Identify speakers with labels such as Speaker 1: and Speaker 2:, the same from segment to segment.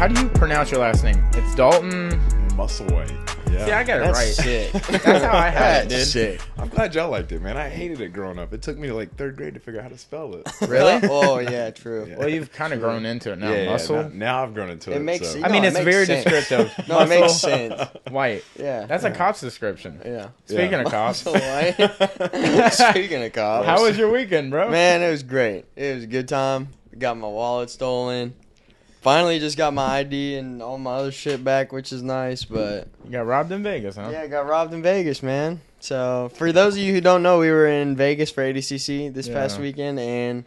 Speaker 1: How do you pronounce your last name? It's Dalton.
Speaker 2: Musselwhite. Yeah.
Speaker 1: See, I got it
Speaker 3: That's
Speaker 1: right.
Speaker 3: sick.
Speaker 1: That's how I had it, dude.
Speaker 3: Sick.
Speaker 2: I'm glad y'all liked it, man. I hated it growing up. It took me to like 3rd grade to figure out how to spell it.
Speaker 1: Really?
Speaker 3: Oh, yeah, true.
Speaker 2: Yeah.
Speaker 1: Well, you've kind of grown into it now.
Speaker 2: Yeah,
Speaker 1: Muscle.
Speaker 2: now I've grown into it.
Speaker 3: It makes
Speaker 2: so.
Speaker 3: sense.
Speaker 1: I mean,
Speaker 3: No,
Speaker 1: it's
Speaker 3: it makes
Speaker 1: very
Speaker 3: sense.
Speaker 1: descriptive.
Speaker 3: No, it makes
Speaker 1: Muscle,
Speaker 3: sense.
Speaker 1: White.
Speaker 3: Yeah.
Speaker 1: That's a cop's description.
Speaker 3: Yeah.
Speaker 1: Speaking
Speaker 2: Yeah.
Speaker 1: of cops,
Speaker 3: Speaking of cops.
Speaker 1: how was your weekend, bro?
Speaker 3: Man, it was great. It was a good time. Got my wallet stolen. Finally just got my ID and all my other shit back, which is nice, but...
Speaker 1: You got robbed in Vegas, huh?
Speaker 3: Yeah, I got robbed in Vegas, man. So, for those of you who don't know, we were in Vegas for ADCC this past weekend, and,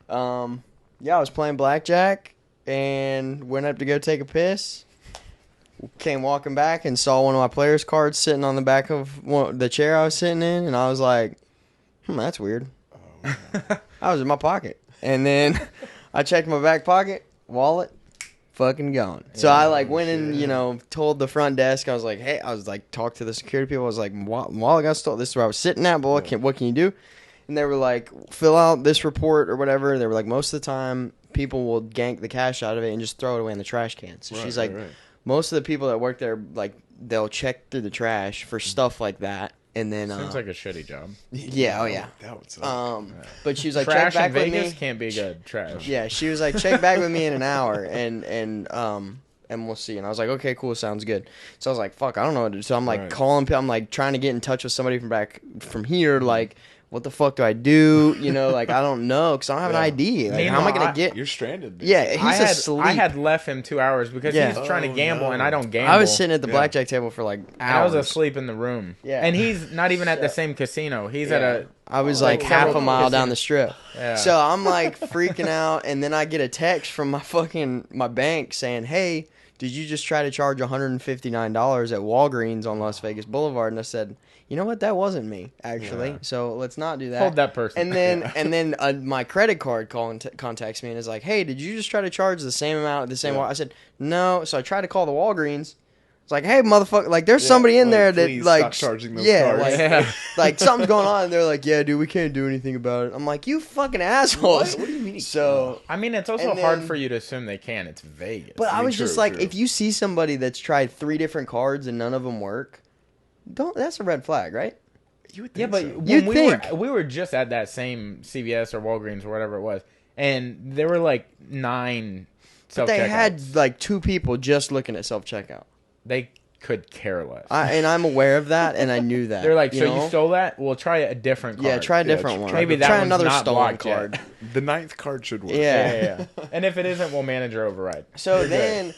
Speaker 3: yeah, I was playing blackjack, and went up to go take a piss. Came walking back and saw one of my players' cards sitting on the back of the chair I was sitting in, and I was like, that's weird. I was in my pocket. And then I checked my back pocket, wallet, fucking gone. So I went and told the front desk. I was like, hey, talk to the security people. I was like, wallet got stolen. This is where I was sitting at, but what can you do? And they were like, fill out this report or whatever. They were like, most of the time people will gank the cash out of it and just throw it away in the trash can. So she's like, most of the people that work there, like, they'll check through the trash for stuff like that. And then
Speaker 1: Seems like a shitty job.
Speaker 3: Yeah, oh yeah.
Speaker 2: That would suck.
Speaker 3: But she was like,
Speaker 1: Trash
Speaker 3: check back
Speaker 1: in
Speaker 3: with
Speaker 1: Vegas
Speaker 3: me.
Speaker 1: can't be good. Trash.
Speaker 3: Yeah, she was like, check back with me in an hour, and we'll see. And I was like, okay, cool, sounds good. So I was like, fuck, I don't know what to do. So I'm like calling, I'm like trying to get in touch with somebody from here, like, what the fuck do I do? I don't know, because I don't have an ID. Like, how am I gonna get?
Speaker 2: You're stranded. Dude.
Speaker 3: Yeah, he's asleep.
Speaker 1: I had left him 2 hours because he's trying to gamble, and I don't gamble.
Speaker 3: I was sitting at the blackjack table for like hours.
Speaker 1: And I was asleep in the room.
Speaker 3: Yeah.
Speaker 1: And he's not even at the same casino. He's at a...
Speaker 3: I was like half a mile
Speaker 1: casino.
Speaker 3: down the strip.
Speaker 1: Yeah.
Speaker 3: So I'm like freaking out, and then I get a text from my bank saying, hey, did you just try to charge $159 at Walgreens on Las Vegas Boulevard? And I said, you know what? That wasn't me, actually.
Speaker 2: Yeah.
Speaker 3: So let's not do that.
Speaker 1: Hold that person.
Speaker 3: And then my credit card contacts me and is like, hey, did you just try to charge the same amount at the same I said, no. So I tried to call the Walgreens. It's like, hey, motherfucker, like, there's somebody in there that, like,
Speaker 2: stop charging those cards.
Speaker 3: Like something's going on. And they're like, yeah, dude, we can't do anything about it. I'm like, you fucking assholes.
Speaker 2: What do you mean?
Speaker 3: So,
Speaker 1: I mean, it's also hard for you to assume they can. It's Vegas.
Speaker 3: but I was just like,
Speaker 2: true.
Speaker 3: if you see somebody that's tried 3 different cards and none of them work, that's a red flag, right?
Speaker 2: You would
Speaker 1: Yeah,
Speaker 2: think
Speaker 1: but
Speaker 2: so.
Speaker 1: when we were just at that same CVS or Walgreens or whatever it was, and there were like 9 self-checkouts.
Speaker 3: They had like 2 people just looking at self-checkout.
Speaker 1: They could care less.
Speaker 3: And I'm aware of that, and I knew that.
Speaker 1: They're like, so
Speaker 3: know?
Speaker 1: you stole that? Well, try a different card.
Speaker 3: Yeah, try a different one.
Speaker 1: Maybe that
Speaker 3: try
Speaker 1: one's
Speaker 3: another
Speaker 1: not
Speaker 3: stolen
Speaker 1: blocked yet.
Speaker 3: card.
Speaker 2: The 9th card should work.
Speaker 3: Yeah.
Speaker 1: Yeah. And if it isn't, we'll manage your override.
Speaker 3: So then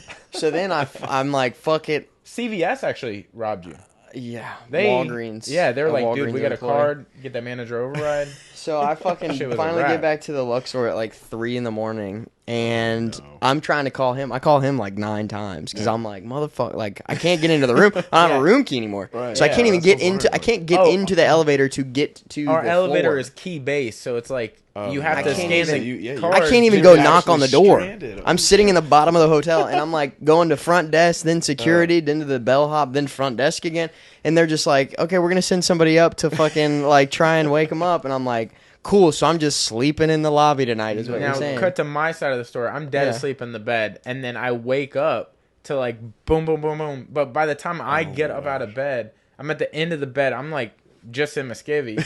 Speaker 3: I'm like, fuck it.
Speaker 1: CVS actually robbed you.
Speaker 3: Yeah,
Speaker 1: Walgreens. Yeah, they were like, dude,
Speaker 3: Walgreens
Speaker 1: we got a
Speaker 3: employee.
Speaker 1: card. Get that manager override.
Speaker 3: So I fucking
Speaker 1: Shit was a
Speaker 3: finally
Speaker 1: wrap.
Speaker 3: get back to the Luxor at like 3 in the morning, and I'm trying to call him. I call him like 9 times because I'm like, motherfucker, like I can't get into the room. I don't have a room key anymore,
Speaker 2: Right.
Speaker 3: so I can't even
Speaker 2: that's
Speaker 3: get
Speaker 2: so
Speaker 3: into.
Speaker 2: hard.
Speaker 3: I can't get into the elevator to get to
Speaker 1: Our
Speaker 3: the
Speaker 1: elevator
Speaker 3: floor.
Speaker 1: is key base, so it's like you
Speaker 2: I
Speaker 1: have to
Speaker 3: can't
Speaker 1: scan
Speaker 3: even-
Speaker 1: the
Speaker 2: I
Speaker 1: card.
Speaker 3: I can't even
Speaker 1: to-
Speaker 3: go
Speaker 2: You're
Speaker 3: knock on the
Speaker 2: actually
Speaker 3: door.
Speaker 2: stranded.
Speaker 3: I'm sitting in the bottom of the hotel, and I'm like going to front desk, then security, then to the bellhop, then front desk again. And they're just like, okay, we're going to send somebody up to fucking like try and wake them up. And I'm like, cool, so I'm just sleeping in the lobby tonight is what
Speaker 1: Now,
Speaker 3: you're saying.
Speaker 1: cut to my side of the story. I'm dead
Speaker 3: Yeah.
Speaker 1: asleep in the bed, and then I wake up to like boom, boom, boom, boom. But by the time I get up out of bed, I'm at the end of the bed. I'm like just in my skivvy.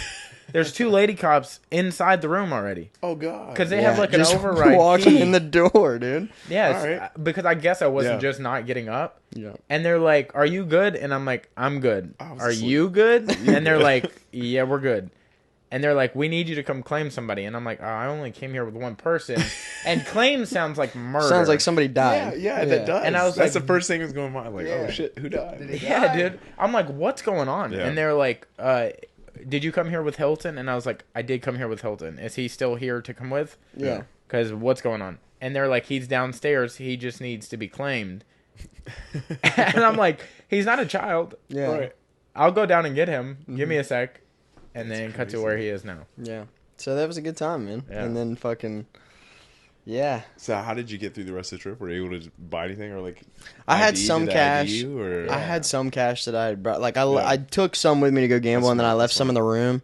Speaker 1: There's 2 lady cops inside the room already.
Speaker 2: Oh, God.
Speaker 1: Because they have like an
Speaker 3: just
Speaker 1: override
Speaker 3: walking
Speaker 1: key.
Speaker 3: in the door, dude.
Speaker 1: Yes,
Speaker 2: Alright.
Speaker 1: because I guess I wasn't
Speaker 2: Yeah.
Speaker 1: just not getting up.
Speaker 3: Yeah.
Speaker 1: And they're like, "Are you good?" And I'm like, "I'm good."
Speaker 2: I was
Speaker 1: Are
Speaker 2: asleep.
Speaker 1: you good? And they're like, "Yeah, we're good." And they're like, "We need you to come claim somebody." And I'm like, oh, "I only came here with one person." And claim sounds like murder.
Speaker 3: Sounds like somebody
Speaker 2: Yeah,
Speaker 3: died.
Speaker 2: yeah, that does.
Speaker 1: And I was
Speaker 2: that's
Speaker 1: like-
Speaker 2: the first thing that's going to my mind. Like,
Speaker 3: Yeah.
Speaker 2: oh, shit, who died?
Speaker 1: Yeah, dude. I'm like, "What's going on?"
Speaker 2: Yeah.
Speaker 1: And they're like, "Did you come here with Hilton?" And I was like, "I did come here with Hilton. Is he still here to come with?"
Speaker 3: Yeah.
Speaker 1: Because what's going on? And they're like, "He's downstairs. He just needs to be claimed." And I'm like, "He's not a child.
Speaker 3: Yeah.
Speaker 2: Right.
Speaker 1: I'll go down and get him. Give me a sec." And then cut to where he is now.
Speaker 3: Yeah. So that was a good time, man.
Speaker 1: Yeah.
Speaker 3: And then fucking, yeah.
Speaker 2: So how did you get through the rest of the trip? Were you able to buy anything or like?
Speaker 3: I had
Speaker 2: ID?
Speaker 3: some
Speaker 2: Did they
Speaker 3: cash.
Speaker 2: ID you, or?
Speaker 3: I had some cash that I had brought. Like,
Speaker 2: Yeah.
Speaker 3: I took some with me to go gamble,
Speaker 2: That's
Speaker 3: and then I
Speaker 2: smart,
Speaker 3: left
Speaker 2: that's
Speaker 3: some in the room.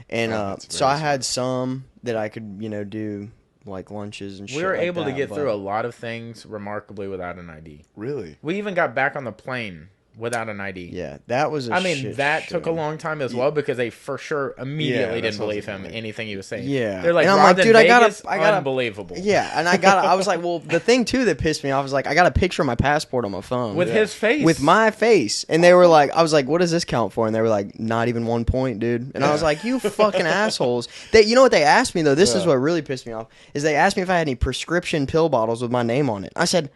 Speaker 3: And
Speaker 2: Yeah, that's
Speaker 3: so
Speaker 2: very
Speaker 3: I had some that I could, do like lunches and shit.
Speaker 1: We were
Speaker 3: like
Speaker 1: able to
Speaker 3: that,
Speaker 1: get
Speaker 3: but-
Speaker 1: through a lot of things remarkably without an ID.
Speaker 2: Really?
Speaker 1: We even got back on the plane without an ID.
Speaker 3: Yeah, that was.
Speaker 1: That took a long time as well because they for sure immediately
Speaker 2: Yeah, that's
Speaker 1: didn't
Speaker 2: what I was
Speaker 1: believe him
Speaker 2: thinking.
Speaker 1: anything he was saying.
Speaker 3: Yeah.
Speaker 1: They're like,
Speaker 3: And I'm
Speaker 1: robbed
Speaker 3: like,
Speaker 1: in
Speaker 3: dude,
Speaker 1: Vegas?
Speaker 3: I gotta,
Speaker 1: unbelievable.
Speaker 3: Yeah, and I was like, well, the thing too that pissed me off is like, I got a picture of my passport on my phone
Speaker 1: With his face.
Speaker 3: with my face, and they were like, I was like, what does this count for? And they were like, not even 1 point, dude. And I was like, you fucking assholes. You know what they asked me though? This is what really pissed me off. Is they asked me if I had any prescription pill bottles with my name on it. I said,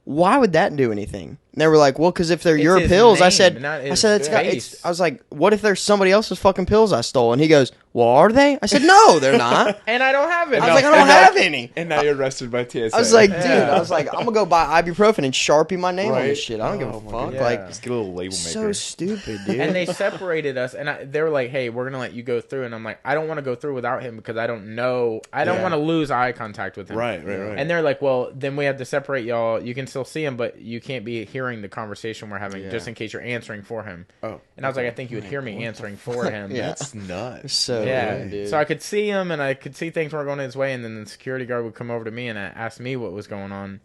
Speaker 3: why would that do anything? And they were like, well, because if they're your
Speaker 1: his
Speaker 3: pills, I
Speaker 1: name,
Speaker 3: said,
Speaker 1: not
Speaker 3: I
Speaker 1: his
Speaker 3: said it's got.
Speaker 1: face.
Speaker 3: I was like, what if there's somebody else's fucking pills I stole? And he goes, well, are they? I said, no, they're not.
Speaker 1: And I don't have it.
Speaker 3: I was like, I don't have any.
Speaker 2: And now you're arrested by TSA.
Speaker 3: I was like, dude,
Speaker 1: Yeah.
Speaker 3: I was like, I'm gonna go buy ibuprofen and Sharpie my name on this
Speaker 2: Right?
Speaker 3: shit. I don't give a
Speaker 2: Oh my
Speaker 3: fuck.
Speaker 2: goodness.
Speaker 3: Like,
Speaker 2: Just get a little label maker.
Speaker 3: so stupid, dude.
Speaker 1: And they separated us, and they were like, "Hey, we're gonna let you go through." And I'm like, "I don't want to go through without him because I don't know. I don't
Speaker 2: Yeah.
Speaker 1: want to lose eye contact with him."
Speaker 2: Right.
Speaker 1: And they're like, "Well, then we have to separate y'all. You can still see him, but you can't be hearing the conversation we're having,
Speaker 3: Yeah.
Speaker 1: just in case you're answering for him."
Speaker 2: Oh.
Speaker 1: And I was like, "I think you would hear me answering for him."
Speaker 3: Yeah.
Speaker 2: That's nuts.
Speaker 3: so
Speaker 1: Yeah,
Speaker 3: weird, dude.
Speaker 1: so I could see him, and I could see things weren't going his way, and then the security guard would come over to me and ask me what was going on.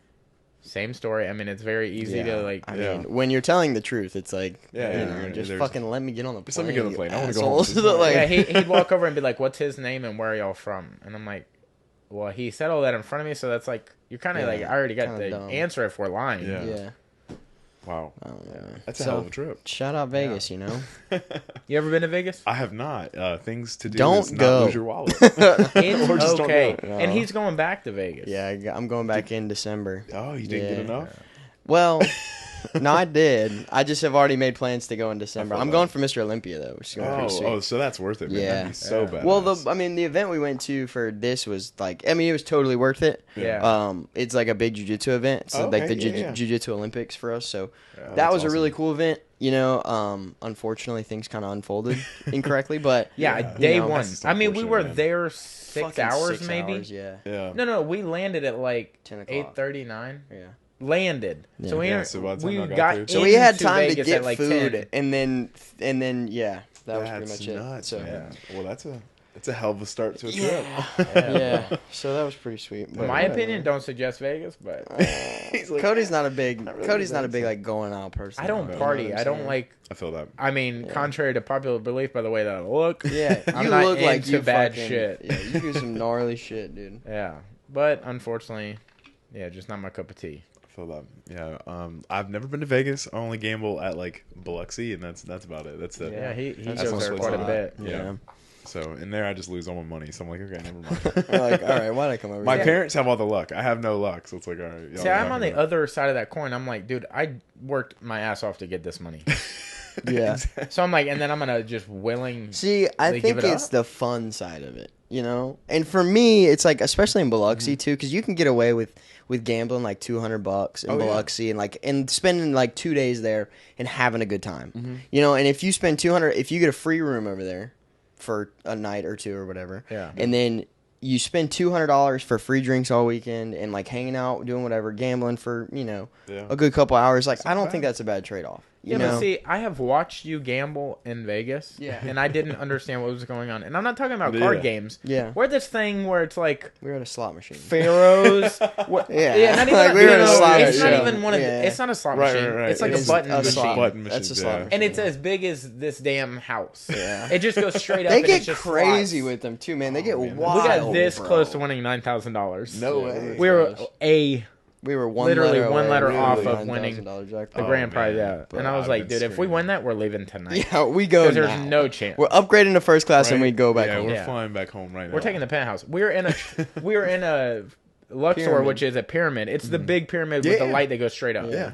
Speaker 1: Same story. I mean, it's very easy to like.
Speaker 3: I
Speaker 2: Yeah.
Speaker 3: mean, when you're telling the truth, it's like,
Speaker 2: Yeah,
Speaker 3: you
Speaker 2: yeah,
Speaker 3: know,
Speaker 2: yeah,
Speaker 3: just
Speaker 2: there's-
Speaker 3: fucking let me get on the plane.
Speaker 2: Just let me get on the
Speaker 3: you
Speaker 2: plane. I wanna go home.
Speaker 3: assholes. Like,
Speaker 1: Yeah, he'd walk over and be like, "What's his name and where are y'all from?" And I'm like, "Well, he said all that in front of me, so that's like you're kind of
Speaker 3: Yeah,
Speaker 1: like I already got
Speaker 3: kinda
Speaker 1: the
Speaker 3: dumb.
Speaker 1: answer if we're lying."
Speaker 2: Yeah.
Speaker 3: yeah.
Speaker 2: Wow.
Speaker 3: I don't know, man.
Speaker 2: That's a
Speaker 3: So,
Speaker 2: hell of a trip.
Speaker 3: Shout out Vegas, you know.
Speaker 1: You ever been to Vegas?
Speaker 2: I have not. Things to do
Speaker 3: Don't
Speaker 2: is
Speaker 3: go.
Speaker 2: not lose your wallet.
Speaker 1: It's
Speaker 2: Or just don't
Speaker 1: okay,
Speaker 2: do it.
Speaker 1: and he's going back to Vegas.
Speaker 3: Yeah, I'm going back in December.
Speaker 2: Oh, you didn't get
Speaker 3: Yeah.
Speaker 2: enough?
Speaker 3: Well, no, I did. I just have already made plans to go in December.
Speaker 2: feel
Speaker 3: I'm
Speaker 2: that.
Speaker 3: going for Mr. Olympia though, which is gonna be pretty sweet.
Speaker 2: Oh, so that's worth it, man.
Speaker 3: Yeah.
Speaker 2: That'd be so bad.
Speaker 3: Well, the event we went to for this was like, I mean, it was totally worth it.
Speaker 1: Yeah.
Speaker 3: It's like a big jiu-jitsu event. It's
Speaker 2: Oh,
Speaker 3: like the
Speaker 2: okay, yeah.
Speaker 3: jiu-jitsu Olympics for us. So that
Speaker 2: that's
Speaker 3: was a
Speaker 2: awesome.
Speaker 3: really cool event. You know, unfortunately things kind of unfolded incorrectly, but
Speaker 1: Yeah,
Speaker 2: Yeah.
Speaker 1: day
Speaker 3: You know,
Speaker 1: one.
Speaker 2: that's just
Speaker 1: I mean, we were
Speaker 2: unfortunate, man.
Speaker 1: there 6
Speaker 3: fucking
Speaker 1: hours
Speaker 3: 6
Speaker 1: maybe.
Speaker 3: hours, yeah.
Speaker 2: Yeah.
Speaker 1: No, we landed at like
Speaker 3: 10 o'clock.
Speaker 1: 8:39.
Speaker 3: Yeah.
Speaker 1: Landed.
Speaker 3: Yeah.
Speaker 1: So we
Speaker 2: Yeah, so by the time
Speaker 1: we
Speaker 2: y'all got
Speaker 1: got
Speaker 2: there-
Speaker 3: So we had
Speaker 1: into
Speaker 3: time
Speaker 1: Vegas
Speaker 3: to
Speaker 1: at
Speaker 3: get
Speaker 1: like
Speaker 3: food,
Speaker 1: 10.
Speaker 3: and then yeah, that was pretty
Speaker 2: That's
Speaker 3: much it.
Speaker 2: nuts,
Speaker 3: So
Speaker 2: man. Well, that's a hell of a start to a trip.
Speaker 3: yeah, so that was pretty sweet.
Speaker 1: In
Speaker 3: But
Speaker 1: my
Speaker 3: whatever.
Speaker 1: opinion, don't suggest Vegas, but
Speaker 2: He's like,
Speaker 3: Cody's not a big
Speaker 2: really
Speaker 3: Cody's not a
Speaker 2: Vegas,
Speaker 3: big
Speaker 2: so-
Speaker 3: like going out person.
Speaker 1: I don't
Speaker 3: You know
Speaker 1: party.
Speaker 3: what I'm
Speaker 1: I don't
Speaker 3: saying?
Speaker 1: like.
Speaker 2: I feel that.
Speaker 1: I mean,
Speaker 3: Yeah.
Speaker 1: contrary to popular belief, by the way that I look.
Speaker 3: Yeah,
Speaker 1: I'm
Speaker 3: you
Speaker 1: not
Speaker 3: look like
Speaker 1: into
Speaker 3: you
Speaker 1: bad
Speaker 3: fucking,
Speaker 1: shit.
Speaker 3: Yeah, you do some gnarly shit, dude.
Speaker 1: Yeah, but unfortunately, yeah, just not my cup of tea.
Speaker 2: I feel that. Yeah. I've never been to Vegas. I only gamble at like Biloxi, and that's about it. That's it.
Speaker 1: Yeah, he
Speaker 3: That's
Speaker 1: goes
Speaker 2: my
Speaker 1: there
Speaker 2: sweet
Speaker 1: quite a
Speaker 2: spot.
Speaker 1: bit.
Speaker 2: Yeah. So in there, I just lose all my money. So I'm like, okay, never mind.
Speaker 3: You're like, all right, why'd I come over?
Speaker 2: My
Speaker 3: here?
Speaker 2: parents have all the luck. I have no luck, so it's like, all right. y'all
Speaker 1: See, I'm
Speaker 2: rock
Speaker 1: on
Speaker 2: it
Speaker 1: the
Speaker 2: out.
Speaker 1: other side of that coin. I'm like, dude, I worked my ass off to get this money.
Speaker 3: Yeah.
Speaker 1: So I'm like, and then I'm gonna just willing.
Speaker 3: See, I
Speaker 1: They
Speaker 3: think
Speaker 1: give it
Speaker 3: it's
Speaker 1: up?
Speaker 3: the fun side of it, you know. And for me, it's like, especially in Biloxi too, because you can get away with gambling like $200 in
Speaker 2: Oh, yeah.
Speaker 3: Biloxi and spending like 2 days there and having a good time, you know. And if you spend 200, if you get a free room over there for a night or two or whatever,
Speaker 1: Yeah.
Speaker 3: and then you spend $200 for free drinks all weekend and like hanging out, doing whatever, gambling for
Speaker 2: Yeah.
Speaker 3: a good couple hours, like I
Speaker 2: not
Speaker 3: don't
Speaker 2: bad.
Speaker 3: think that's a bad trade off.
Speaker 1: Yeah, but see, I have watched you gamble in Vegas,
Speaker 3: Yeah.
Speaker 1: and I didn't understand what was going on. And I'm not talking about card
Speaker 2: Yeah.
Speaker 1: games.
Speaker 3: Yeah.
Speaker 1: We're this thing where it's like
Speaker 3: we were at a slot machine.
Speaker 1: Pharaohs.
Speaker 3: Yeah.
Speaker 1: Not even.
Speaker 3: Like, we were in a slot
Speaker 1: it's not
Speaker 2: machine.
Speaker 1: even one of.
Speaker 3: Yeah.
Speaker 1: It's not a slot
Speaker 2: Right,
Speaker 1: machine.
Speaker 2: right, right.
Speaker 1: It's like
Speaker 2: It's
Speaker 1: a button
Speaker 3: a
Speaker 1: machine.
Speaker 3: slot.
Speaker 2: Button
Speaker 3: That's a
Speaker 2: machines,
Speaker 3: slot
Speaker 2: yeah.
Speaker 3: machine.
Speaker 1: And it's as big as this damn house.
Speaker 3: Yeah.
Speaker 1: It just goes straight up.
Speaker 3: They
Speaker 1: and
Speaker 3: get
Speaker 1: it's just
Speaker 3: crazy
Speaker 1: slots.
Speaker 3: with them too, man. They get
Speaker 2: man.
Speaker 3: wild.
Speaker 1: We got this
Speaker 3: bro.
Speaker 1: close to winning $9,000.
Speaker 2: No
Speaker 3: Yeah,
Speaker 2: way.
Speaker 1: We were
Speaker 3: We were
Speaker 1: literally one letter
Speaker 2: away
Speaker 1: off
Speaker 2: from
Speaker 1: of winning
Speaker 3: $9,000 jackpot.
Speaker 1: the
Speaker 2: Oh,
Speaker 1: grand prize.
Speaker 2: man.
Speaker 1: Yeah,
Speaker 2: Bro,
Speaker 1: and I was
Speaker 2: I've
Speaker 1: like,
Speaker 2: been
Speaker 1: dude, if we
Speaker 2: screaming.
Speaker 1: win that, we're leaving tonight.
Speaker 3: Yeah, we go
Speaker 1: Because there's
Speaker 3: now.
Speaker 1: no chance.
Speaker 3: We're upgrading to first class and
Speaker 2: Right?
Speaker 3: we go back
Speaker 2: yeah,
Speaker 3: home.
Speaker 2: we're
Speaker 1: Yeah.
Speaker 2: flying back home right now.
Speaker 1: We're taking the penthouse. We're in a Luxor,
Speaker 3: Pyramid.
Speaker 1: which is a pyramid. It's the big pyramid with the
Speaker 2: Yeah.
Speaker 1: light that goes straight up.
Speaker 2: Yeah.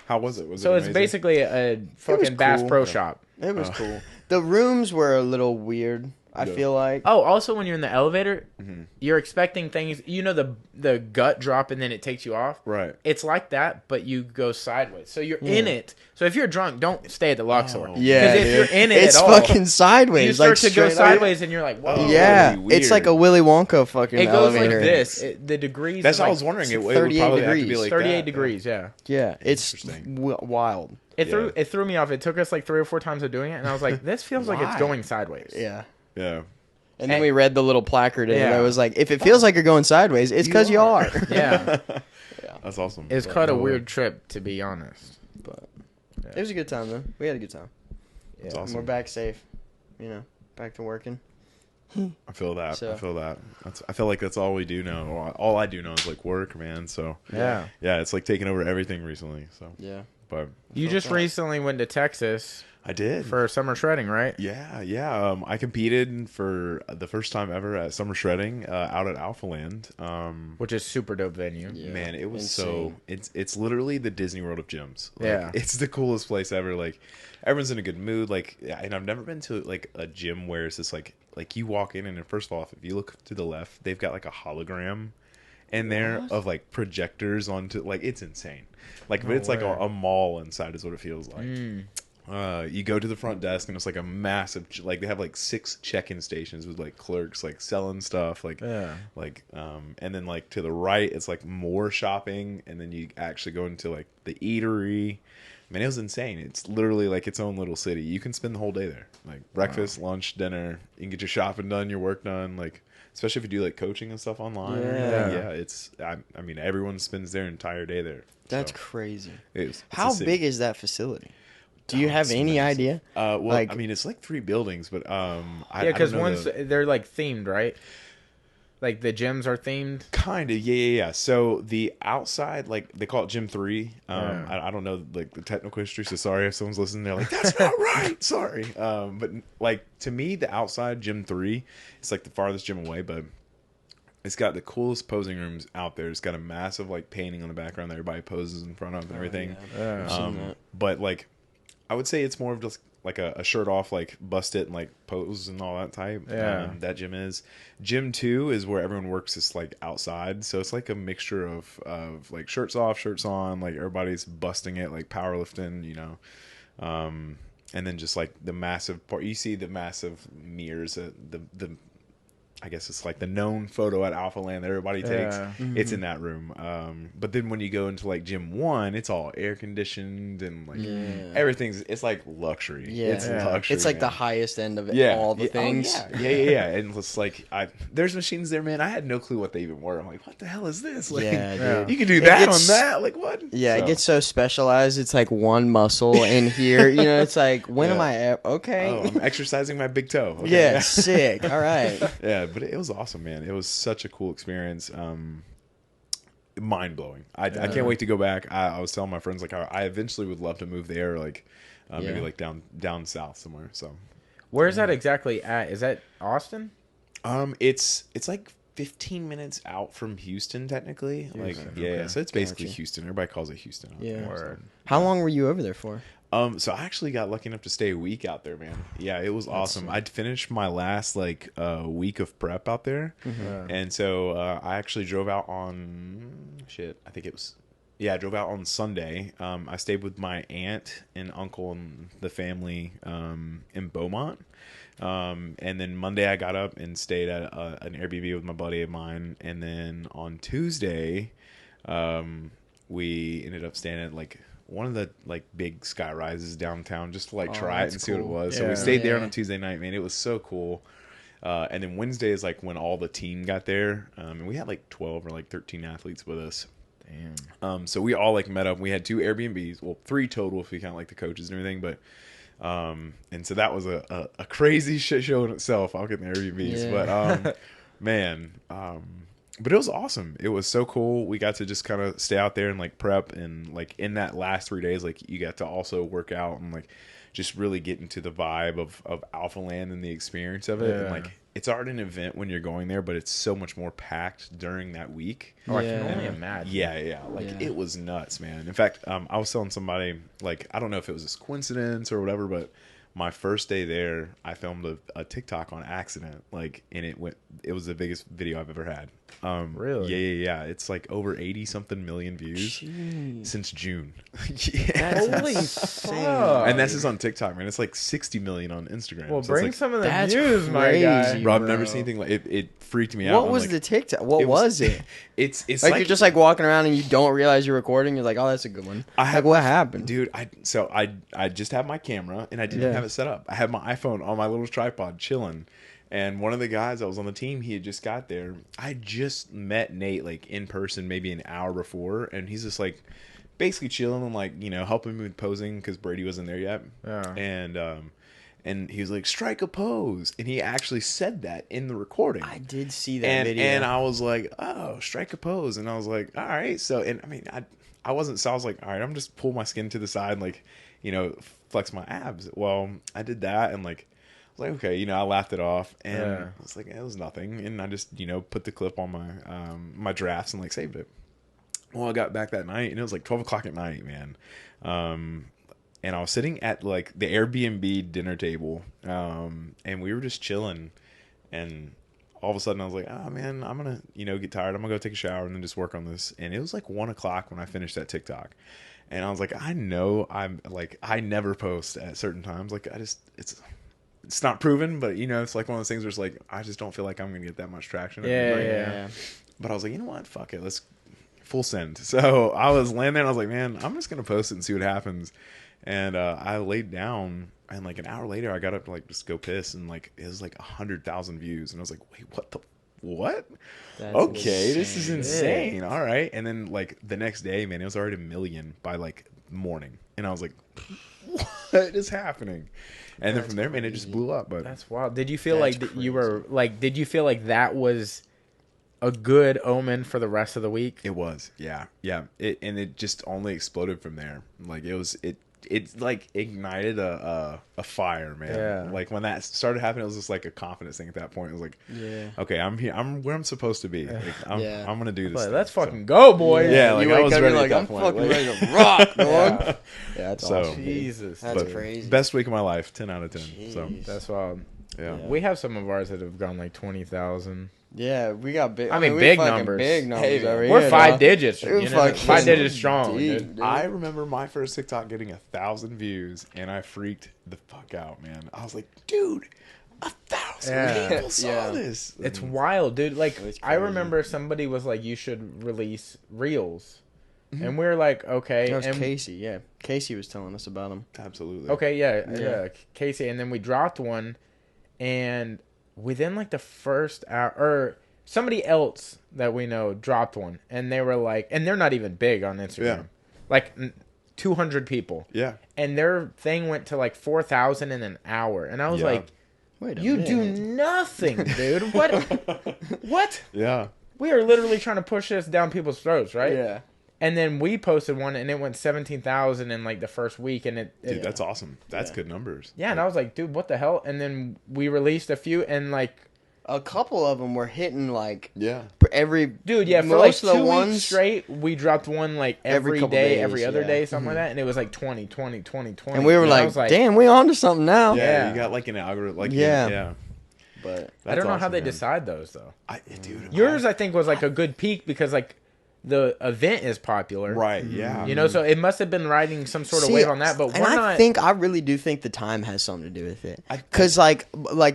Speaker 2: How was it? Was
Speaker 1: So
Speaker 2: it
Speaker 1: it's
Speaker 2: amazing?
Speaker 1: basically a fucking Bass
Speaker 3: cool.
Speaker 1: Pro Shop.
Speaker 3: It was cool. The rooms were a little weird, I
Speaker 2: Yeah.
Speaker 3: feel like.
Speaker 1: Oh, also when you're in the elevator,
Speaker 2: Mm-hmm.
Speaker 1: you're expecting things. You know the gut drop and then it takes you off.
Speaker 2: Right.
Speaker 1: It's like that, but you go sideways. So you're in it. So if you're drunk, don't stay at the Luxor.
Speaker 2: Oh.
Speaker 3: Yeah,
Speaker 1: Because if
Speaker 3: dude.
Speaker 1: you're in it
Speaker 3: it's
Speaker 1: at all,
Speaker 3: fucking sideways.
Speaker 1: you start
Speaker 3: like
Speaker 1: to go
Speaker 3: straight up.
Speaker 1: sideways and you're like, whoa.
Speaker 2: Oh,
Speaker 3: Yeah,
Speaker 2: that'd be
Speaker 3: it's like a
Speaker 2: weird.
Speaker 3: Willy Wonka fucking
Speaker 1: It goes
Speaker 3: elevator.
Speaker 1: like this. The degrees.
Speaker 2: That's
Speaker 1: are
Speaker 2: what I
Speaker 1: like
Speaker 2: was wondering. It would
Speaker 3: 38
Speaker 2: probably have to be
Speaker 3: degrees.
Speaker 2: like
Speaker 1: 38
Speaker 2: that.
Speaker 1: degrees. Yeah.
Speaker 3: Yeah, it's
Speaker 2: Interesting.
Speaker 3: wild.
Speaker 1: It threw
Speaker 2: Yeah.
Speaker 1: it threw me off. It took us like 3 or 4 times of doing it, and I was like, this feels like it's
Speaker 3: Why?
Speaker 1: going sideways.
Speaker 3: Yeah.
Speaker 2: Yeah.
Speaker 3: And then we read the little placard in it that was like, if it feels like you're going sideways, it's because you are.
Speaker 1: Yeah.
Speaker 2: That's awesome.
Speaker 1: It's quite a weird trip, to be honest.
Speaker 3: But it was a good time, though. We had a good time.
Speaker 2: That's
Speaker 3: And
Speaker 2: awesome.
Speaker 3: we're back safe. Back to working.
Speaker 2: I feel that.
Speaker 3: So-
Speaker 2: I feel that. I feel like that's all we do now. All I do now is like work, man. So
Speaker 1: Yeah.
Speaker 2: it's like taking over everything recently. So
Speaker 3: Yeah.
Speaker 2: but
Speaker 1: You just recently went to Texas
Speaker 2: I did.
Speaker 1: for summer shredding, right?
Speaker 2: Yeah. I competed for the first time ever at summer shredding out at Alphaland.
Speaker 1: Which is super dope venue.
Speaker 3: Yeah.
Speaker 2: Man, it was
Speaker 3: Insane.
Speaker 2: it's literally the Disney World of gyms. Like,
Speaker 1: Yeah.
Speaker 2: it's the coolest place ever. Like everyone's in a good mood. Like, and I've never been to like a gym where it's just like you walk in and first of all, if you look to the left, they've got like a hologram in there of like projectors onto like it's insane. Like, but it's like a mall inside is what it feels like. You go to the front desk and it's like a massive, like they have like 6 check-in stations with like clerks like selling stuff, like and then like to the right it's like more shopping, and then you actually go into like the eatery. Man, it was insane. It's literally like its own little city. You can spend the whole day there, like breakfast, lunch, dinner. You can get your shopping done, your work done, like especially if you do like coaching and stuff online.
Speaker 1: Yeah.
Speaker 2: It's I mean everyone spends their entire day there.
Speaker 3: That's
Speaker 2: So,
Speaker 3: crazy.
Speaker 2: it's
Speaker 3: How
Speaker 2: a city.
Speaker 3: big is that facility? Do you have
Speaker 2: It's
Speaker 3: any
Speaker 2: massive.
Speaker 3: idea?
Speaker 2: Well,
Speaker 3: Like-
Speaker 2: I mean, it's like 3 buildings, but
Speaker 1: Yeah, because one's they're like themed, right? Like the gyms are themed.
Speaker 2: kind of yeah. So the outside, like they call it Gym 3.
Speaker 1: Yeah.
Speaker 2: I don't know like the technical history, so sorry if someone's listening. They're like, that's not right. Sorry. But like to me, the outside Gym 3, it's like the farthest gym away, but it's got the coolest posing rooms out there. It's got a massive like painting on the background that everybody poses in front of and everything.
Speaker 1: Yeah.
Speaker 3: I've seen that.
Speaker 2: But like, I would say it's more of just like a shirt off, like bust it and like pose and all that type.
Speaker 1: Yeah.
Speaker 2: That gym is. Gym 2 is where everyone works is like outside. So it's like a mixture of like shirts off, shirts on, like everybody's busting it, like powerlifting, and then just like the massive part, you see the massive mirrors, the I guess it's like the known photo at Alphaland that everybody takes.
Speaker 1: Yeah.
Speaker 2: It's in that room. But then when you go into like Gym 1, it's all air conditioned and like everything's. It's like luxury.
Speaker 3: Yeah.
Speaker 2: It's luxury.
Speaker 3: It's like the
Speaker 2: man.
Speaker 3: highest end of
Speaker 2: Yeah.
Speaker 3: all the
Speaker 2: Yeah.
Speaker 3: things.
Speaker 2: Oh, yeah. And it's like there's machines there, man. I had no clue what they even were. I'm like, what the hell is this? Like,
Speaker 3: Yeah, dude.
Speaker 2: you can do that
Speaker 3: gets-
Speaker 2: on that. Like what?
Speaker 3: Yeah,
Speaker 2: So-
Speaker 3: it gets so specialized. It's like one muscle in here. It's like, when am I okay?
Speaker 2: Oh, I'm exercising my big toe. Okay.
Speaker 3: Yeah, sick. All right.
Speaker 2: Yeah, but it was awesome, man. It was such a cool experience. Mind blowing. I can't wait to go back. I was telling my friends like I eventually would love to move there, like maybe like down south somewhere. So
Speaker 1: Where's that exactly at? Is that Austin?
Speaker 2: it's like 15 minutes out from Houston technically. Like so it's basically
Speaker 3: Gotcha.
Speaker 2: Houston. Everybody calls it Houston. out
Speaker 3: Yeah.
Speaker 2: there, so.
Speaker 1: Word.
Speaker 3: How long were you over there for?
Speaker 2: So I actually got lucky enough to stay a week out there, man. Yeah, it was awesome. I'd finished my last like week of prep out there, and so I actually drove out on I think it was I drove out on Sunday. I stayed with my aunt and uncle and the family in Beaumont, and then Monday I got up and stayed at an Airbnb with my buddy of mine, and then on Tuesday, we ended up staying at like one of the like big sky rises downtown just to like try it
Speaker 3: that's
Speaker 2: and see what it
Speaker 3: cool.
Speaker 2: was. So
Speaker 1: Yeah.
Speaker 2: we stayed there on
Speaker 3: Yeah.
Speaker 2: a Tuesday night, man. It was so cool. And then Wednesday is like when all the team got there, and we had like 12 or like 13 athletes with us.
Speaker 1: Damn.
Speaker 2: So we all like met up. We had 2 Airbnbs, well 3 total if we count like the coaches and everything, but and so that was a crazy shit show in itself. I'll get in the Airbnbs, but man, but it was awesome. It was so cool. We got to just kind of stay out there and like prep, and like in that last 3 days, like you got to also work out and like just really get into the vibe of Alphaland and the experience of it. And
Speaker 1: Yeah.
Speaker 2: like it's already an event when you're going there, but it's so much more packed during that week.
Speaker 1: Oh, I can
Speaker 3: Yeah.
Speaker 1: only imagine.
Speaker 2: Yeah. Like
Speaker 3: Yeah.
Speaker 2: it was nuts, man. In fact, I was telling somebody, like, I don't know if it was a coincidence or whatever, but my first day there, I filmed a TikTok on accident, like, and it was the biggest video I've ever had.
Speaker 1: Really?
Speaker 2: Yeah. It's like over 80 something million views
Speaker 3: Jeez.
Speaker 2: since June.
Speaker 3: That's
Speaker 1: Holy
Speaker 3: insane.
Speaker 1: fuck.
Speaker 2: And this is on TikTok, man. It's like 60 million on Instagram.
Speaker 1: Well,
Speaker 2: So it's
Speaker 1: bring
Speaker 2: like,
Speaker 1: some of the
Speaker 3: That's
Speaker 1: views, my
Speaker 3: crazy.
Speaker 1: guy.
Speaker 2: bro, I've
Speaker 3: bro.
Speaker 2: never seen anything like it. It freaked me out.
Speaker 3: What
Speaker 2: I'm
Speaker 3: was
Speaker 2: like,
Speaker 3: the TikTok? What was it?
Speaker 2: It's
Speaker 3: Like, you're just like walking around and you don't realize you're recording. You're like, oh, that's a good one.
Speaker 2: I have-
Speaker 3: Like, what happened?
Speaker 2: Dude, I just have my camera and I didn't
Speaker 3: Yeah.
Speaker 2: have it set up. I had my iPhone on my little tripod chilling, And one of the guys that was on the team, he had just got there. I just met Nate like in person maybe an hour before, and he's just like basically chilling and like, you know, helping me with posing because Brady wasn't there yet.
Speaker 1: Yeah.
Speaker 2: And he was like, strike a pose, and he actually said that in the recording.
Speaker 3: I did see that video,
Speaker 2: and I was like, oh, strike a pose, and I was like, all right. So, and I mean, I wasn't, so I was like, all right, I'm just pull my skin to the side and like, you know, flex my abs. Well, I did that, and like, I was like, okay, you know, I laughed it off, and I was like, it was nothing, and I just, you know, put the clip on my my drafts and like saved it. Well, I got back that night, and it was like 12 o'clock at night, man. And I was sitting at like the Airbnb dinner table, and we were just chilling, and all of a sudden I was like, oh man, I'm gonna, you know, get tired. I'm gonna go take a shower and then just work on this. And it was like 1 o'clock when I finished that TikTok, and I was like, I know I'm like, I never post at certain times. Like I just, it's not proven, but you know, it's like one of those things where it's like, I just don't feel like I'm gonna get that much traction.
Speaker 1: Yeah.
Speaker 2: But I was like, you know what? Fuck it. Let's full send. So I was laying there and I was like, man, I'm just gonna post it and see what happens. And I laid down, and like an hour later, I got up to like just go piss, and like it was like 100,000 views, and I was like, wait, what?
Speaker 3: That's
Speaker 2: Okay, this is
Speaker 3: insane.
Speaker 2: insane. All right, and then like the next day, man, it was already 1 million by like morning, and I was like, what is happening? And then from there, man, it just blew up. But
Speaker 1: That's wild. Did you feel like you were like? Did you feel like that was a good omen for the rest of the week?
Speaker 2: it was, yeah. It just only exploded from there. Like it like ignited a fire, man.
Speaker 1: Yeah.
Speaker 2: Like when that started happening, it was just like a confidence thing at that point. It was like, okay, I'm here. I'm where I'm supposed to be. Like, I'm gonna do this.
Speaker 1: Like,
Speaker 2: thing.
Speaker 1: let's fucking go, boys.
Speaker 2: Yeah, like
Speaker 3: you
Speaker 2: I
Speaker 3: wake
Speaker 2: was
Speaker 3: up,
Speaker 2: ready
Speaker 3: you're
Speaker 2: at
Speaker 3: like,
Speaker 2: that
Speaker 3: I'm
Speaker 2: point.
Speaker 3: fucking
Speaker 2: Like,
Speaker 3: ready to rock, dog.
Speaker 1: Yeah.
Speaker 3: That's
Speaker 2: So,
Speaker 3: awesome.
Speaker 1: Jesus,
Speaker 3: That's
Speaker 2: but
Speaker 3: crazy.
Speaker 2: best week of my life, 10 out of 10. So
Speaker 3: Jeez.
Speaker 1: that's wild.
Speaker 2: yeah.
Speaker 1: We have some of ours that have gone like 20,000.
Speaker 3: Yeah, we got big.
Speaker 1: I mean,
Speaker 3: we
Speaker 1: big
Speaker 3: fucking
Speaker 1: numbers.
Speaker 3: Big numbers
Speaker 2: Hey,
Speaker 3: over
Speaker 1: We're
Speaker 3: here,
Speaker 1: 5
Speaker 3: dog.
Speaker 1: digits.
Speaker 3: We're
Speaker 1: You know?
Speaker 3: fucking
Speaker 1: 5 digits strong.
Speaker 3: deep,
Speaker 1: Dude.
Speaker 3: dude.
Speaker 2: I remember my first TikTok getting 1,000 views, and I freaked the fuck out, man. I was like, dude, 1,000
Speaker 1: Yeah.
Speaker 2: people saw
Speaker 3: Yeah.
Speaker 2: this.
Speaker 1: It's wild, dude. Like,
Speaker 3: It's
Speaker 1: I
Speaker 3: crazy.
Speaker 1: remember somebody was like, you should release reels. And we were like, okay.
Speaker 3: That was
Speaker 1: and
Speaker 3: Casey. Yeah, Casey was telling us about him.
Speaker 2: Absolutely.
Speaker 1: Okay, yeah,
Speaker 3: Yeah.
Speaker 1: Casey, and then we dropped one, and within like the first hour, or somebody else that we know dropped one, and they were like, and they're not even big on Instagram,
Speaker 2: Yeah.
Speaker 1: like 200 people,
Speaker 2: Yeah.
Speaker 1: and their thing went to like 4,000 in an hour, and I was
Speaker 2: Yeah.
Speaker 1: like,
Speaker 3: Wait a
Speaker 1: you do
Speaker 3: minute.
Speaker 1: nothing, dude. What? What?
Speaker 2: Yeah.
Speaker 1: We are literally trying to push this down people's throats, right?
Speaker 3: Yeah.
Speaker 1: And then we posted one, and it went 17,000 in like the first week, and it
Speaker 2: Dude, that's awesome. That's
Speaker 3: Yeah.
Speaker 2: good numbers.
Speaker 1: yeah, and I was like, dude, what the hell? And then we released a few, and like,
Speaker 3: A couple of them were hitting like
Speaker 2: Yeah.
Speaker 3: every.
Speaker 1: dude, yeah, for
Speaker 3: most
Speaker 1: like
Speaker 3: of the
Speaker 1: 2
Speaker 3: ones
Speaker 1: weeks straight, we dropped one like
Speaker 3: every
Speaker 1: every
Speaker 3: couple
Speaker 1: day,
Speaker 3: days,
Speaker 1: every other
Speaker 3: yeah.
Speaker 1: day, something like that, and it was like 20, 20, 20, 20.
Speaker 3: And we were
Speaker 1: I
Speaker 3: like,
Speaker 1: was like,
Speaker 3: damn, we on to something now.
Speaker 2: Yeah.
Speaker 1: Yeah.
Speaker 2: You got like an algorithm. Like,
Speaker 3: Yeah.
Speaker 2: Yeah.
Speaker 3: But
Speaker 1: I don't know how
Speaker 2: awesome,
Speaker 1: they
Speaker 2: man.
Speaker 1: decide those though.
Speaker 2: Dude.
Speaker 1: Yours, I think, was like a good peak because like the event is popular,
Speaker 2: Right. Yeah.
Speaker 1: You know, so it must have been riding some sort of
Speaker 3: See,
Speaker 1: wave on that. But
Speaker 3: and
Speaker 1: we're
Speaker 3: I
Speaker 1: not.
Speaker 3: I really do think the time has something to do with it.
Speaker 2: I-
Speaker 3: Cause like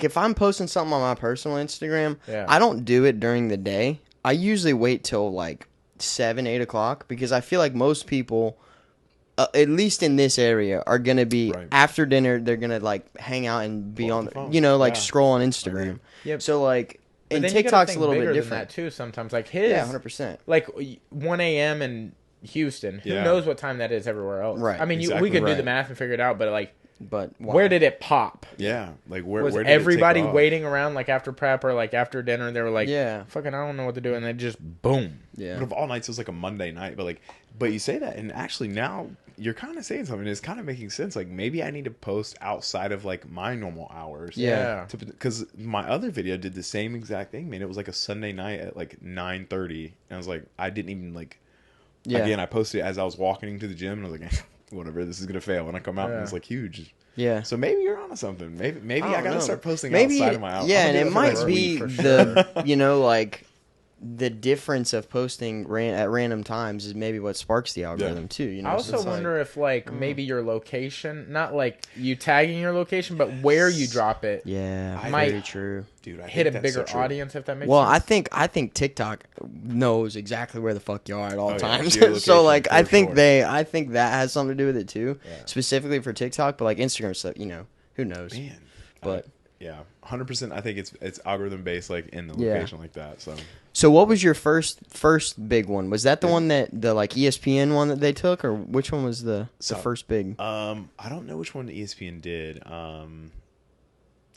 Speaker 3: if I'm posting something on my personal Instagram,
Speaker 1: Yeah.
Speaker 3: I don't do it during the day. I usually wait till like 7, 8 o'clock because I feel like most people, at least in this area, are gonna be
Speaker 2: Right.
Speaker 3: after dinner. They're gonna like hang out and be
Speaker 2: Pull out
Speaker 3: on,
Speaker 2: the phone.
Speaker 3: you know, like
Speaker 2: Yeah.
Speaker 3: scroll on Instagram.
Speaker 1: Yep.
Speaker 3: So like,
Speaker 1: But
Speaker 3: and
Speaker 1: then you gotta
Speaker 3: TikTok's
Speaker 1: think
Speaker 3: a little
Speaker 1: bigger
Speaker 3: bit
Speaker 1: than
Speaker 3: different.
Speaker 1: that too. Sometimes like his,
Speaker 3: Yeah, 100%.
Speaker 1: like 1 a.m. in Houston. Who
Speaker 2: Yeah.
Speaker 1: knows what time that is everywhere else?
Speaker 3: Right.
Speaker 1: I mean,
Speaker 2: Exactly.
Speaker 1: we could do
Speaker 3: Right.
Speaker 1: the math and figure it out, but like,
Speaker 3: But
Speaker 1: where did it pop?
Speaker 2: Yeah. Like where
Speaker 1: Was
Speaker 2: where did it take
Speaker 1: everybody
Speaker 2: off?
Speaker 1: waiting around like after prep or like after dinner? They were like,
Speaker 3: Yeah.
Speaker 1: fucking, I don't know what to do, and they just boom.
Speaker 3: Yeah.
Speaker 2: But of all nights, it was like a Monday night. But you say that, and actually now you're kind of saying something. It's kind of making sense. Like maybe I need to post outside of like my normal hours.
Speaker 3: Yeah.
Speaker 2: Because my other video did the same exact thing, man. It was like a Sunday night at like 9:30, and I was like, I didn't even like.
Speaker 3: Yeah.
Speaker 2: Again, I posted it as I was walking to the gym, and I was like, whatever, this is gonna fail. And I come out, and
Speaker 1: Yeah.
Speaker 2: it's like huge.
Speaker 3: Yeah.
Speaker 2: So maybe you're onto something. Maybe I
Speaker 3: don't
Speaker 2: gotta
Speaker 3: know.
Speaker 2: start posting
Speaker 3: Maybe
Speaker 2: outside of my hours.
Speaker 3: yeah,
Speaker 2: I'm
Speaker 3: and
Speaker 2: gonna
Speaker 3: it
Speaker 2: do for
Speaker 3: might
Speaker 2: next
Speaker 3: be
Speaker 2: week.
Speaker 1: for
Speaker 3: the you know like the difference of posting at random times is maybe what sparks the algorithm too. You know,
Speaker 1: I
Speaker 3: So
Speaker 1: also
Speaker 3: it's like-
Speaker 1: wonder if like maybe your location, not like you tagging your location, but where you drop it,
Speaker 3: yeah,
Speaker 1: might
Speaker 3: very true.
Speaker 2: Dude, I
Speaker 1: hit a
Speaker 2: think that's
Speaker 1: bigger
Speaker 2: so true.
Speaker 1: audience. If that makes
Speaker 3: Well,
Speaker 1: sense.
Speaker 3: I think TikTok knows exactly where the fuck you are at all
Speaker 2: yeah,
Speaker 3: times.
Speaker 2: geolocation,
Speaker 3: So like I
Speaker 2: for
Speaker 3: think
Speaker 2: sure.
Speaker 3: I think that has something to do with it too,
Speaker 1: Yeah.
Speaker 3: specifically for TikTok. But like Instagram stuff, you know, who knows?
Speaker 2: Man,
Speaker 3: But
Speaker 2: Yeah, 100%. I think it's algorithm based, like in the location like that.
Speaker 3: So what was your first big one? Was that the one that the like ESPN one that they took, or which one was the first big?
Speaker 2: I don't know which one ESPN did.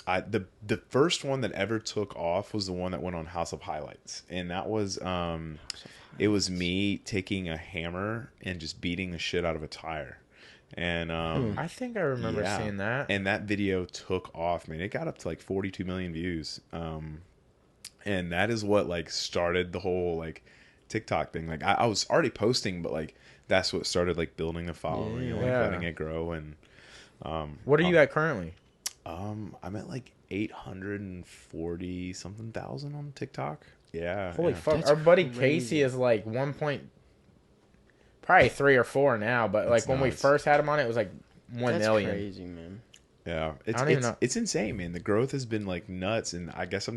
Speaker 2: The first one that ever took off was the one that went on House of Highlights, and that was it was me taking a hammer and just beating the shit out of a tire. And
Speaker 1: I think I remember seeing that.
Speaker 2: And that video took off, man. It got up to like 42 million views. And that is what like started the whole like TikTok thing. Like I was already posting, but like that's what started like building a following and like letting it grow. And
Speaker 1: what are you at currently?
Speaker 2: I'm at like 840 something thousand on TikTok. Yeah.
Speaker 1: Holy fuck. That's our buddy crazy. Casey is like probably 3 or 4 now, but like when we first had him on, it was like 1 million.
Speaker 3: That's crazy, man.
Speaker 2: Yeah, it's insane, man. The growth has been like nuts, and I guess I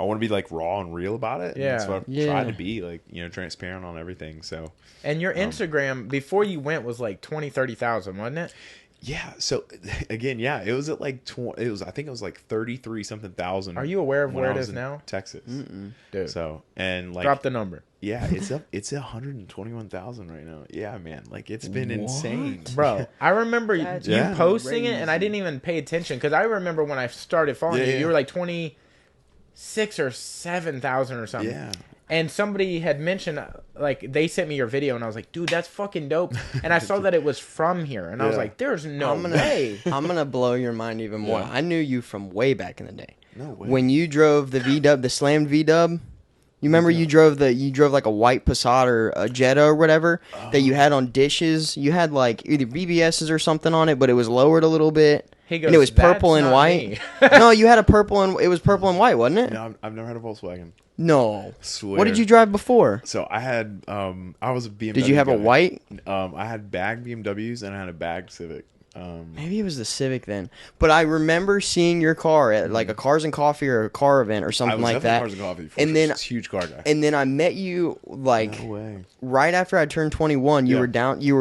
Speaker 2: want to be like raw and real about it.
Speaker 1: Yeah,
Speaker 2: so I've tried to be like transparent on everything. So,
Speaker 1: and your Instagram before you went was like 20,000-30,000, wasn't it?
Speaker 2: Yeah. So again, it was at like I think it was like 33 something thousand.
Speaker 1: Are you aware of where it is now?
Speaker 2: Texas.
Speaker 1: Dude.
Speaker 2: So and like
Speaker 1: drop the number.
Speaker 2: Yeah, it's up. It's 121,000 right now. Yeah, man. Like it's been insane,
Speaker 1: bro. I remember you posting it, and I didn't even pay attention because I remember when I started following you, you were like 26 or 7,000 or something.
Speaker 2: Yeah.
Speaker 1: And somebody had mentioned, like, they sent me your video, and I was like, dude, that's fucking dope. And I saw that it was from here, and I was like, there's no way.
Speaker 3: I'm going to blow your mind even more.
Speaker 2: Yeah.
Speaker 3: I knew you from way back in the day.
Speaker 2: No way.
Speaker 3: When you drove the V-Dub, the slammed V-Dub, you remember you drove like a white Passat or a Jetta or whatever that you had on dishes? You had, like, either BBSs or something on it, but it was lowered a little bit.
Speaker 1: He goes,
Speaker 3: and it was purple and white. No, you had a purple and it was purple and white, wasn't it?
Speaker 2: No, I've never had a Volkswagen.
Speaker 3: No.
Speaker 2: Swear.
Speaker 3: What did you drive before?
Speaker 2: So I had I was a BMW.
Speaker 3: Did you have a white?
Speaker 2: I had bag BMWs and I had a bag Civic.
Speaker 3: Maybe it was the Civic then. But I remember seeing your car at like a Cars and Coffee or a car event or something like that.
Speaker 2: Cars and Coffee.
Speaker 3: And then
Speaker 2: huge car guy.
Speaker 3: And then I met you like right after I turned 21. You were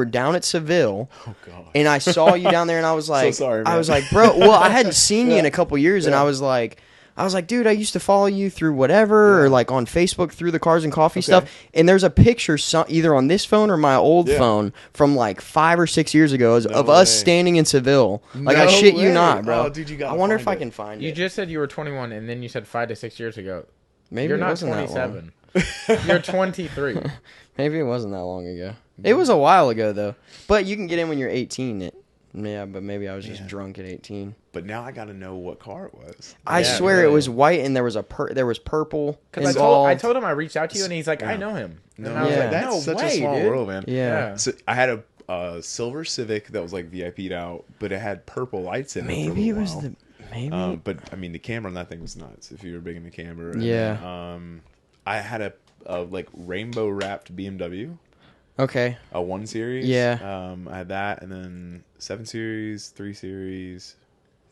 Speaker 3: down at Seville.
Speaker 2: Oh god.
Speaker 3: And I saw you down there, and I was like,
Speaker 2: so sorry, man.
Speaker 3: I was like, bro. Well, I hadn't seen you in a couple years, and I was like, dude, I used to follow you through whatever, or like on Facebook through the Cars and Coffee stuff. And there's a picture either on this phone or my old phone from like 5 or 6 years ago of us standing in Seville. Like, I shit you not, bro.
Speaker 2: Oh, dude, you gotta
Speaker 3: I wonder
Speaker 2: find
Speaker 3: if I can find it.
Speaker 1: You just said you were 21, and then you said 5 to 6 years ago.
Speaker 3: Maybe
Speaker 1: you're
Speaker 3: it
Speaker 1: not
Speaker 3: wasn't
Speaker 1: 27. You're 23.
Speaker 3: Maybe it wasn't that long ago. It was a while ago, though. But you can get in when you're 18. Yeah, but maybe I was just drunk at 18.
Speaker 2: But now I got to know what car it was.
Speaker 3: I swear it was white, and there was purple.
Speaker 1: Because I told him I reached out to you, and he's like, I know him.
Speaker 2: No,
Speaker 1: and I was like,
Speaker 2: that's such a small world, man.
Speaker 3: Yeah.
Speaker 2: So I had a silver Civic that was like VIP'd out, but it had purple lights in it.
Speaker 3: Maybe it was maybe.
Speaker 2: But I mean, the camera on that thing was nuts. If you were big in the camera.
Speaker 3: Yeah.
Speaker 2: Then, I had a like rainbow wrapped BMW.
Speaker 3: Okay.
Speaker 2: A 1 Series.
Speaker 3: Yeah.
Speaker 2: I had that, and then 7 Series, 3 Series.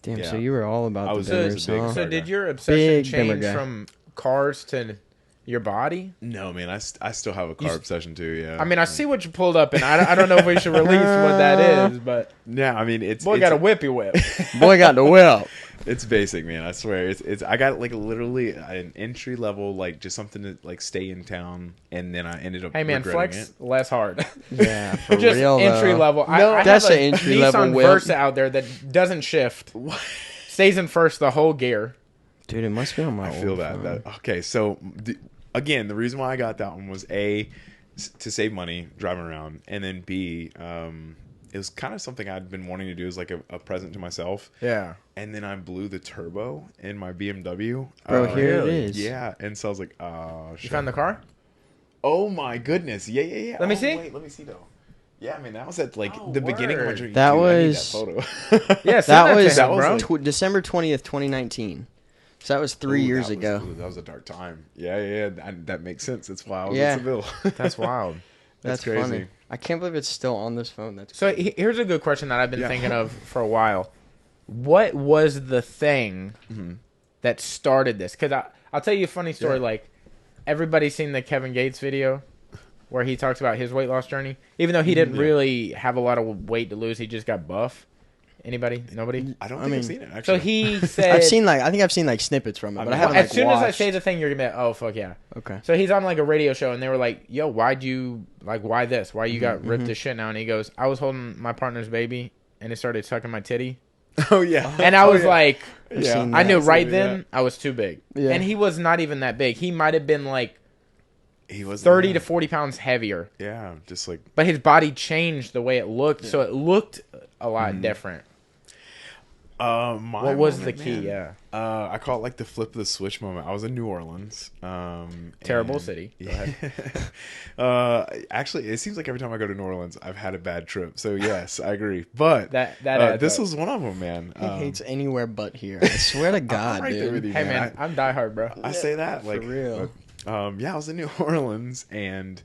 Speaker 3: Damn.
Speaker 2: Yeah.
Speaker 3: So you were all about the bimmers, huh?
Speaker 1: So did your obsession change from cars to your body?
Speaker 2: No, man. I still have a car obsession too. Yeah.
Speaker 1: I mean, I see what you pulled up, and I don't know if we should release what that is, but
Speaker 2: yeah, I mean, it's
Speaker 1: got a whippy whip.
Speaker 3: Boy got the whip.
Speaker 2: It's basic, man. I swear. It's. I got like literally an entry level, like just something to like stay in town, and then I ended up.
Speaker 1: Hey man, flex less hard.
Speaker 3: Yeah, for
Speaker 1: just
Speaker 3: real,
Speaker 1: entry level.
Speaker 3: No,
Speaker 1: I
Speaker 3: that's
Speaker 1: have
Speaker 3: an entry level
Speaker 1: Nissan
Speaker 3: whip.
Speaker 1: Versa out there that doesn't shift, stays in first the whole gear.
Speaker 3: Dude, it must be on my.
Speaker 2: I feel that. Okay, so again, the reason why I got that one was A, to save money driving around, and then B, it was kind of something I'd been wanting to do as like a present to myself.
Speaker 1: Yeah.
Speaker 2: And then I blew the turbo in my BMW.
Speaker 3: Bro, here it is.
Speaker 2: Yeah. And so I was like, oh, shit.
Speaker 1: You found the car?
Speaker 2: Oh, my goodness. Yeah.
Speaker 1: Let me see.
Speaker 2: Wait, let me see, though. Yeah, I mean, that was at like the beginning of my journey.
Speaker 3: That
Speaker 2: Dude,
Speaker 3: was...
Speaker 2: I need that photo.
Speaker 1: Yeah,
Speaker 3: that
Speaker 1: was
Speaker 3: December 20th, 2019. So that was 3 years ago.
Speaker 2: That was a dark time. Yeah. That makes sense. That's why I was in Seville.
Speaker 1: That's wild.
Speaker 3: That's
Speaker 2: crazy.
Speaker 3: Funny. I can't believe it's still on this phone. That's
Speaker 1: so. Here's a good question that I've been thinking of for a while. What was the thing that started this? Because I'll tell you a funny story.
Speaker 2: Yeah.
Speaker 1: Like, everybody's seen the Kevin Gates video where he talks about his weight loss journey. Even though he didn't really have a lot of weight to lose, he just got buff. Anybody? Nobody?
Speaker 2: I don't
Speaker 3: I
Speaker 2: think
Speaker 3: mean,
Speaker 2: I've seen it, actually.
Speaker 1: So he said...
Speaker 3: I think I've seen like snippets from it, but I haven't
Speaker 1: as
Speaker 3: like
Speaker 1: soon as I
Speaker 3: watched.
Speaker 1: say the thing, you're gonna be like, oh fuck yeah.
Speaker 3: Okay.
Speaker 1: So he's on like a radio show, and they were like, "Yo, why this? Why you got ripped to shit now?" And he goes, "I was holding my partner's baby, and it started sucking my titty."
Speaker 2: Oh yeah.
Speaker 1: And I was like,
Speaker 2: yeah.
Speaker 3: seen
Speaker 1: I knew
Speaker 3: that.
Speaker 1: right then I was too big.
Speaker 3: Yeah.
Speaker 1: And he was not even that big. He might have been like
Speaker 2: He was
Speaker 1: 30 to 40 pounds heavier.
Speaker 2: Yeah, just like
Speaker 1: But his body changed the way it looked, so it looked a lot different. What was the key?
Speaker 2: Man.
Speaker 1: Yeah.
Speaker 2: I call it like the flip of the switch moment. I was in New Orleans.
Speaker 1: Terrible
Speaker 2: and-
Speaker 1: city. Go
Speaker 2: Yeah. Actually, it seems like every time I go to New Orleans, I've had a bad trip. So yes, I agree. But
Speaker 1: That adds
Speaker 2: this
Speaker 1: up.
Speaker 2: was one of them, man.
Speaker 3: He hates anywhere but here. I swear to God,
Speaker 2: I'm right
Speaker 3: dude.
Speaker 2: there with you,
Speaker 1: Hey man, I'm diehard, bro.
Speaker 2: I say that
Speaker 3: For
Speaker 2: like
Speaker 3: real.
Speaker 2: but, yeah, I was in New Orleans, and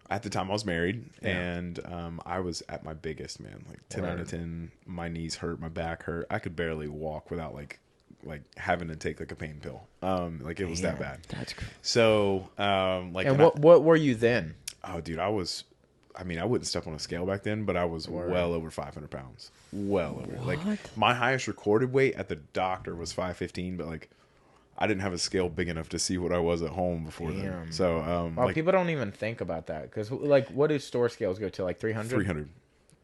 Speaker 2: at the time I was married, and I was at my biggest, man. Like 10 out of 10. My knees hurt, my back hurt. I could barely walk without like having to take like a pain pill. Like it was that bad.
Speaker 3: That's crazy.
Speaker 2: So like,
Speaker 1: And what were you then?
Speaker 2: oh, dude, I wouldn't step on a scale back then, but I was well over 500 pounds. Well over. Like my highest recorded weight at the doctor was 515, but like I didn't have a scale big enough to see what I was at home before then. So
Speaker 1: Well,
Speaker 2: like
Speaker 1: people don't even think about that because, like, what do store scales go to? Like 300?
Speaker 2: 300.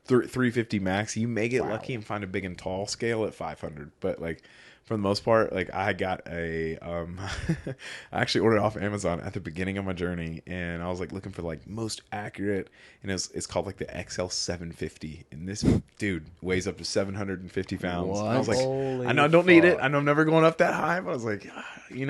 Speaker 2: 350 max. You may get lucky and find a big and tall scale at 500, but like for the most part, like I got a I actually ordered off Amazon at the beginning of my journey, and I was like looking for like most accurate, and it's called like the XL 750, and this dude weighs up to 750 pounds.
Speaker 3: What?
Speaker 2: I was like,
Speaker 1: Holy
Speaker 2: I know I don't need it.
Speaker 1: fuck.
Speaker 2: I know I'm never going up that high, but I was like, why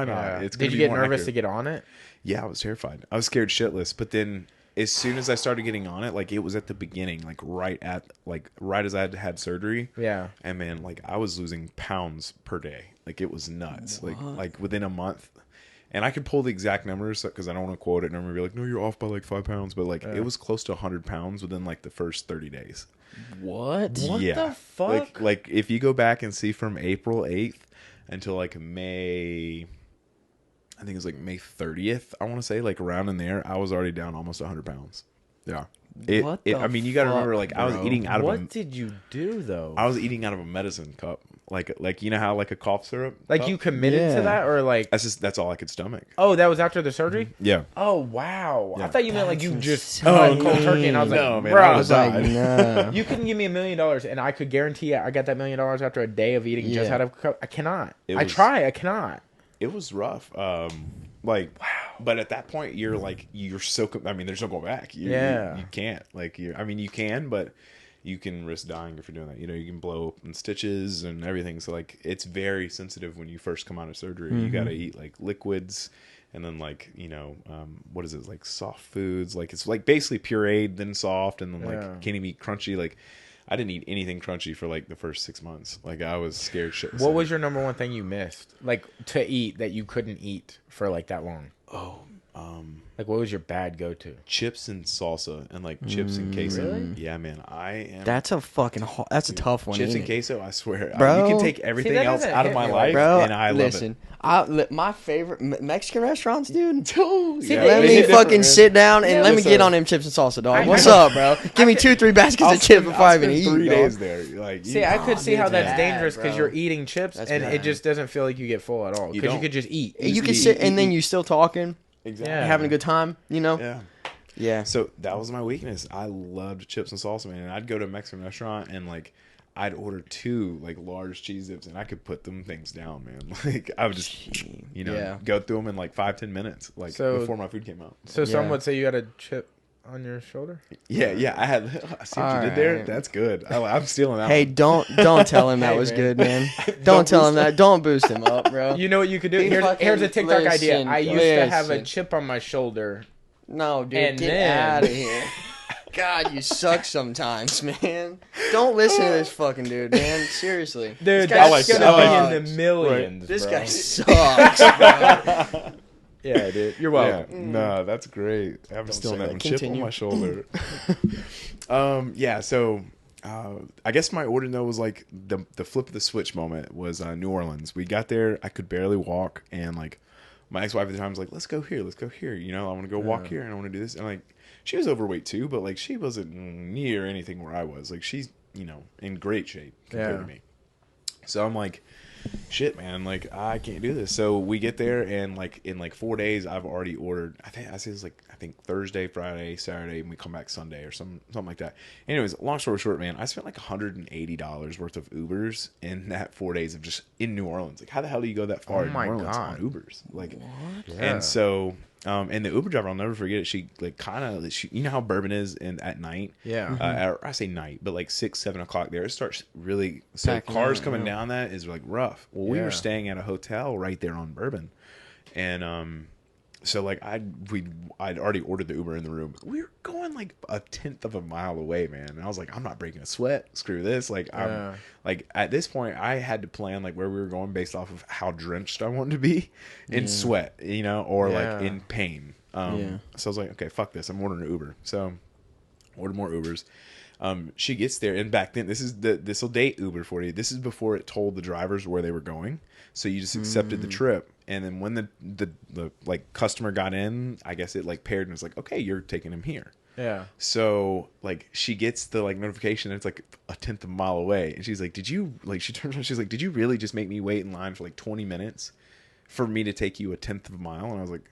Speaker 2: not?
Speaker 1: Yeah.
Speaker 2: It's
Speaker 1: Did
Speaker 2: gonna
Speaker 1: you
Speaker 2: be
Speaker 1: get
Speaker 2: more
Speaker 1: nervous
Speaker 2: accurate.
Speaker 1: to get on it?
Speaker 2: Yeah, I was terrified. I was scared shitless. But then as soon as I started getting on it, like it was at the beginning, like right as I had surgery.
Speaker 1: Yeah.
Speaker 2: And man, like I was losing pounds per day. Like it was nuts. Like within a month. And I could pull the exact numbers because I don't want to quote it and I'm gonna be like, no, you're off by like 5 pounds. But like it was close to 100 pounds within like the first 30 days.
Speaker 3: What?
Speaker 1: What
Speaker 2: Yeah.
Speaker 1: the fuck?
Speaker 2: Like if you go back and see from April 8th until like May, I think it was like May 30th, I want to say, like around in there, I was already down almost 100 pounds. Yeah.
Speaker 3: What the
Speaker 2: I mean, you got to remember, like, I was
Speaker 3: bro?
Speaker 2: eating out of
Speaker 1: What did you do, though?
Speaker 2: I was eating out of a medicine cup. Like you know how like a cough syrup?
Speaker 1: Like,
Speaker 2: cup?
Speaker 1: you committed
Speaker 3: Yeah.
Speaker 1: to that? Or, like...
Speaker 2: That's all I could stomach.
Speaker 1: Oh, that was after the surgery?
Speaker 2: Yeah.
Speaker 1: Oh, wow. I
Speaker 2: Yeah.
Speaker 1: thought you meant, like, you
Speaker 3: That's
Speaker 1: just
Speaker 3: insane.
Speaker 1: cut cold turkey. And I was like,
Speaker 2: No, man,
Speaker 1: bro.
Speaker 2: I
Speaker 3: I
Speaker 2: was
Speaker 3: was like,
Speaker 2: died.
Speaker 3: no.
Speaker 1: You couldn't give me $1 million, and I could guarantee I got that $1 million after a day of eating just
Speaker 3: Yeah.
Speaker 1: out of a cup. I cannot.
Speaker 2: I
Speaker 1: cannot.
Speaker 2: It was rough. Like, wow. But at that point, you're like, I mean, there's no going back. You can't. Like, you can, but you can risk dying if you're doing that. You know, you can blow open stitches and everything. So, like, it's very sensitive when you first come out of surgery. You got to eat, like, liquids and then, like, you know, what is it? Like, soft foods. Like, it's, like, basically pureed, then soft, and then, like, can't even eat crunchy. Like, I didn't eat anything crunchy for, like, the first 6 months. Like, I was scared shit.
Speaker 1: What was your number one thing you missed? Like, to eat that you couldn't eat for, like, that long?
Speaker 2: Oh,
Speaker 1: Like, what was your bad go-to?
Speaker 2: chips and salsa and like chips and queso.
Speaker 1: Really?
Speaker 2: Yeah, man. I am.
Speaker 3: That's a fucking. That's a tough one.
Speaker 2: Chips
Speaker 3: ain't
Speaker 2: and
Speaker 3: it?
Speaker 2: queso. I swear,
Speaker 3: Bro.
Speaker 2: you can take everything
Speaker 1: that
Speaker 2: else
Speaker 1: doesn't
Speaker 2: out of
Speaker 1: hit
Speaker 2: my
Speaker 1: me
Speaker 2: life,
Speaker 1: like
Speaker 3: Bro,
Speaker 2: and I
Speaker 3: listen. My favorite Mexican restaurants, dude.
Speaker 2: love it.
Speaker 1: See,
Speaker 2: Yeah,
Speaker 3: Let
Speaker 1: they
Speaker 3: me
Speaker 1: hit
Speaker 3: fucking
Speaker 1: different,
Speaker 3: sit down and
Speaker 1: Yeah,
Speaker 3: let me
Speaker 2: listen.
Speaker 3: get on them chips and salsa, dog.
Speaker 1: I-
Speaker 3: What's up, bro? Give me 2-3 baskets
Speaker 2: I'll
Speaker 3: of chips
Speaker 2: spend-
Speaker 3: before I
Speaker 2: I'll
Speaker 3: even
Speaker 2: spend
Speaker 3: eat.
Speaker 2: 3
Speaker 3: dog.
Speaker 2: days there. Like,
Speaker 1: See, I could see how
Speaker 3: dude,
Speaker 1: that's
Speaker 3: that's
Speaker 1: dangerous
Speaker 3: bad,
Speaker 1: because
Speaker 3: bro.
Speaker 1: you're eating chips
Speaker 3: That's
Speaker 1: and
Speaker 3: bad.
Speaker 1: it just doesn't feel like you get full at all. Because you
Speaker 2: don't.
Speaker 1: could just eat.
Speaker 3: You can sit and then you still talking,
Speaker 2: exactly.
Speaker 1: Yeah.
Speaker 3: having a good time. You know?
Speaker 2: Yeah.
Speaker 3: Yeah.
Speaker 2: So that was my weakness. I loved chips and salsa, man. And I'd go to a Mexican restaurant and like I'd order 2 like large cheese dips and I could put them things down, man. Like I would just, you know,
Speaker 3: Yeah.
Speaker 2: go through them in like 5-10 minutes, like
Speaker 1: So-
Speaker 2: before my food came out.
Speaker 1: So some
Speaker 3: Yeah.
Speaker 1: would say you had a chip on your shoulder?
Speaker 2: Yeah. I had. I see what you did there.
Speaker 3: Alright.
Speaker 2: That's good. I'm stealing that.
Speaker 3: Hey,
Speaker 2: one.
Speaker 3: don't tell him that
Speaker 1: Hey,
Speaker 3: was
Speaker 1: man.
Speaker 3: good, man. Don't tell him that. Don't boost him up, bro.
Speaker 1: You know what you could do?
Speaker 3: He
Speaker 1: Here's a
Speaker 3: fucking-
Speaker 1: TikTok idea.
Speaker 3: listen,
Speaker 1: I used to have a
Speaker 3: listen.
Speaker 1: chip on my shoulder.
Speaker 3: No, dude,
Speaker 1: And
Speaker 3: get
Speaker 1: then-
Speaker 3: out of here. God, you suck sometimes, man. Don't listen to this fucking dude, man. Seriously.
Speaker 1: Dude,
Speaker 3: This guy
Speaker 1: that's
Speaker 2: like
Speaker 1: gonna
Speaker 2: that.
Speaker 1: be
Speaker 2: I
Speaker 1: in
Speaker 3: sucks.
Speaker 1: the millions.
Speaker 3: This
Speaker 1: bro.
Speaker 3: guy sucks, bro.
Speaker 1: Yeah, dude. You're
Speaker 2: Yeah,
Speaker 1: welcome.
Speaker 2: no, that's great. I'm
Speaker 3: say
Speaker 2: stealing that
Speaker 3: that.
Speaker 2: one. Chip on
Speaker 3: Continue.
Speaker 2: my shoulder. Yeah, so I guess my order though was like the flip of the switch moment was New Orleans. We got there, I could barely walk, and like my ex-wife at the time was like, let's go here. You know, I want to go walk here and I want to do this. And like she was overweight too, but like she wasn't near anything where I was. Like she's in great shape compared to me. So I'm like, shit, man, like I can't do this. So we get there, and like in like 4 days, I've already ordered. I think Thursday, Friday, Saturday, and we come back Sunday or something like that. Anyways, long story short, man, I spent like $180 worth of Ubers in that 4 days of just in New Orleans. Like, how the hell do you go that far in New Orleans on Ubers? Like, what? And so. And the Uber driver, I'll never forget it. She like kind of, you know how Bourbon is at night.
Speaker 1: Yeah.
Speaker 2: I say night, but like 6, 7 o'clock there, it starts really. So packing cars coming down that is like rough. Well, we were staying at a hotel right there on Bourbon, and so like I'd already ordered the Uber in the room. We were going like a tenth of a mile away, man. And I was like, I'm not breaking a sweat. Screw this. Like I'm like at this point, I had to plan like where we were going based off of how drenched I wanted to be in sweat, or like in pain. So I was like, okay, fuck this. I'm ordering an Uber. So ordered more Ubers. She gets there, and back then, this will date Uber for you. This is before it told the drivers where they were going, so you just accepted the trip. And then when the like customer got in, I guess it like paired and was like, okay, you're taking him here.
Speaker 1: Yeah.
Speaker 2: So like she gets the like notification, and it's like a tenth of a mile away, and she's like, did you like? She turns around, she's like, did you really just make me wait in line for like 20 minutes for me to take you a tenth of a mile? And I was like,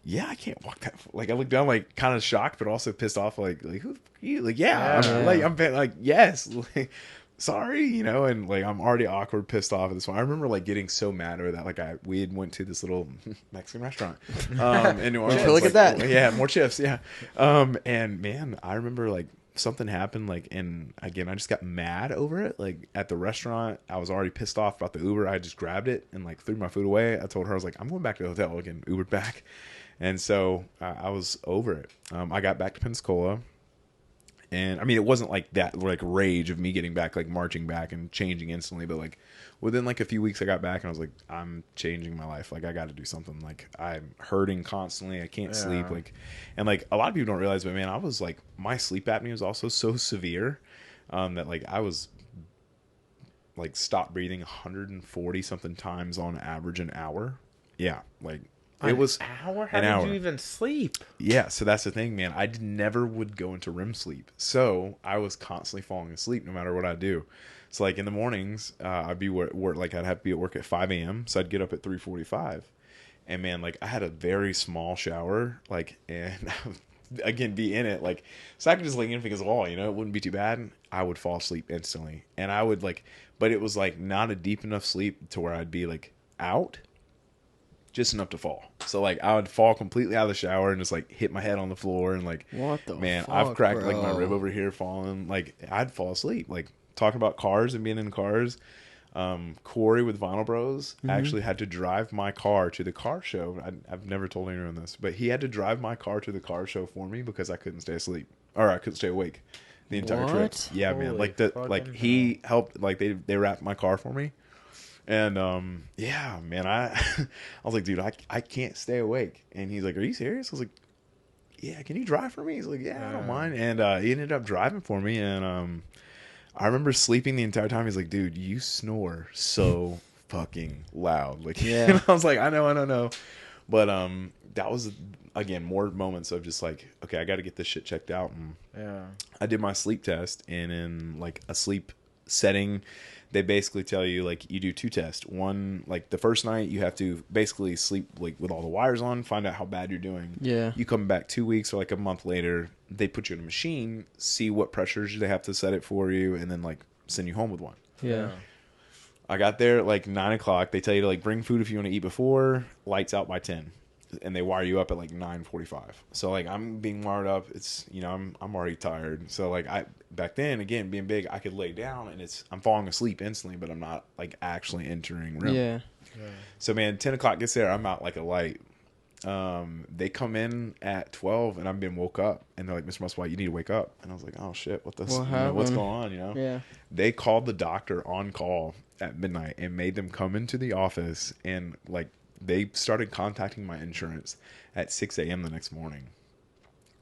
Speaker 2: yeah, I can't walk that. Like I looked down, like kind of shocked, but also pissed off. Like who are you? Like I'm like yes, like, sorry, and like I'm already awkward, pissed off at this one. I remember like getting so mad over that. Like we had went to this little Mexican restaurant in New Orleans.
Speaker 3: Look at that.
Speaker 2: Yeah, more chips. Yeah, and man, I remember like something happened. Like, and again, I just got mad over it. Like at the restaurant, I was already pissed off about the Uber. I just grabbed it and like threw my food away. I told her, I was like, I'm going back to the hotel again. Ubered back. And so I was over it. I got back to Pensacola, and I mean, it wasn't like that, like rage of me getting back, like marching back and changing instantly. But like within like a few weeks, I got back and I was like, I'm changing my life. Like I got to do something. Like I'm hurting constantly. I can't sleep. Like, and like a lot of people don't realize, but man, I was like, my sleep apnea was also so severe that like I was like stopped breathing 140 something times on average an hour. Yeah, like. It was
Speaker 1: an hour? How did you even sleep?
Speaker 2: Yeah, so that's the thing, man. I never would go into REM sleep. So I was constantly falling asleep no matter what I do. So like in the mornings, I'd be like I'd have to be at work at 5 a.m. So I'd get up at 3:45. And man, like I had a very small shower, like, and again, be in it. Like, so I could just lay in against the wall, it wouldn't be too bad. I would fall asleep instantly. And I would like, but it was like not a deep enough sleep to where I'd be like out. Just enough to fall. So like I would fall completely out of the shower and just like hit my head on the floor and like,
Speaker 3: what the
Speaker 2: man,
Speaker 3: fuck,
Speaker 2: I've cracked
Speaker 3: bro?
Speaker 2: like my rib over here falling. Like I'd fall asleep. Like talking about cars and being in cars. Corey with Vinyl Bros actually had to drive my car to the car show. I've never told anyone this, but he had to drive my car to the car show for me because I couldn't stay asleep or I couldn't stay awake the entire trip. Yeah,
Speaker 1: Holy
Speaker 2: man. Like he helped. Like they wrapped my car for me. And yeah, man, I was like, dude, I can't stay awake. And he's like, are you serious? I was like, yeah, can you drive for me? He's like, yeah, I don't mind. And he ended up driving for me. And I remember sleeping the entire time. He's like, dude, you snore so fucking loud. Like,
Speaker 3: yeah.
Speaker 2: And I was like, I know. But that was again more moments of just like, okay, I got to get this shit checked out. And I did my sleep test, and in like a sleep setting, they basically tell you like you do 2 tests. One, like the first night you have to basically sleep like with all the wires on, find out how bad you're doing.
Speaker 3: Yeah.
Speaker 2: You come back 2 weeks or like a month later, they put you in a machine, see what pressures they have to set it for you, and then like send you home with one.
Speaker 3: Yeah.
Speaker 2: I got there at like 9 o'clock. They tell you to like bring food if you want to eat before, lights out by 10. And they wire you up at like 9:45. So like I'm being wired up. It's I'm already tired. So like I back then, again, being big, I could lay down and I'm falling asleep instantly, but I'm not like actually entering REM.
Speaker 3: Yeah.
Speaker 2: So man, 10 o'clock gets there, I'm out like a light. They come in at 12 and I'm being woke up, and they're like, Mr. Musselwhite, you need to wake up. And I was like, oh shit, what's going on?
Speaker 3: Yeah.
Speaker 2: They called the doctor on call at midnight and made them come into the office, and like they started contacting my insurance at 6 a.m. the next morning.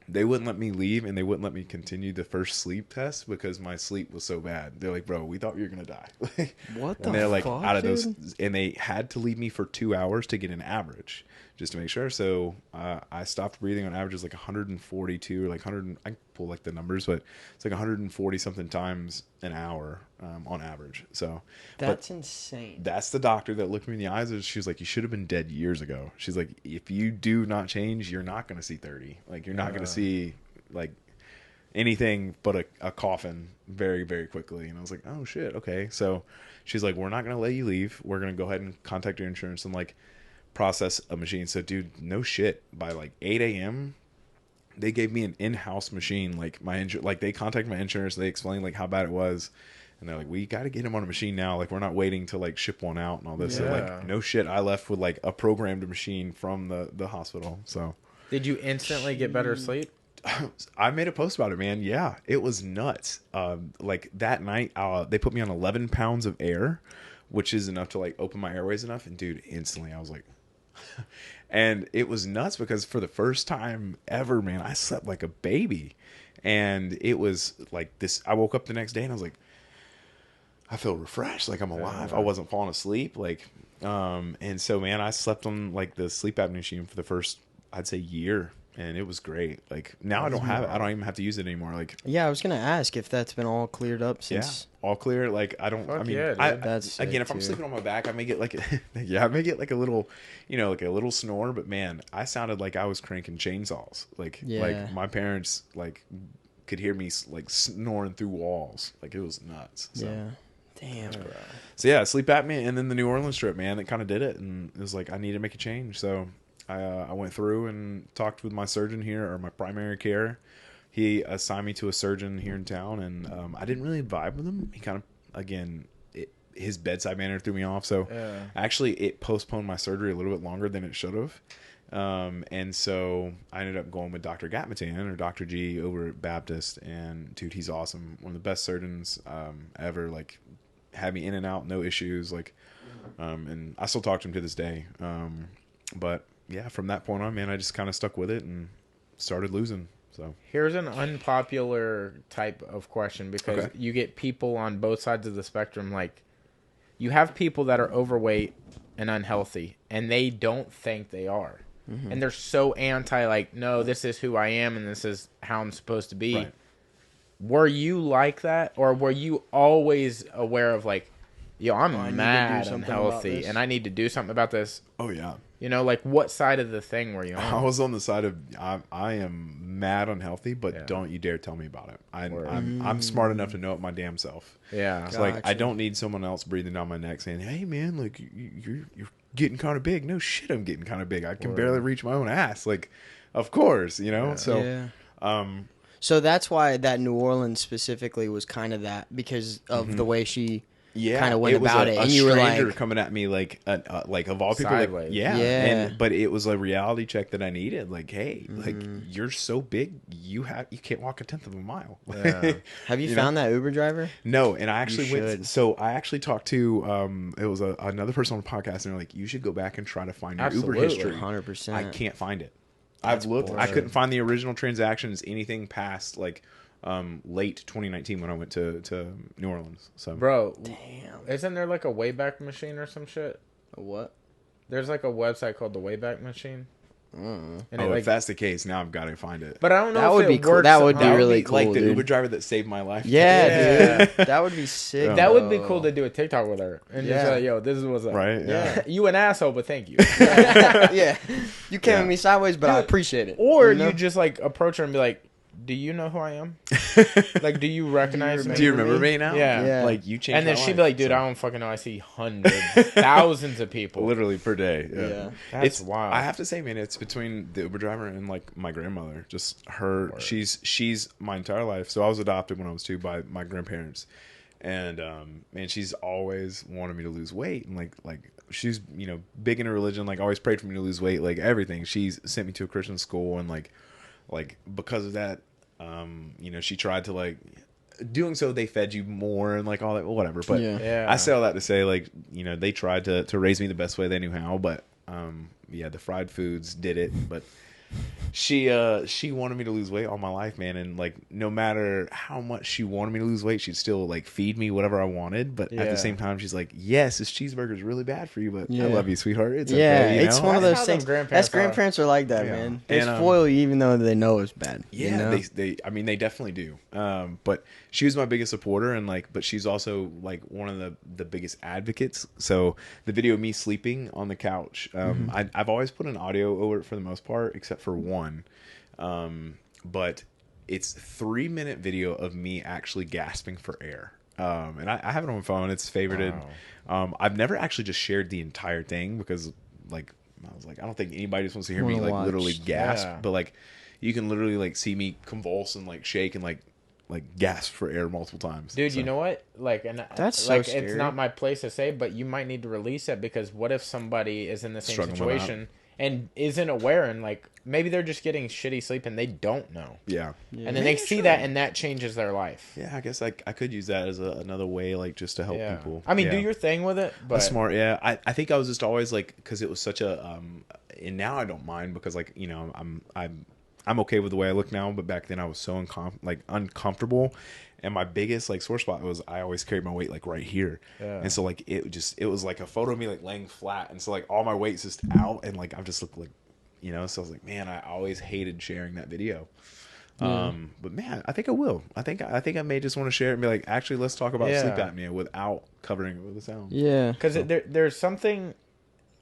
Speaker 2: They wouldn't let me leave, and they wouldn't let me continue the first sleep test because my sleep was so bad. They're like, bro, we thought you were going to die.
Speaker 3: What the
Speaker 2: And they're like,
Speaker 3: fuck,
Speaker 2: out of
Speaker 3: dude?
Speaker 2: those, and they had to leave me for 2 hours to get an average just to make sure. So I stopped breathing on averages like 142 or like 100. I pull like the numbers, but it's like 140 something times an hour on average. So
Speaker 3: that's insane.
Speaker 2: That's the doctor that looked me in the eyes. She was like, you should have been dead years ago. She's like, if you do not change, you're not going to see 30. Like, you're not going to see like anything but a coffin very, very quickly. And I was like, oh shit. Okay. So she's like, we're not going to let you leave. We're going to go ahead and contact your insurance and like process a machine. So dude, no shit, by like 8 a.m. they gave me an in-house machine. Like like they contacted my insurance, they explained like how bad it was, and they're like, we got to get him on a machine now, like we're not waiting to like ship one out and all this. So like, no shit, I left with like a programmed machine from the hospital. So
Speaker 1: did you instantly get better sleep?
Speaker 2: I made a post about it, man. Yeah, it was nuts. Like that night they put me on 11 pounds of air, which is enough to like open my airways enough, and dude, instantly I was like and it was nuts because for the first time ever, man, I slept like a baby. And it was like this, I woke up the next day and I was like, I feel refreshed, like I'm alive. I wasn't falling asleep, like and so man, I slept on like the sleep apnea machine for the first, I'd say, year, and it was great. Like now I don't have it, I don't even have to use it anymore. Like, yeah,
Speaker 3: I was gonna ask if that's been all cleared up since.
Speaker 2: All clear. Like I don't.
Speaker 1: Fuck
Speaker 2: I mean,
Speaker 3: that's
Speaker 2: again, if I'm sleeping on my back, I may get like I may get like a little, like a little snore. But man, I sounded like I was cranking chainsaws. Like my parents like could hear me like snoring through walls. Like it was nuts. So.
Speaker 3: Yeah. Damn, bro.
Speaker 2: So yeah, sleep apnea, and then the New Orleans trip, man, it kind of did it, and it was like I need to make a change. So I went through and talked with my surgeon here, or my primary care. He assigned me to a surgeon here in town, and I didn't really vibe with him. He kind of, again, his bedside manner threw me off. So actually, it postponed my surgery a little bit longer than it should have. And so I ended up going with Dr. Gatmatan, or Dr. G, over at Baptist. And dude, he's awesome. One of the best surgeons ever. Like, had me in and out, no issues. Like, and I still talk to him to this day. But yeah, from that point on, man, I just kind of stuck with it and started losing. So
Speaker 1: here's an unpopular type of question, because you get people on both sides of the spectrum. Like, you have people that are overweight and unhealthy, and they don't think they are. Mm-hmm. And they're so anti, like, no, this is who I am and this is how I'm supposed to be. Right. Were you like that? Or were you always aware of, like, yo, I'm mad and unhealthy and I need to do something about this?
Speaker 2: Oh, yeah.
Speaker 1: You know, like, what side of the thing were you on?
Speaker 2: I was on the side of I am mad unhealthy, but don't you dare tell me about it. I'm smart enough to know it my damn self.
Speaker 1: Yeah.
Speaker 2: It's like, I don't need someone else breathing down my neck saying, hey, man, like, you're getting kind of big. No shit, I'm getting kind of big. I can barely reach my own ass. Like, of course, you know?
Speaker 3: Yeah. So, so that's why that New Orleans specifically was kind of that, because of the way she... kind of went about it, and you were like
Speaker 2: coming at me like of all people,
Speaker 1: sideways.
Speaker 2: But it was a reality check that I needed. Like, hey, like, you're so big, you can't walk a tenth of a mile.
Speaker 3: Have you found that Uber driver?
Speaker 2: No, and I actually went. So I actually talked to it was another person on the podcast, and they're like, you should go back and try to find your Uber history.
Speaker 3: 100%.
Speaker 2: I can't find it. I've looked. I couldn't find the original transactions, anything past like. Late 2019 when I went to New Orleans. So,
Speaker 1: bro,
Speaker 3: damn,
Speaker 1: isn't there like a Wayback Machine or some shit?
Speaker 3: A what?
Speaker 1: There's like a website called the Wayback Machine.
Speaker 2: And if that's the case, now I've got to find it.
Speaker 1: But I don't know.
Speaker 3: That would be cool. That would be really cool.
Speaker 2: Like the Uber driver that saved my life.
Speaker 3: Yeah, dude. That would be sick.
Speaker 1: That would be cool to do a TikTok with her and just like, yo, this is what's up.
Speaker 2: Right?
Speaker 1: Yeah. You an asshole, but thank you.
Speaker 3: Yeah. You came at me sideways, but I appreciate it.
Speaker 1: Or you just like approach her and be like, do you know who I am? Like, do you recognize me?
Speaker 2: Do you remember me now?
Speaker 1: Yeah.
Speaker 2: Like, you changed
Speaker 1: and then
Speaker 2: my
Speaker 1: she'd
Speaker 2: life,
Speaker 1: be like, dude, I don't fucking know. I see hundreds, thousands of people.
Speaker 2: Literally per day.
Speaker 3: Yeah.
Speaker 1: That's wild.
Speaker 2: I have to say, man, it's between the Uber driver and, like, my grandmother. Just her. Word. She's my entire life. So I was adopted when I was 2 by my grandparents. And, man, she's always wanted me to lose weight. And, like she's, big into religion. Like, always prayed for me to lose weight. Like, everything. She's sent me to a Christian school. And, like because of that, she tried to, like, doing so they fed you more and, like, all that, whatever. But I say all that to say, like, they tried to raise me the best way they knew how. But the fried foods did it. But she wanted me to lose weight all my life, man, and like no matter how much she wanted me to lose weight, she'd still like feed me whatever I wanted. But at the same time, she's like, "Yes, this cheeseburger is really bad for you, but I love you, sweetheart. It's okay."
Speaker 3: It's one of
Speaker 1: That's
Speaker 3: those
Speaker 1: how
Speaker 3: things. Grandparents are like that, man. They spoil you even though they know it's bad.
Speaker 2: Yeah,
Speaker 3: you know?
Speaker 2: they definitely do. But she was my biggest supporter, and like, but she's also like one of the biggest advocates. So the video of me sleeping on the couch, I've always put an audio over it for the most part, except for one. But it's 3-minute video of me actually gasping for air. And I have it on my phone. It's favorited. Wow. I've never actually just shared the entire thing because like I was like, I don't think anybody just wants to hear me like literally gasp. But like you can literally like see me convulse and like shake and like gasp for air multiple times.
Speaker 1: Dude, you know what? Like, and
Speaker 3: that's so
Speaker 1: like
Speaker 3: scary.
Speaker 1: it's not my place to say, but you might need to release it because what if somebody is in the same situation and isn't aware and like maybe they're just getting shitty sleep and they don't know.
Speaker 2: Yeah.
Speaker 1: And then they see that and that changes their life.
Speaker 2: Yeah, I guess I could use that as another way, like just to help people.
Speaker 1: I mean, do your thing with it. But
Speaker 2: that's smart. Yeah, I think I was just always like, because it was such a and now I don't mind because like you know I'm okay with the way I look now, but back then I was so uncomfortable. And my biggest like sore spot was I always carried my weight like right here, and so like it was like a photo of me like laying flat, and so like all my weight's just out, and like I just look like, you know. So I was like, man, I always hated sharing that video. But man, I think I will. I think I may just want to share it and be like, actually, let's talk about sleep apnea without covering it with the sound.
Speaker 3: Yeah,
Speaker 1: because there's something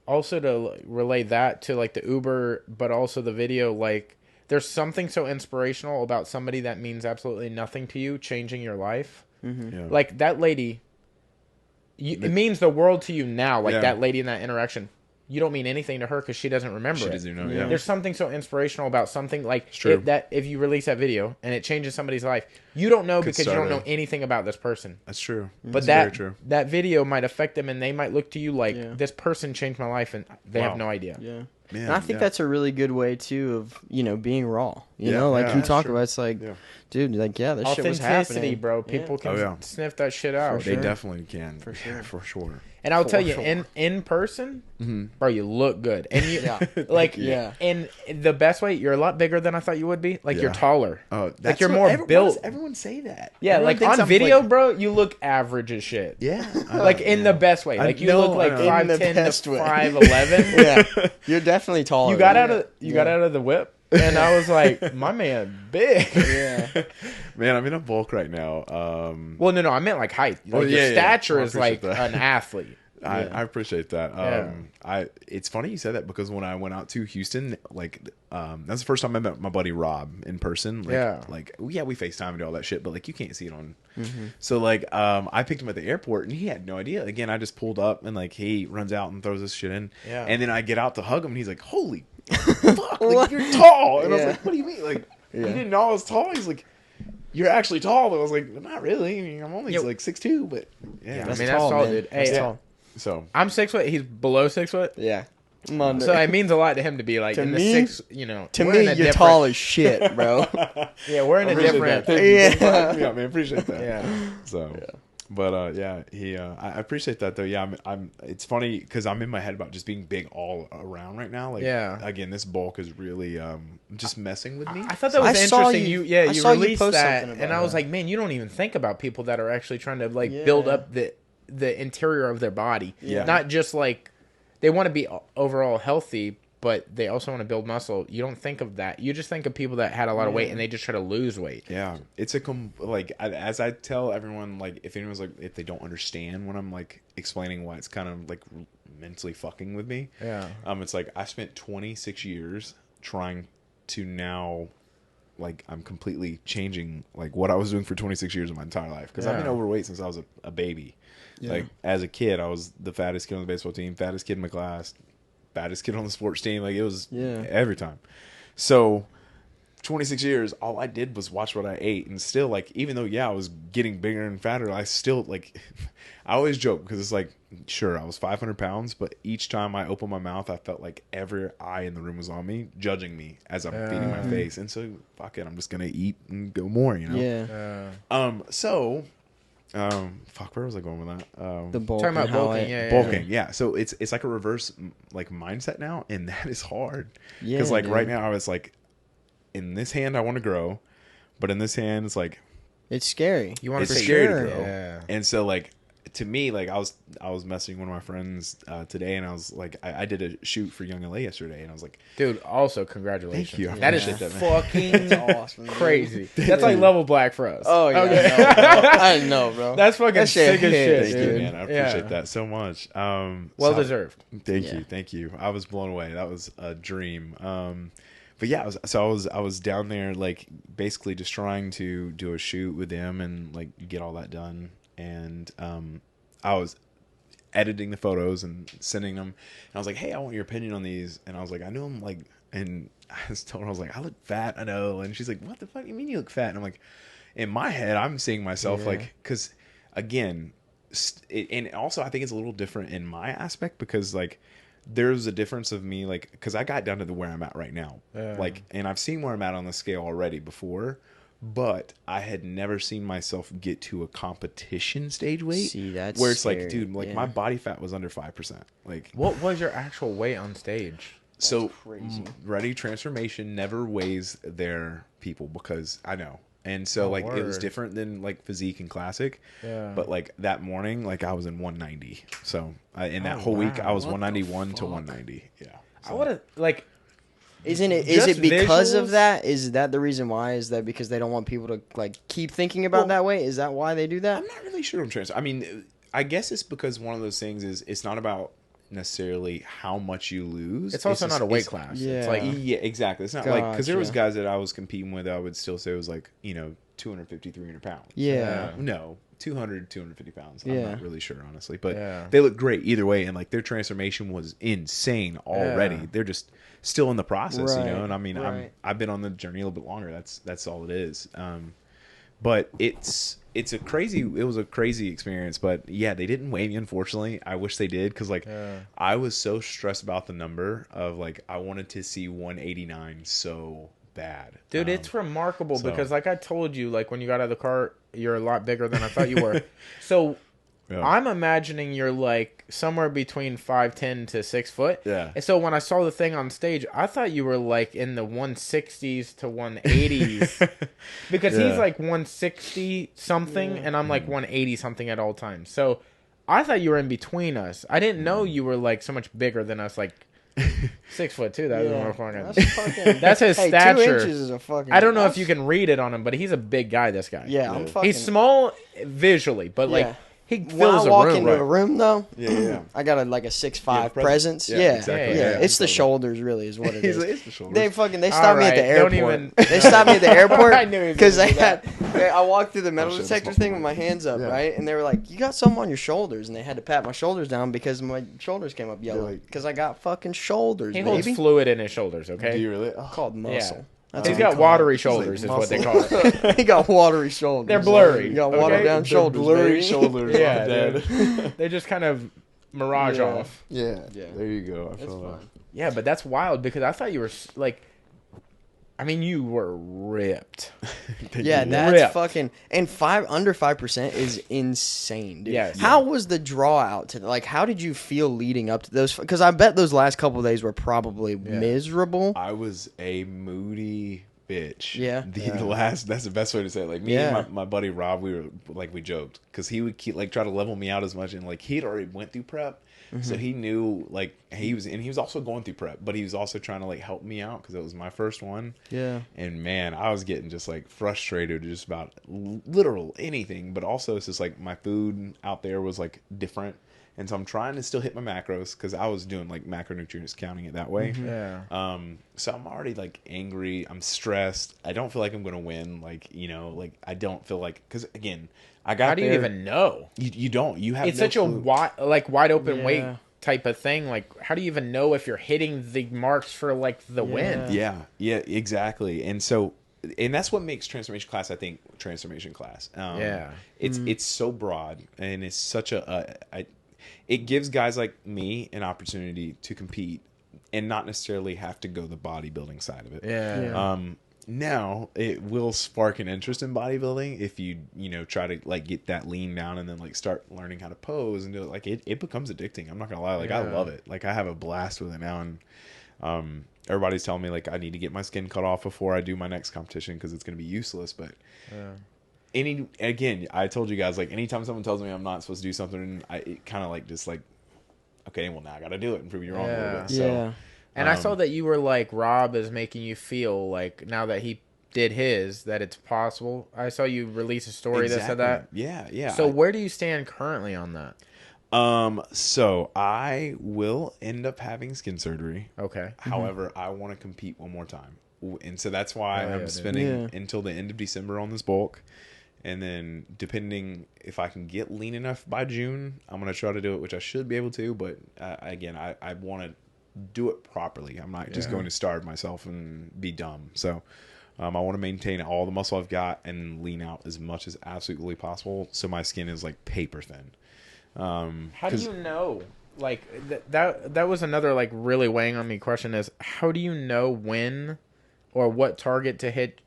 Speaker 1: also to relate that to like the Uber, but also the video like. There's something so inspirational about somebody that means absolutely nothing to you changing your life. Mm-hmm. Yeah. Like that lady, it means the world to you now. Like that lady in that interaction, you don't mean anything to her because she doesn't remember it. She doesn't know. Yeah. There's something so inspirational about something like if you release that video and it changes somebody's life, you don't know because you don't know anything about this person.
Speaker 2: That's true.
Speaker 1: But that's very true. That video might affect them and they might look to you like this person changed my life and they have no idea.
Speaker 3: Yeah. Man, and I think that's a really good way too of, you know, being raw. You know, like you talk about, it's like, dude, like this shit was happening,
Speaker 1: bro. People can sniff that shit out.
Speaker 2: They definitely can, for sure, for sure.
Speaker 1: And I'll tell you, in person, bro, you look good, and you like, and the best way, you're a lot bigger than I thought you would be. Like you're taller, like you're more built.
Speaker 2: Everyone say that.
Speaker 1: Yeah,
Speaker 2: everyone
Speaker 1: like on video, like, bro, you look average as shit.
Speaker 2: Yeah,
Speaker 1: like in the best way. Like you look like 5'10" to 5'11".
Speaker 3: Yeah, you're definitely taller.
Speaker 1: You got out of the whip. And I was like, my man, big.
Speaker 2: Yeah. Man, I'm in a bulk right now.
Speaker 1: Well, no, I meant like height. Like your stature is like an athlete.
Speaker 2: I appreciate that. It's funny you said that because when I went out to Houston, like, that's the first time I met my buddy Rob in person. Like, we FaceTime and do all that shit, but like, you can't see it on. So like, I picked him at the airport and he had no idea. Again, I just pulled up and like, he runs out and throws this shit in. Yeah. And then I get out to hug him and he's like, holy fuck, like, you're tall. And I was like, what do you mean? Like, you didn't know I was tall? He's like, you're actually tall. But I was like, not really. I mean, I'm only like 6'2", but
Speaker 1: that's tall, dude. Hey, that's tall.
Speaker 2: So
Speaker 1: I'm 6 foot. He's below 6 foot.
Speaker 3: Yeah.
Speaker 1: So it means a lot to him to be like in the 6. You know,
Speaker 3: to me, you're tall as shit, bro.
Speaker 1: Yeah, we're in a different.
Speaker 2: Yeah, man, appreciate that. Yeah. So. Yeah. But I appreciate that though. Yeah, I'm. It's funny because I'm in my head about just being big all around right now. Like, again, this bulk is really just messing with me.
Speaker 1: I thought that was interesting. You released that, and I was like, man, you don't even think about people that are actually trying to like build up the interior of their body. Yeah. Not just like they want to be overall healthy, but they also want to build muscle. You don't think of that. You just think of people that had a lot of weight and they just try to lose weight.
Speaker 2: Yeah. It's as I tell everyone, like, if anyone's like, if they don't understand when I'm like explaining why it's kind of like mentally fucking with me. Yeah. It's like I spent 26 years trying to now, like, I'm completely changing like what I was doing for 26 years of my entire life. Because I've been overweight since I was a baby. Yeah. Like, as a kid, I was the fattest kid on the baseball team, fattest kid in my class, fattest kid on the sports team. Like, it was every time. So 26 years, all I did was watch what I ate. And still, like, even though, I was getting bigger and fatter, I still, like, I always joke because it's like, sure, I was 500 pounds, but each time I opened my mouth, I felt like every eye in the room was on me, judging me as I'm feeding my face. And so, fuck it, I'm just going to eat and go more, you know? Yeah. Fuck, where was I going with that?
Speaker 3: The bulk.
Speaker 1: Talking about bulking,
Speaker 2: bulking, yeah. So it's like a reverse like mindset now, and that is hard. Because like right now, I was like, in this hand I want to grow, but in this hand it's like
Speaker 3: It's scary.
Speaker 1: You want
Speaker 2: it's
Speaker 1: to
Speaker 2: scary
Speaker 3: sure.
Speaker 2: to grow.
Speaker 1: Yeah.
Speaker 2: And so like to me, like I was messaging one of my friends today, and I was like, I did a shoot for Young LA yesterday, and I was like,
Speaker 1: Dude, also congratulations.
Speaker 2: Thank you. I
Speaker 1: That is
Speaker 2: appreciate that, man.
Speaker 1: fucking
Speaker 3: That's awesome, dude.
Speaker 1: crazy. That's like level black for us.
Speaker 3: Oh yeah,
Speaker 1: Okay.
Speaker 3: I know, bro.
Speaker 1: That's fucking
Speaker 3: That shit
Speaker 1: sick as
Speaker 3: hits,
Speaker 1: shit,
Speaker 2: thank
Speaker 1: dude.
Speaker 2: you, man. I appreciate that so much.
Speaker 1: Well
Speaker 2: so-
Speaker 1: deserved.
Speaker 2: Thank you. I was blown away. That was a dream. But yeah, I was down there like basically just trying to do a shoot with them and like get all that done. And I was editing the photos and sending them. And I was like, hey, I want your opinion on these. And I was like, I know I'm like, and I was told her, I was like, I look fat, I know. And she's like, what the fuck do you mean you look fat? And I'm like, in my head, I'm seeing myself like, because again, and also I think it's a little different in my aspect because like there's a difference of me like because I got down to where I'm at right now like, and I've seen where I'm at on the scale already before, but I had never seen myself get to a competition stage weight.
Speaker 3: See, that's
Speaker 2: where it's
Speaker 3: scary.
Speaker 2: like, dude, like
Speaker 3: Yeah.
Speaker 2: my body fat was under 5%. Like,
Speaker 1: What was your actual weight on stage?
Speaker 2: so
Speaker 3: crazy.
Speaker 2: Ready Transformation never weighs their people because I know. And so like it was
Speaker 1: word.
Speaker 2: different than like physique and classic.
Speaker 1: Yeah.
Speaker 2: But like that morning, like I was in 190. So in that
Speaker 1: Oh,
Speaker 2: whole week,
Speaker 1: wow.
Speaker 2: I was
Speaker 3: What the
Speaker 2: 191 to
Speaker 3: fuck?
Speaker 2: 190. Yeah.
Speaker 1: I
Speaker 2: So-
Speaker 1: would have like
Speaker 3: Isn't it?
Speaker 1: Just
Speaker 3: Is it because
Speaker 1: visuals?
Speaker 3: of that? Is that the reason why? Is that because they don't want people to like keep thinking about
Speaker 2: Well,
Speaker 3: that way? Is that why they do that?
Speaker 2: I'm not really sure on trans. I mean, I guess it's because one of those things is it's not about necessarily how much you lose.
Speaker 1: it's also
Speaker 2: just-
Speaker 1: not a weight
Speaker 2: it's-
Speaker 1: class.
Speaker 3: Yeah.
Speaker 1: It's like
Speaker 2: Yeah, exactly. It's not like because there was
Speaker 3: Gotcha.
Speaker 2: guys that I was competing with. I would still say it was like 250, 300 pounds.
Speaker 3: Yeah.
Speaker 2: No, 200, 250 pounds.
Speaker 3: Yeah.
Speaker 2: I'm not really sure, honestly. But
Speaker 1: Yeah.
Speaker 2: they look great either way. And like their transformation was insane already.
Speaker 1: Yeah.
Speaker 2: They're just still in the process,
Speaker 3: Right,
Speaker 2: you know? And I mean,
Speaker 3: right.
Speaker 2: I've been on the journey a little bit longer. That's all it is. But it was a crazy experience. But yeah, they didn't weigh me, unfortunately. I wish they did. Cause like I was so stressed about the number of like, I wanted to see 189 so bad.
Speaker 1: Dude, it's remarkable
Speaker 2: so-
Speaker 1: because, like I told you, like when you got out of the car, you're a lot bigger than I thought you were. So
Speaker 2: Yeah.
Speaker 1: I'm imagining you're like somewhere between 5'10" to 6 foot.
Speaker 2: Yeah.
Speaker 1: And so when I saw the thing on stage, I thought you were like in the 160s to 180s because
Speaker 2: Yeah.
Speaker 1: he's like 160 something and I'm like 180 something at all times. So I thought you were in between us. I didn't know you were like so much bigger than us, like 6 foot too. That was more fucking.
Speaker 3: That's fucking.
Speaker 1: That's his
Speaker 3: hey,
Speaker 1: stature.
Speaker 3: 2 inches is a fucking.
Speaker 1: I don't know if you can read it on him, but he's a big guy. This guy.
Speaker 3: Yeah, I'm fucking.
Speaker 1: He's small visually, but like
Speaker 3: Yeah.
Speaker 1: he
Speaker 3: When
Speaker 1: fills
Speaker 3: I
Speaker 1: a
Speaker 3: walk
Speaker 1: room.
Speaker 3: into a room, though,
Speaker 2: Yeah.
Speaker 3: I got like a 6'5"
Speaker 2: Yeah,
Speaker 3: presence.
Speaker 2: yeah,
Speaker 3: Yeah,
Speaker 2: exactly.
Speaker 3: yeah.
Speaker 1: Yeah,
Speaker 3: It's the
Speaker 2: totally.
Speaker 3: shoulders, really, is what it
Speaker 2: He's
Speaker 3: is.
Speaker 2: like, it's the shoulders.
Speaker 3: They stopped me at the
Speaker 1: Alright, don't
Speaker 3: airport.
Speaker 1: even-
Speaker 3: They stopped me at the airport
Speaker 1: I knew he was
Speaker 3: because
Speaker 1: gonna
Speaker 3: they
Speaker 1: do that.
Speaker 3: had. I walked through the metal
Speaker 2: shit, this
Speaker 3: detector
Speaker 2: motherfucker.
Speaker 3: thing with my hands up,
Speaker 2: Yeah.
Speaker 3: right? And they were like, "You got something on your shoulders," and they had to pat my shoulders down because my shoulders came up yellow
Speaker 2: like-
Speaker 3: because I got fucking shoulders,
Speaker 1: He holds
Speaker 3: baby.
Speaker 1: fluid in his shoulders. Okay.
Speaker 2: Do you really? Oh.
Speaker 3: Called muscle. That's
Speaker 1: He's
Speaker 3: what we
Speaker 1: got
Speaker 3: call
Speaker 1: watery
Speaker 3: it.
Speaker 1: shoulders, is what they
Speaker 2: muscle.
Speaker 1: call it.
Speaker 3: He got watery shoulders.
Speaker 1: They're blurry.
Speaker 3: You got
Speaker 1: okay?
Speaker 3: watered down
Speaker 2: They're
Speaker 3: shoulders.
Speaker 2: blurry
Speaker 3: baby.
Speaker 2: shoulders.
Speaker 1: Yeah,
Speaker 2: I'm dead.
Speaker 1: dude. They just kind of mirage
Speaker 3: Yeah.
Speaker 1: off.
Speaker 2: Yeah.
Speaker 3: Yeah.
Speaker 2: There you go. I
Speaker 3: It's
Speaker 2: feel
Speaker 3: fun.
Speaker 1: Yeah, but that's wild because I thought you were like, I mean, you were ripped.
Speaker 3: Yeah, that's
Speaker 1: Ripped.
Speaker 3: fucking and under 5% is insane, dude.
Speaker 1: Yes.
Speaker 3: How was the draw out to like? How did you feel leading up to those? Because I bet those last couple of days were probably miserable.
Speaker 2: I was a moody bitch.
Speaker 3: Yeah.
Speaker 2: The last, that's the best way to say it. Like me and my buddy Rob, we were like, we joked because he would keep like try to level me out as much. And like he'd already went through prep. So he knew like he was also going through prep, but he was also trying to like help me out because it was my first one.
Speaker 3: Yeah.
Speaker 2: And man, I was getting just like frustrated just about literal anything, but also it's just like my food out there was like different. And so I'm trying to still hit my macros because I was doing like macronutrients, counting it that way.
Speaker 1: Yeah.
Speaker 2: So I'm already like angry. I'm stressed. I don't feel like I'm going to win. Like, like I don't feel like, because again, I got
Speaker 1: How do you
Speaker 2: there-
Speaker 1: even know?
Speaker 2: You don't. You have
Speaker 1: It's
Speaker 2: no
Speaker 1: such a
Speaker 2: clue.
Speaker 1: wide open weight
Speaker 3: Yeah.
Speaker 1: type of thing. Like, how do you even know if you're hitting the marks for like the win?
Speaker 2: Yeah, exactly. And so, and that's what makes transformation class, I think, transformation class. It's so broad, and it's such it gives guys like me an opportunity to compete and not necessarily have to go the bodybuilding side of it.
Speaker 1: Yeah.
Speaker 2: Now it will spark an interest in bodybuilding if you try to like get that lean down and then like start learning how to pose and do it. Like it becomes addicting. I'm not gonna lie. Like I love it. Like I have a blast with it now. And Everybody's telling me like I need to get my skin cut off before I do my next competition because it's going to be useless. But again, I told you guys, like, anytime someone tells me I'm not supposed to do something, it kind of like just like, okay, well, now I got to do it and prove you wrong a little bit. So,
Speaker 1: and I saw that you were like, Rob is making you feel like now that he did his, that it's possible. I saw you release a story that said that.
Speaker 2: Yeah.
Speaker 1: So where do you stand currently on that?
Speaker 2: So I will end up having skin surgery.
Speaker 1: Okay.
Speaker 2: However, I want to compete one more time. And so that's why I'm spending until the end of December on this bulk. And then depending if I can get lean enough by June, I'm going to try to do it, which I should be able to. But again, I want to do it properly. I'm not just going to starve myself and be dumb. So I want to maintain all the muscle I've got and lean out as much as absolutely possible. So my skin is like paper thin.
Speaker 1: How do you know? Like that was another like really weighing on me question is how do you know when or what target to hit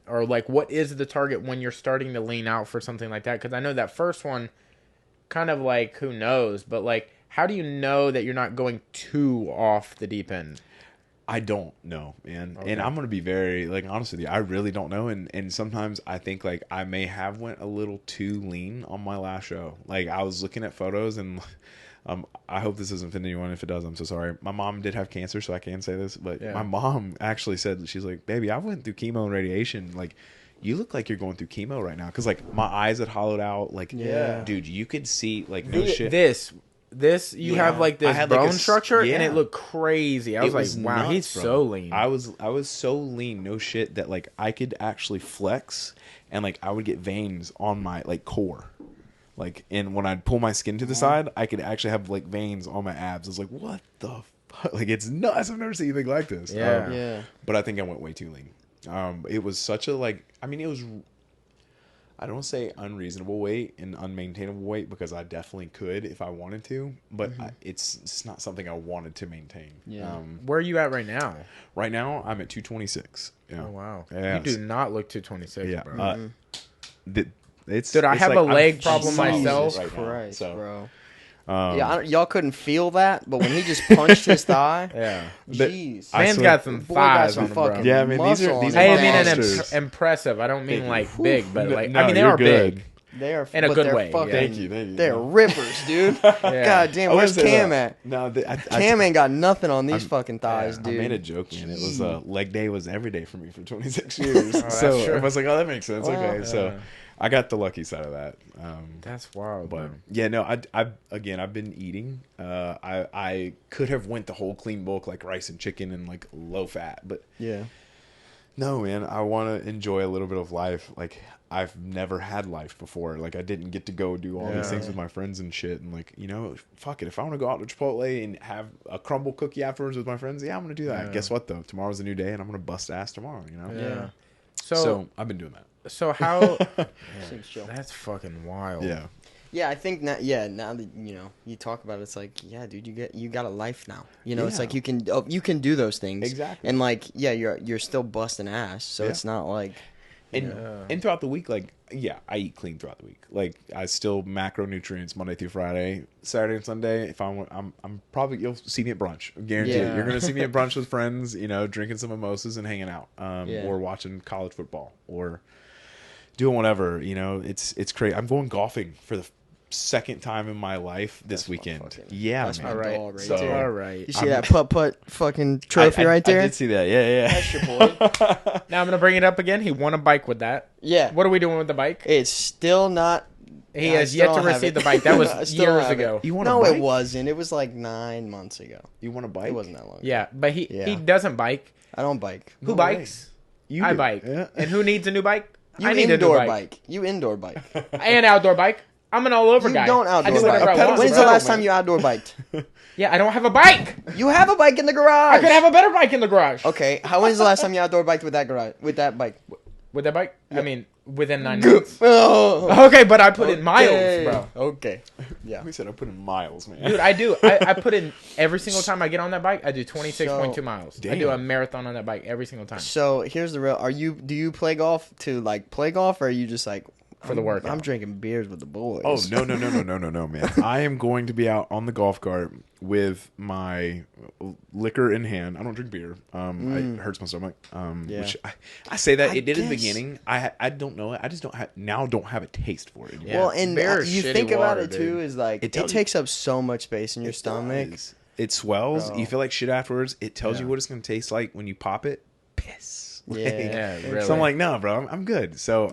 Speaker 1: or like what is the target when you're starting to lean out for something like that? Because I know that first one kind of like who knows, but like how do you know that you're not going too off the deep end?
Speaker 2: I don't know, man.
Speaker 1: Okay.
Speaker 2: And I'm going to be very, like, honest with you. I really don't know. And sometimes I think, like, I may have went a little too lean on my last show. Like, I was looking at photos and I hope this doesn't offend anyone. If it does, I'm so sorry. My mom did have cancer, so I can say this. But my mom actually said, she's like, baby, I went through chemo and radiation. Like, you look like you're going through chemo right now. Because, like, my eyes had hollowed out. Like, dude, you could see, like, no shit.
Speaker 1: This you have like this bone structure and it looked crazy. I was like, wow,
Speaker 2: nuts,
Speaker 1: he's
Speaker 2: bro.
Speaker 1: so lean.
Speaker 2: I was so lean, no shit, that like I could actually flex and like I would get veins on my like core. Like, and when I'd pull my skin to the side, I could actually have like veins on my abs. I was like, what the fuck? Like, it's nuts. I've never seen anything like this. But I think I went way too lean. It was such a like, I mean, it was, I don't say unreasonable weight and unmaintainable weight because I definitely could if I wanted to, but it's not something I wanted to maintain.
Speaker 1: Where are you at right now?
Speaker 2: Right now, I'm at 226. Yeah.
Speaker 1: Oh, wow.
Speaker 2: Yeah.
Speaker 1: You do not look 226, bro.
Speaker 2: Dude,
Speaker 1: I have
Speaker 2: like,
Speaker 1: a leg problem myself.
Speaker 3: Jesus Christ,
Speaker 2: so.
Speaker 3: bro. Y'all couldn't feel that, but when he just punched his thigh, jeez,
Speaker 1: man's got some thighs on him, bro.
Speaker 2: Yeah, I mean these are
Speaker 1: I mean
Speaker 2: monsters.
Speaker 1: impressive. I don't mean like big, but like
Speaker 2: no,
Speaker 1: I mean they are
Speaker 2: good.
Speaker 1: big.
Speaker 3: They are
Speaker 1: in a good way.
Speaker 3: Fucking,
Speaker 2: Thank you.
Speaker 3: They're rippers, dude. God damn, where's Cam at?
Speaker 2: No,
Speaker 3: Cam ain't got nothing on these fucking thighs, dude.
Speaker 2: I made a joke, man. It was leg day was every day for me for 26 years. So I was like, oh, that makes sense. Okay, so I got the lucky side of that.
Speaker 1: That's wild,
Speaker 2: but
Speaker 1: man.
Speaker 2: yeah, no, I've been eating. I could have went the whole clean bulk like rice and chicken and like low fat, but no, man, I want to enjoy a little bit of life. Like I've never had life before. Like I didn't get to go do all these things with my friends and shit. And like, you know, fuck it. If I want to go out to Chipotle and have a crumble cookie afterwards with my friends, I'm gonna do that. Guess what though? Tomorrow's a new day, and I'm gonna bust ass tomorrow. You know?
Speaker 1: Yeah.
Speaker 2: So I've been doing that.
Speaker 1: So how?
Speaker 3: Chill.
Speaker 1: That's fucking wild.
Speaker 2: Yeah.
Speaker 3: Yeah, I think now that you talk about it, it's like, yeah, dude, you got a life now. You know, it's like you can do those things
Speaker 2: exactly,
Speaker 3: and like you're still busting ass, so it's not like.
Speaker 2: And throughout the week, like, I eat clean throughout the week. Like, I still macronutrients Monday through Friday, Saturday and Sunday. If I'm probably, you'll see me at brunch. I guarantee it. You're gonna see me at brunch with friends, you know, drinking some mimosas and hanging out, or watching college football, or doing whatever. You know, it's crazy. I'm going golfing for the second time in my life this weekend.
Speaker 3: That's
Speaker 2: man.
Speaker 3: my dog right
Speaker 1: So,
Speaker 3: there.
Speaker 1: all right.
Speaker 3: You see that putt fucking trophy right there?
Speaker 2: I did see that. Yeah.
Speaker 3: That's your boy.
Speaker 1: Now I'm gonna bring it up again. He won a bike with that.
Speaker 3: Yeah.
Speaker 1: What are we doing with the bike?
Speaker 3: It's still not.
Speaker 1: He has yet to receive the bike. That was years ago.
Speaker 2: You want
Speaker 3: no,
Speaker 2: a bike?
Speaker 3: it wasn't. It was like 9 months ago.
Speaker 2: You want a bike?
Speaker 3: It wasn't that long.
Speaker 1: Yeah, but he doesn't bike.
Speaker 3: I don't bike.
Speaker 1: Who bikes? I bike.
Speaker 2: Yeah.
Speaker 1: And who needs a new bike?
Speaker 3: You
Speaker 1: I need
Speaker 3: indoor
Speaker 1: a new bike.
Speaker 3: You indoor bike.
Speaker 1: And outdoor bike. I'm an all over
Speaker 3: You
Speaker 1: guy.
Speaker 3: don't outdoor
Speaker 1: I do whatever
Speaker 3: bike.
Speaker 1: I want.
Speaker 3: When's the last time you outdoor biked?
Speaker 1: Yeah, I don't have a bike.
Speaker 3: You have a bike in the garage.
Speaker 1: I could have a better bike in the garage.
Speaker 3: Okay, when's the last time you outdoor biked with that bike?
Speaker 1: With that bike? I mean, within 9 months.
Speaker 3: Oh.
Speaker 1: Okay, but I put in miles, bro.
Speaker 3: Okay. Yeah.
Speaker 2: We said I put in miles, man.
Speaker 1: Dude, I do. I put in every single time I get on that bike. I do 26.2 miles.
Speaker 2: Damn.
Speaker 1: I do a marathon on that bike every single time.
Speaker 3: So here's the real. Do you play golf to like play golf, or are you just like
Speaker 1: for the workout.
Speaker 3: I'm drinking beers with the boys.
Speaker 2: Oh no, man! I am going to be out on the golf cart with my liquor in hand. I don't drink beer. It hurts my stomach. Which I say that it did in the beginning. I don't know it. I just don't have a taste for it anymore.
Speaker 3: Well, and you think about it too,
Speaker 2: dude.
Speaker 3: is like it takes up so much space in your stomach.
Speaker 2: It swells.
Speaker 3: Bro.
Speaker 2: You feel like shit afterwards. It tells you what it's going to taste like when you pop it. Piss.
Speaker 1: Really.
Speaker 2: So I'm like, no, bro, I'm good. So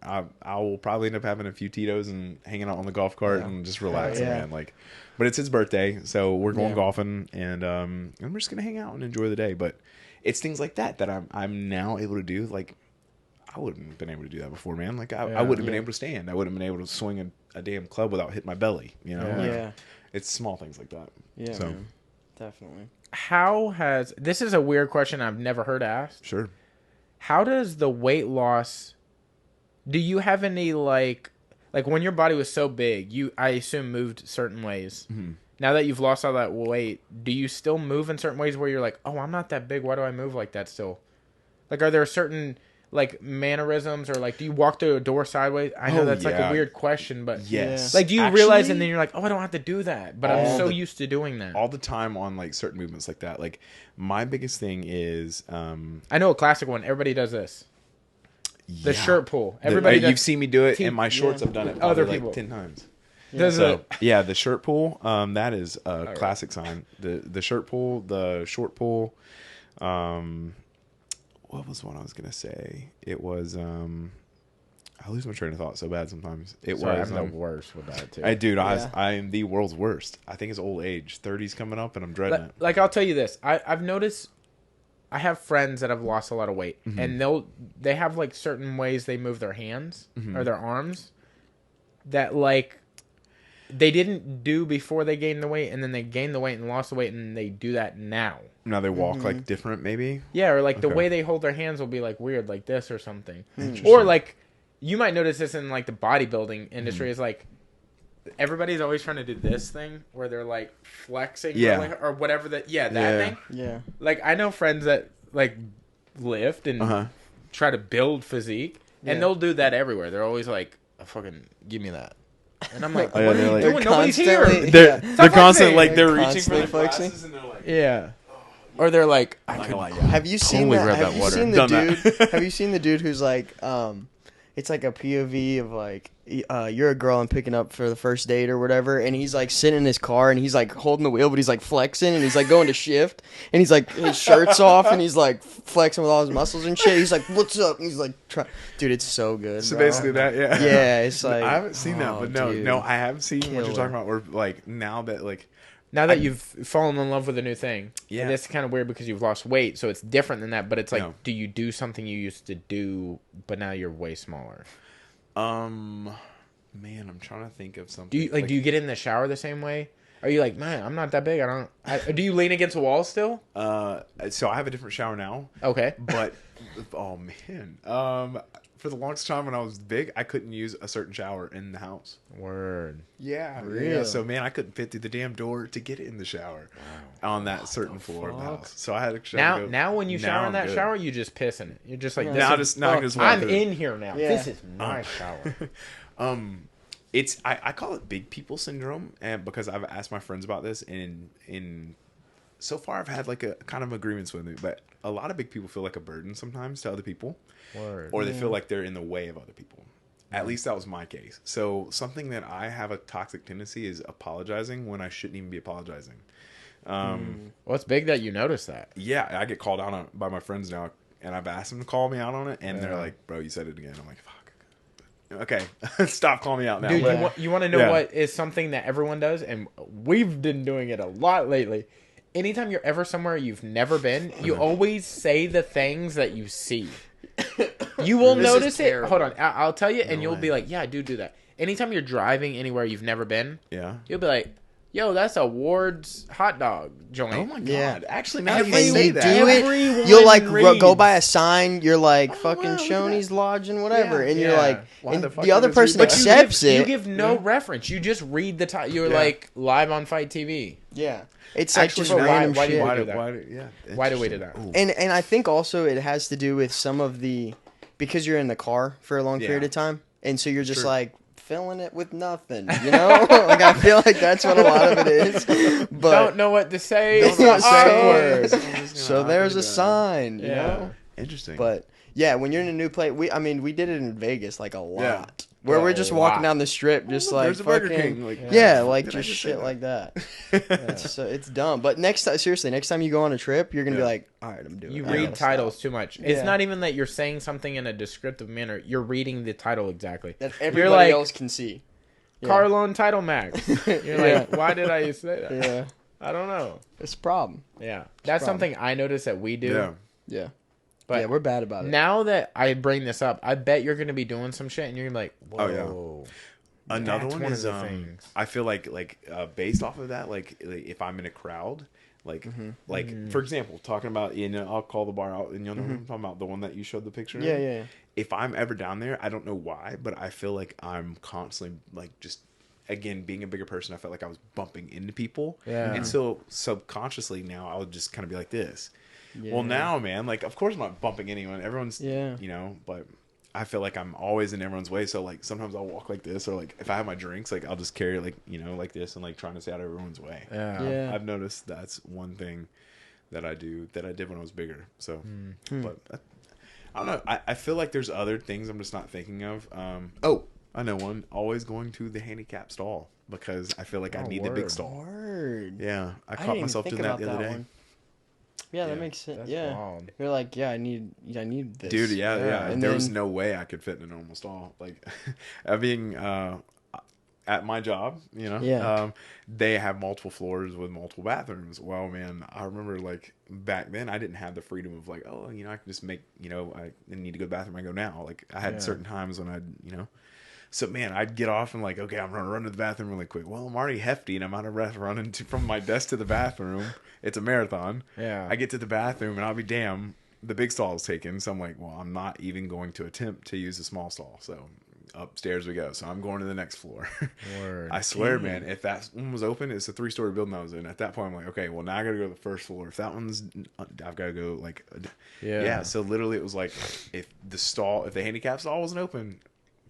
Speaker 2: I will probably end up having a few Tito's and hanging out on the golf cart and just relaxing, man. Like, but it's his birthday, so we're going golfing, and I'm just gonna hang out and enjoy the day. But it's things like that I'm now able to do. Like, I wouldn't have been able to do that before, man. Like, I wouldn't have been able to stand. I wouldn't have been able to swing a damn club without hitting my belly. You know? Like, it's small things like that.
Speaker 3: Yeah,
Speaker 2: so
Speaker 3: man. Definitely.
Speaker 1: This is a weird question I've never heard asked.
Speaker 2: Sure.
Speaker 1: How does the weight loss, do you have any like when your body was so big, I assume moved certain ways. Mm-hmm. Now that you've lost all that weight, do you still move in certain ways where you're like, oh, I'm not that big, why do I move like that still? Like, are there certain like mannerisms, or like, do you walk through a door sideways? I know that's like a weird question, but like, do you realize and then you're like, oh, I don't have to do that, but I'm so used to doing that
Speaker 2: all the time on like certain movements like that. Like, my biggest thing is
Speaker 1: I know a classic one. Everybody does this. The shirt pull. Everybody
Speaker 2: you've seen me do it in my shorts. I've done it
Speaker 1: other
Speaker 2: like
Speaker 1: people
Speaker 2: 10 times. The shirt pull. That is a classic sign. The shirt pull, the short pull. What was one I was gonna say? It was I lose my train of thought so bad sometimes. I'm
Speaker 1: the worst with that too.
Speaker 2: I am the world's worst. I think it's old age. 30's coming up, and I'm dreading it.
Speaker 1: Like, I'll tell you this. I've noticed. I have friends that have lost a lot of weight, and they have like certain ways they move their hands or their arms that like they didn't do before they gained the weight, and then they gained the weight and lost the weight, and they do that now.
Speaker 2: Now they walk like different, maybe.
Speaker 1: Yeah, or like the way they hold their hands will be like weird, like this or something. Or like you might notice this in like the bodybuilding industry is like everybody's always trying to do this thing where they're like flexing or whatever that thing. Yeah. Like, I know friends that like lift and try to build physique, and they'll do that everywhere. They're always like, fucking give me that. And I'm like, what are you doing? Nobody's here.
Speaker 2: They're constantly like they're reaching for the glasses and they're like,
Speaker 1: or they're like,
Speaker 3: have you seen that? Have you seen the dude who's like, it's like a POV of like, you're a girl I'm picking up for the first date or whatever, and he's like sitting in his car and he's like holding the wheel, but he's like flexing and he's like going to shift and he's like his shirt's off and he's like flexing with all his muscles and shit. He's like, what's up? And he's like, dude, it's so good.
Speaker 2: So basically that,
Speaker 3: yeah, it's like,
Speaker 2: I haven't seen that, but no, I have seen what you're talking about. Where like now that
Speaker 1: you've fallen in love with a new thing, and it's kind of weird because you've lost weight, so it's different than that. But it's like, do you do something you used to do, but now you're way smaller?
Speaker 2: Man, I'm trying to think of something.
Speaker 1: Do you get in the shower the same way? Are you like, man, I'm not that big. Do you lean against a wall still?
Speaker 2: So I have a different shower now.
Speaker 1: Okay,
Speaker 2: but oh man, for the longest time when I was big, I couldn't use a certain shower in the house.
Speaker 1: Word.
Speaker 2: Yeah. Really? Yeah. So man, I couldn't fit through the damn door to get in the shower on that certain floor of the house. So I had to
Speaker 1: now when you shower in that shower, you just piss in it. You're just like,
Speaker 2: I'm
Speaker 1: in here now. Yeah. This is my shower.
Speaker 2: I call it big people syndrome, and because I've asked my friends about this, and in so far I've had like a kind of agreements with it, but a lot of big people feel like a burden sometimes to other people.
Speaker 1: Word.
Speaker 2: Or they feel like they're in the way of other people. At least that was my case. So something that I have a toxic tendency is apologizing when I shouldn't even be apologizing.
Speaker 1: Well, it's big that you notice that.
Speaker 2: Yeah, I get called out on by my friends now, and I've asked them to call me out on it, and they're like, bro, you said it again. I'm like, fuck. Okay, stop calling me out now.
Speaker 1: Dude, you want to know what is something that everyone does, and we've been doing it a lot lately. Anytime you're ever somewhere you've never been, you always say the things that you see. You will notice it. Hold on, I'll tell you, and you'll be like, "Yeah, I do that." Anytime you're driving anywhere you've never been, you'll be like, "Yo, that's a Ward's hot dog joint."
Speaker 2: Oh my god!
Speaker 3: Yeah.
Speaker 2: Actually, now you say
Speaker 3: that, you'll like go by a sign. You're like fucking Shoney's Lodge and whatever, and you're like, and the other person accepts it.
Speaker 1: You give no reference. You just read the title. You're like live on Fight TV.
Speaker 3: Yeah. It's like just random shit.
Speaker 1: Why do we do that?
Speaker 3: And I think also it has to do with some of the, because you're in the car for a long period of time, and so you're just
Speaker 2: True.
Speaker 3: like filling it with nothing, you know? Like I feel like that's what a lot of it is. But
Speaker 1: Don't know what to say.
Speaker 3: Don't
Speaker 1: It's
Speaker 3: know what to
Speaker 1: awkward.
Speaker 3: say. So there's a sign, you know?
Speaker 2: Interesting.
Speaker 3: But yeah, when you're in a new place, we did it in Vegas like a lot.
Speaker 2: Yeah.
Speaker 3: Where
Speaker 1: Yeah,
Speaker 3: we're just
Speaker 1: a
Speaker 3: walking
Speaker 1: lot.
Speaker 3: down the strip, just like
Speaker 2: there's a Burger
Speaker 3: fucking,
Speaker 2: King. Like,
Speaker 3: yeah, like
Speaker 2: did I
Speaker 3: just
Speaker 2: say
Speaker 3: shit
Speaker 2: that?
Speaker 3: like that. It's dumb. But next time, seriously, next time you go on a trip, you're gonna be
Speaker 2: Yeah.
Speaker 3: like, all right, I'm doing
Speaker 1: You
Speaker 3: it. I
Speaker 1: read
Speaker 3: gotta
Speaker 1: titles
Speaker 3: stop.
Speaker 1: too much.
Speaker 3: Yeah.
Speaker 1: It's not even that you're saying something in a descriptive manner. You're reading the title exactly.
Speaker 3: That
Speaker 1: You're
Speaker 3: everybody
Speaker 1: like,
Speaker 3: else can see. Yeah.
Speaker 1: Carlone Title Max. You're like, why did I say that?
Speaker 3: Yeah,
Speaker 1: I don't know.
Speaker 3: it's a problem.
Speaker 1: Yeah. That's
Speaker 3: problem.
Speaker 1: something I noticed that we do.
Speaker 2: Yeah.
Speaker 3: Yeah,
Speaker 1: But
Speaker 3: yeah, we're bad about it.
Speaker 1: now that I bring this up, I bet you're going to be doing some shit and you're going to be like,
Speaker 2: Oh, yeah.
Speaker 1: whoa.
Speaker 2: Another
Speaker 1: That's
Speaker 2: one
Speaker 1: one
Speaker 2: is
Speaker 1: of the things.
Speaker 2: I feel like based off of that, like if I'm in a crowd, like for example, talking about I'll call the bar out and you'll know what I'm talking about, the one that you showed the picture.
Speaker 3: Yeah,
Speaker 2: in.
Speaker 3: yeah.
Speaker 2: If I'm ever down there, I don't know why, but I feel like I'm constantly like just again being a bigger person. I felt like I was bumping into people,
Speaker 1: Yeah.
Speaker 2: and so subconsciously now I would just kind of be like this.
Speaker 3: Yeah.
Speaker 2: Well, now, man, like of course I'm not bumping anyone. Everyone's
Speaker 3: Yeah.
Speaker 2: but I feel like I'm always in everyone's way. So like sometimes I'll walk like this, or like if I have my drinks, like I'll just carry it like like this and like trying to stay out of everyone's way.
Speaker 1: Yeah.
Speaker 3: Yeah.
Speaker 2: I've noticed that's one thing that I do that I did when I was bigger. So, but I don't know. I feel like there's other things I'm just not thinking of. Oh, I know one. Always going to the handicap stall because I feel like I need the big
Speaker 1: word.
Speaker 2: stall.
Speaker 3: Word.
Speaker 2: Yeah, I
Speaker 3: didn't
Speaker 2: caught
Speaker 3: even
Speaker 2: myself
Speaker 3: think
Speaker 2: doing that
Speaker 3: about
Speaker 2: the other day.
Speaker 3: one. Yeah, that
Speaker 2: Yeah.
Speaker 3: makes sense.
Speaker 1: That's
Speaker 3: Yeah,
Speaker 1: wild.
Speaker 3: you're like, I need this,
Speaker 2: Dude, yeah.
Speaker 3: And
Speaker 2: There was
Speaker 3: then-
Speaker 2: no way I could fit in a normal stall. Like, being at my job,
Speaker 3: Yeah.
Speaker 2: they have multiple floors with multiple bathrooms. Well, man, I remember like back then I didn't have the freedom of like, I can just make, I need to go to the bathroom. I go now. Like I had certain times when So man, I'd get off and like, okay, I'm gonna run to the bathroom really quick. Well, I'm already hefty and I'm out of breath running from my desk to the bathroom. It's a marathon.
Speaker 1: Yeah.
Speaker 2: I get to the bathroom and I'll be damn, the big stall is taken. So I'm like, well, I'm not even going to attempt to use the small stall. So upstairs we go. So I'm going to the next floor.
Speaker 1: Word.
Speaker 2: I swear, man, if that one was open, it's a 3-story building I was in. At that point, I'm like, okay, well now I gotta go to the first floor. If that one's, I've got to go like,
Speaker 1: Yeah.
Speaker 2: So literally, it was like, if the handicap stall wasn't open,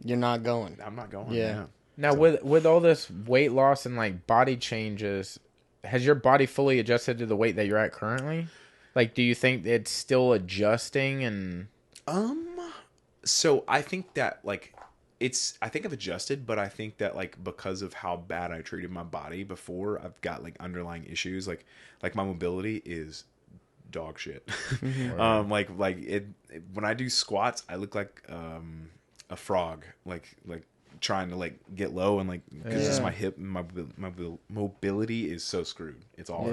Speaker 3: You're not going.
Speaker 2: I'm not going.
Speaker 3: Yeah.
Speaker 1: Now, with all this weight loss and like body changes, has your body fully adjusted to the weight that you're at currently? Like, do you think it's still adjusting? And
Speaker 2: So I think that like I think I've adjusted, but I think that like because of how bad I treated my body before, I've got like underlying issues. Like my mobility is dog shit. Like when I do squats, I look like a frog, like trying to like get low and like because just my hip and my mobility is so screwed. It's all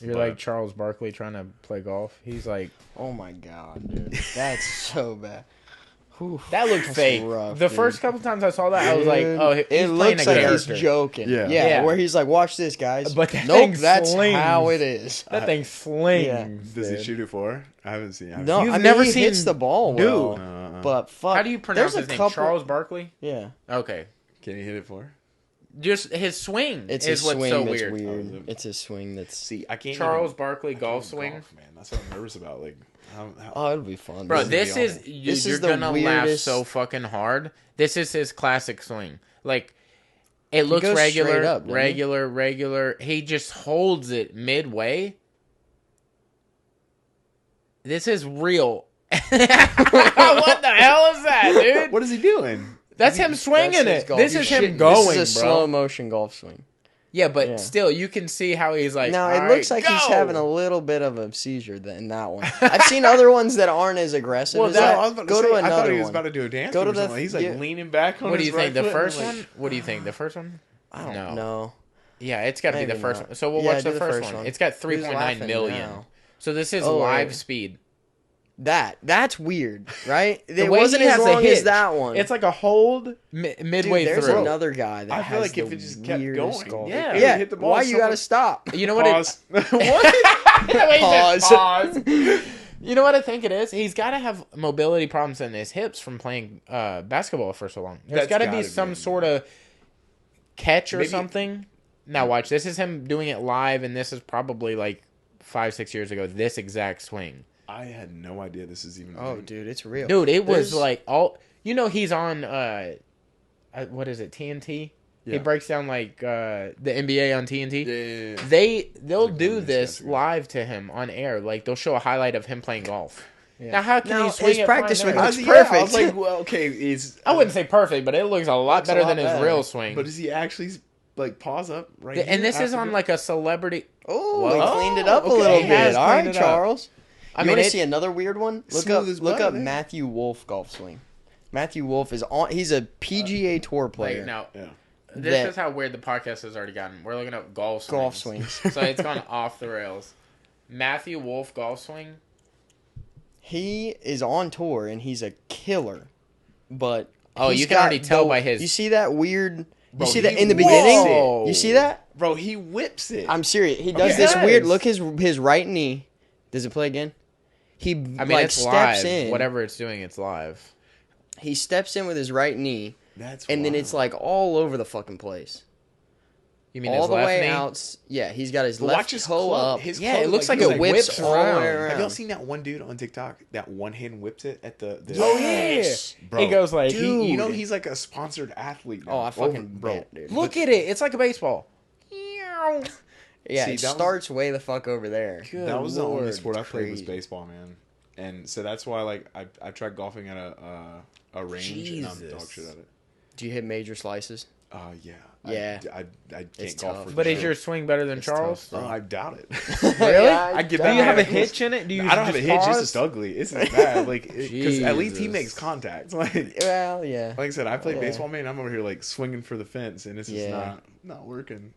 Speaker 1: you're like Charles Barkley trying to play golf. He's like,
Speaker 3: Oh my god, dude, that's so bad. Whew.
Speaker 1: that looked
Speaker 3: That's
Speaker 1: fake.
Speaker 3: rough,
Speaker 1: The
Speaker 3: dude.
Speaker 1: first couple times I saw that, I was like, oh, he's
Speaker 3: it
Speaker 1: playing
Speaker 3: looks
Speaker 1: a
Speaker 3: like
Speaker 1: character.
Speaker 3: he's joking.
Speaker 2: Yeah.
Speaker 1: Yeah.
Speaker 3: Where he's like, watch this, guys.
Speaker 1: But that
Speaker 3: nope,
Speaker 1: thing
Speaker 3: that's
Speaker 1: slings.
Speaker 3: how it is.
Speaker 1: That thing slings.
Speaker 2: Does he
Speaker 1: dude.
Speaker 2: shoot it for? I haven't seen.
Speaker 3: No,
Speaker 1: You've
Speaker 3: I mean,
Speaker 1: never
Speaker 3: he
Speaker 1: seen-
Speaker 3: hits the ball
Speaker 1: Dude.
Speaker 3: well, but fuck.
Speaker 1: How do you pronounce
Speaker 3: there's
Speaker 1: his
Speaker 3: a
Speaker 1: name?
Speaker 3: couple-
Speaker 1: Charles Barkley?
Speaker 3: Yeah,
Speaker 1: Okay.
Speaker 2: Can he hit it for?
Speaker 1: Just his swing
Speaker 3: it's
Speaker 1: is
Speaker 3: his
Speaker 1: what's
Speaker 3: swing
Speaker 1: so
Speaker 3: that's
Speaker 1: weird.
Speaker 3: weird.
Speaker 2: Oh, is it?
Speaker 3: It's his swing that's.
Speaker 2: See, I can't.
Speaker 1: Charles
Speaker 2: even,
Speaker 1: Barkley
Speaker 2: I
Speaker 1: golf
Speaker 2: can't
Speaker 1: swing.
Speaker 2: golf, man. That's what I'm nervous about. Like, how
Speaker 3: Oh, it'll be fun.
Speaker 1: Bro,
Speaker 3: dude.
Speaker 1: this
Speaker 2: be
Speaker 1: is
Speaker 2: awful.
Speaker 3: This
Speaker 1: you're
Speaker 3: is the
Speaker 1: gonna laugh
Speaker 3: weirdest-
Speaker 1: so fucking hard. This is his classic swing. Like it looks
Speaker 3: goes straight
Speaker 1: regular,
Speaker 3: up, doesn't he?
Speaker 1: regular. He just holds it midway. This is real. What the hell is that, dude?
Speaker 2: What is he doing?
Speaker 1: That's him swinging
Speaker 3: That's his
Speaker 1: it.
Speaker 3: golf
Speaker 1: This is
Speaker 3: swing.
Speaker 1: him going,
Speaker 3: This is a
Speaker 1: bro.
Speaker 3: slow motion golf swing.
Speaker 1: Yeah, but
Speaker 3: Yeah.
Speaker 1: still, you can see how he's like.
Speaker 3: Now
Speaker 1: "All
Speaker 3: it looks
Speaker 1: right,
Speaker 3: like he's
Speaker 1: go!"
Speaker 3: having a little bit of a seizure in that one. I've seen other ones that aren't as aggressive
Speaker 1: Well,
Speaker 3: as
Speaker 1: that-
Speaker 3: that.
Speaker 2: I was about to
Speaker 3: Go
Speaker 2: say,
Speaker 3: to
Speaker 2: I thought
Speaker 3: another
Speaker 2: he was
Speaker 3: one.
Speaker 2: about to do a dance.
Speaker 3: Go to
Speaker 2: or something.
Speaker 3: the-
Speaker 2: He's like
Speaker 3: yeah.
Speaker 2: leaning back on
Speaker 1: What do
Speaker 2: his
Speaker 1: you think?
Speaker 2: right
Speaker 1: The
Speaker 2: foot and,
Speaker 1: first
Speaker 2: like-
Speaker 1: one? What do you think? The first one?
Speaker 3: I don't
Speaker 1: No.
Speaker 3: know.
Speaker 1: Yeah, it's got to be the
Speaker 3: Maybe
Speaker 1: first
Speaker 3: not.
Speaker 1: one. So we'll
Speaker 3: Yeah,
Speaker 1: watch
Speaker 3: do
Speaker 1: the
Speaker 3: the
Speaker 1: first
Speaker 3: first
Speaker 1: one.
Speaker 3: one.
Speaker 1: It's got
Speaker 3: Who's
Speaker 1: 3.9
Speaker 3: laughing
Speaker 1: million.
Speaker 3: now?
Speaker 1: So this is
Speaker 3: Oh,
Speaker 1: live
Speaker 3: yeah.
Speaker 1: speed.
Speaker 3: That's weird, right?
Speaker 1: The
Speaker 3: It
Speaker 1: way
Speaker 3: wasn't
Speaker 1: he
Speaker 3: as
Speaker 1: has a
Speaker 3: long
Speaker 1: hitch,
Speaker 3: as that one.
Speaker 1: It's like a hold midway
Speaker 3: Dude, there's
Speaker 1: through.
Speaker 3: another guy that
Speaker 2: I feel
Speaker 3: has
Speaker 2: like if
Speaker 3: the
Speaker 2: it just kept
Speaker 3: weirdest
Speaker 2: going,
Speaker 3: golf.
Speaker 1: yeah.
Speaker 2: it would
Speaker 3: Yeah,
Speaker 2: hit the ball
Speaker 3: why you
Speaker 2: somewhere.
Speaker 3: gotta stop?
Speaker 1: You know what?
Speaker 2: Pause.
Speaker 1: What?
Speaker 3: Pause.
Speaker 1: Pause. You know what I think it is? He's got to have mobility problems in his hips from playing basketball for so long. There's
Speaker 2: That's
Speaker 1: got to
Speaker 2: gotta
Speaker 1: be
Speaker 2: be
Speaker 1: some
Speaker 2: it.
Speaker 1: sort of catch or
Speaker 2: Maybe-
Speaker 1: something. Now watch. This is him doing it live, and this is probably like 5-6 years ago. This exact swing.
Speaker 2: I had no idea this is even.
Speaker 3: Oh, dude, it's real.
Speaker 1: Dude, it was
Speaker 3: There's-
Speaker 1: like all. You know he's on what is it, TNT?
Speaker 2: Yeah.
Speaker 1: He breaks down like the NBA on TNT.
Speaker 2: Yeah.
Speaker 1: They'll
Speaker 2: Like
Speaker 1: do
Speaker 2: one of
Speaker 1: this
Speaker 2: these guys.
Speaker 1: live to him on air. Like they'll show a highlight of him playing golf.
Speaker 3: Yeah.
Speaker 1: Now how can
Speaker 3: Now,
Speaker 1: he swing
Speaker 3: his
Speaker 1: it
Speaker 3: practice
Speaker 1: fine
Speaker 3: swing
Speaker 1: there?
Speaker 3: looks
Speaker 2: I
Speaker 3: perfect.
Speaker 2: was like, well, okay, is
Speaker 1: I wouldn't say perfect, but it looks a lot
Speaker 3: Looks a
Speaker 1: better
Speaker 3: lot
Speaker 1: than his
Speaker 3: better.
Speaker 1: real swing.
Speaker 2: but does he actually like pause up right?
Speaker 1: And
Speaker 2: here
Speaker 1: this is
Speaker 2: after
Speaker 1: on
Speaker 2: the-
Speaker 1: like a celebrity.
Speaker 3: Oh,
Speaker 1: Whoa.
Speaker 3: he cleaned it up
Speaker 1: Okay.
Speaker 3: a little
Speaker 1: He has
Speaker 3: bit. All
Speaker 1: cleaned
Speaker 3: right,
Speaker 1: it up.
Speaker 3: Charles.
Speaker 1: I
Speaker 3: You
Speaker 1: mean,
Speaker 3: want to
Speaker 1: it-
Speaker 3: see another weird one?
Speaker 2: Smooth as
Speaker 3: Look
Speaker 2: butter
Speaker 3: up
Speaker 2: there.
Speaker 3: Matthew Wolf golf swing. Matthew Wolf is on. He's a PGA Tour player.
Speaker 1: Like, now,
Speaker 2: Yeah.
Speaker 1: this
Speaker 3: that-
Speaker 1: is how weird the podcast has already gotten. We're looking up golf swings.
Speaker 3: Golf swings.
Speaker 1: So it's gone off the rails. Matthew Wolf golf swing.
Speaker 3: He is on tour and he's a killer. But
Speaker 1: Oh,
Speaker 3: he's
Speaker 1: you can
Speaker 3: got
Speaker 1: already tell
Speaker 3: the-
Speaker 1: by his-
Speaker 3: You see that weird?
Speaker 2: Bro,
Speaker 3: You see that
Speaker 2: he
Speaker 3: in the
Speaker 2: whips
Speaker 3: beginning?
Speaker 1: it.
Speaker 3: You see that?
Speaker 2: Bro, he whips it.
Speaker 3: I'm serious. He does
Speaker 1: Okay.
Speaker 3: this
Speaker 1: Yes.
Speaker 3: weird. Look his right knee. Does it play again? He
Speaker 1: I mean,
Speaker 3: like
Speaker 1: it's
Speaker 3: steps
Speaker 1: live.
Speaker 3: in.
Speaker 1: Whatever it's doing, it's live.
Speaker 3: He steps in with his right knee,
Speaker 2: That's
Speaker 3: and then
Speaker 2: wild.
Speaker 3: it's like all over the fucking place.
Speaker 1: You mean
Speaker 3: All
Speaker 1: his
Speaker 3: the
Speaker 1: left
Speaker 3: way
Speaker 1: knee?
Speaker 3: out. Yeah, he's got his
Speaker 2: But
Speaker 3: left
Speaker 2: watch his
Speaker 3: toe
Speaker 2: club.
Speaker 3: up.
Speaker 2: His
Speaker 1: Yeah,
Speaker 2: club,
Speaker 1: it looks like
Speaker 2: he's
Speaker 1: it whips
Speaker 3: all the way
Speaker 1: around.
Speaker 3: around.
Speaker 2: Have y'all seen that one dude on TikTok that one hand whips it at the
Speaker 1: Oh
Speaker 3: Yes.
Speaker 1: yeah,
Speaker 2: Bro,
Speaker 1: he goes like,
Speaker 3: dude.
Speaker 2: you know he's like a sponsored athlete now.
Speaker 3: Oh, I fucking
Speaker 2: bro.
Speaker 3: bet, dude.
Speaker 1: look at it. It's like a baseball.
Speaker 3: Yeah,
Speaker 2: See,
Speaker 3: it
Speaker 2: that was-
Speaker 3: starts way the fuck over there.
Speaker 1: Good
Speaker 2: That was the only
Speaker 1: Lord,
Speaker 2: sport I played was
Speaker 3: crazy.
Speaker 2: baseball, man. And so that's why like I tried golfing at a range and I'm dog
Speaker 1: Jesus.
Speaker 2: shit at it.
Speaker 3: Do you hit major slices?
Speaker 2: Yeah.
Speaker 3: Yeah.
Speaker 2: I
Speaker 3: It's
Speaker 2: can't
Speaker 3: tough.
Speaker 2: golf for
Speaker 1: But
Speaker 2: sure.
Speaker 1: is your swing better than
Speaker 3: It's
Speaker 1: Charles?
Speaker 3: tough,
Speaker 2: Oh, I doubt it.
Speaker 1: Really?
Speaker 3: Yeah,
Speaker 2: I give
Speaker 1: Do
Speaker 2: that
Speaker 1: you have a
Speaker 2: man-
Speaker 1: hitch in it? Do you
Speaker 2: I don't have a
Speaker 1: just
Speaker 2: hitch,
Speaker 1: pause?
Speaker 2: it's just ugly. It's not bad. Like, because at least he
Speaker 1: Jesus.
Speaker 2: makes contact. Like
Speaker 3: Well, yeah.
Speaker 2: I said, I played
Speaker 3: Yeah.
Speaker 2: baseball, man. I'm over here like swinging for the fence, and it's just
Speaker 3: Yeah.
Speaker 2: not working.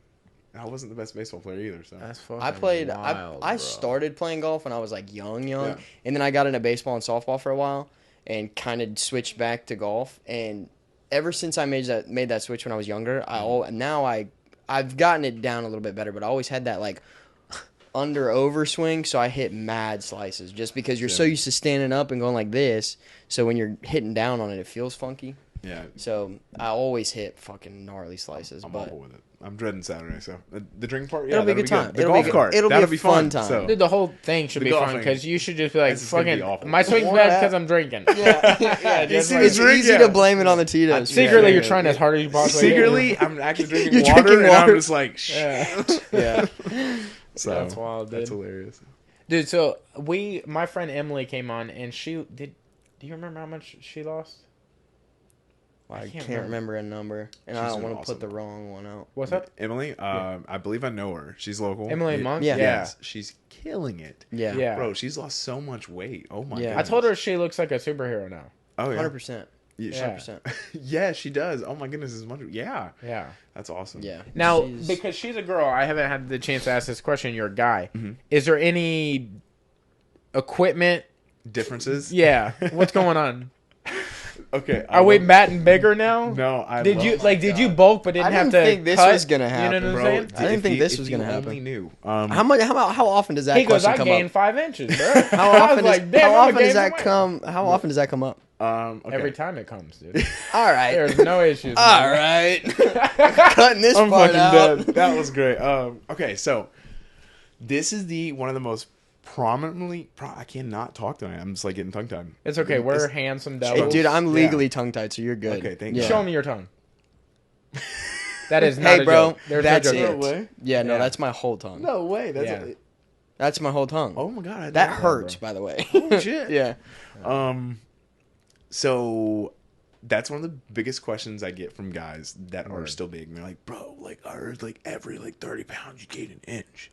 Speaker 2: I wasn't the best baseball player either. So
Speaker 1: That's fucking
Speaker 3: I played.
Speaker 1: wild,
Speaker 3: I
Speaker 1: bro.
Speaker 3: started playing golf when I was like young,
Speaker 2: Yeah.
Speaker 3: and then I got into baseball and softball for a while, and kind of switched back to golf. And ever since I made that switch when I was younger, I've gotten it down a little bit better. But I always had that like under over swing, so I hit mad slices just because you're so
Speaker 2: Yeah.
Speaker 3: used to standing up and going like this. So when you're hitting down on it, it feels funky.
Speaker 2: yeah,
Speaker 3: So I always hit fucking gnarly slices.
Speaker 2: I'm
Speaker 3: but
Speaker 2: all with it. I'm dreading Saturday. So the drinking part,
Speaker 3: It'll be a
Speaker 2: that'll
Speaker 3: good time.
Speaker 2: The
Speaker 3: It'll
Speaker 2: golf
Speaker 3: be good-
Speaker 2: cart,
Speaker 3: it'll be
Speaker 2: that'll
Speaker 3: a
Speaker 2: be
Speaker 3: fun
Speaker 2: fun.
Speaker 3: time.
Speaker 2: So.
Speaker 1: Dude, the whole thing should
Speaker 2: The
Speaker 1: be fun
Speaker 2: golfing.
Speaker 1: because you should just be like,
Speaker 2: This is gonna be
Speaker 1: fucking,
Speaker 2: awful.
Speaker 1: my swing's
Speaker 3: More
Speaker 1: bad
Speaker 3: that.
Speaker 1: because I'm drinking.
Speaker 3: yeah,
Speaker 1: just
Speaker 2: see
Speaker 1: like-
Speaker 2: the
Speaker 3: it's
Speaker 2: drink,
Speaker 3: easy
Speaker 2: yeah.
Speaker 3: to blame it on the Tito's.
Speaker 1: Secretly,
Speaker 3: Yeah.
Speaker 1: you're trying as hard as you possibly
Speaker 2: Secretly, I'm actually drinking
Speaker 3: You're
Speaker 2: water,
Speaker 3: drinking
Speaker 2: and I'm
Speaker 3: water.
Speaker 2: just like, shit.
Speaker 1: Yeah.
Speaker 2: So
Speaker 1: That's wild, dude.
Speaker 2: That's hilarious.
Speaker 1: Dude, so my friend Emily came on and do you remember how much she lost?
Speaker 3: I
Speaker 1: can't
Speaker 3: can't remember a number, and I
Speaker 2: She's
Speaker 3: don't
Speaker 2: doing
Speaker 3: want to put
Speaker 2: awesome.
Speaker 3: the wrong one out.
Speaker 1: What's up?
Speaker 2: Emily, I believe I know her. She's local.
Speaker 1: Emily Monk?
Speaker 3: Yeah.
Speaker 2: Yes, she's killing it.
Speaker 3: Yeah,
Speaker 1: Yeah.
Speaker 2: Bro, she's lost so much weight. Oh my
Speaker 3: Yeah.
Speaker 2: god.
Speaker 1: I told her she looks like a superhero now.
Speaker 2: Oh yeah.
Speaker 3: 100%.
Speaker 2: Yeah.
Speaker 1: Yeah.
Speaker 3: 100%.
Speaker 2: Yeah, she does. Oh my goodness, as much. Yeah,
Speaker 1: Yeah.
Speaker 2: that's awesome.
Speaker 3: Yeah.
Speaker 1: Now,
Speaker 3: She's-
Speaker 1: because she's a girl, I haven't had the chance to ask this question. You're a guy.
Speaker 2: Mm-hmm.
Speaker 1: Is there any equipment?
Speaker 2: Differences.
Speaker 1: Yeah. What's going on?
Speaker 2: Okay.
Speaker 1: Are we batting bigger now?
Speaker 2: No, I.
Speaker 1: Did
Speaker 2: love-
Speaker 1: you did you bulk but didn't
Speaker 3: I
Speaker 1: have
Speaker 3: didn't
Speaker 1: to
Speaker 3: think this
Speaker 1: cut?
Speaker 3: was gonna happen,
Speaker 1: You know what
Speaker 2: Bro,
Speaker 1: I'm saying?
Speaker 3: I didn't think this
Speaker 2: if
Speaker 3: was
Speaker 2: you
Speaker 3: gonna happen.
Speaker 2: Only knew.
Speaker 3: How often does that
Speaker 1: He goes,
Speaker 3: question
Speaker 1: I
Speaker 3: come
Speaker 1: gained
Speaker 3: up?
Speaker 1: 5 inches, bro.
Speaker 3: How
Speaker 1: I
Speaker 3: often
Speaker 1: was
Speaker 3: does
Speaker 1: like, damn,
Speaker 3: how
Speaker 1: I'm
Speaker 3: often
Speaker 1: gonna
Speaker 3: does
Speaker 1: gain
Speaker 3: that
Speaker 1: some weight.
Speaker 3: come? How often does that come up?
Speaker 2: Okay.
Speaker 1: Every time it comes, dude.
Speaker 3: All right.
Speaker 1: There's no issues.
Speaker 3: All
Speaker 1: man.
Speaker 3: right. Cutting this
Speaker 2: I'm
Speaker 3: part
Speaker 2: fucking
Speaker 3: out.
Speaker 2: dead. That was great. Okay, so this is one of the most prominently. I cannot talk tonight. I'm just like getting tongue tied.
Speaker 1: It's okay. We're
Speaker 2: This-
Speaker 1: handsome
Speaker 3: Hey,
Speaker 1: devils.
Speaker 3: dude, I'm
Speaker 2: Yeah.
Speaker 3: legally tongue tied, so you're good.
Speaker 2: Okay, thank you.
Speaker 3: Yeah.
Speaker 1: Show me your tongue. That is not
Speaker 3: Hey,
Speaker 1: a
Speaker 3: bro,
Speaker 1: joke. There's
Speaker 3: that's
Speaker 1: no joke.
Speaker 3: it.
Speaker 2: No way.
Speaker 3: Yeah, no,
Speaker 1: Yeah.
Speaker 3: that's my whole tongue.
Speaker 2: No way. That's
Speaker 1: Yeah.
Speaker 3: That's my whole tongue.
Speaker 2: oh my god. I
Speaker 3: that
Speaker 2: didn't know
Speaker 3: hurts,
Speaker 2: bro.
Speaker 3: by the way.
Speaker 2: Holy shit.
Speaker 3: Yeah.
Speaker 2: So that's one of the biggest questions I get from guys that are
Speaker 1: Word.
Speaker 2: still big. And they're like, bro, like I heard like every 30 pounds you gain an inch.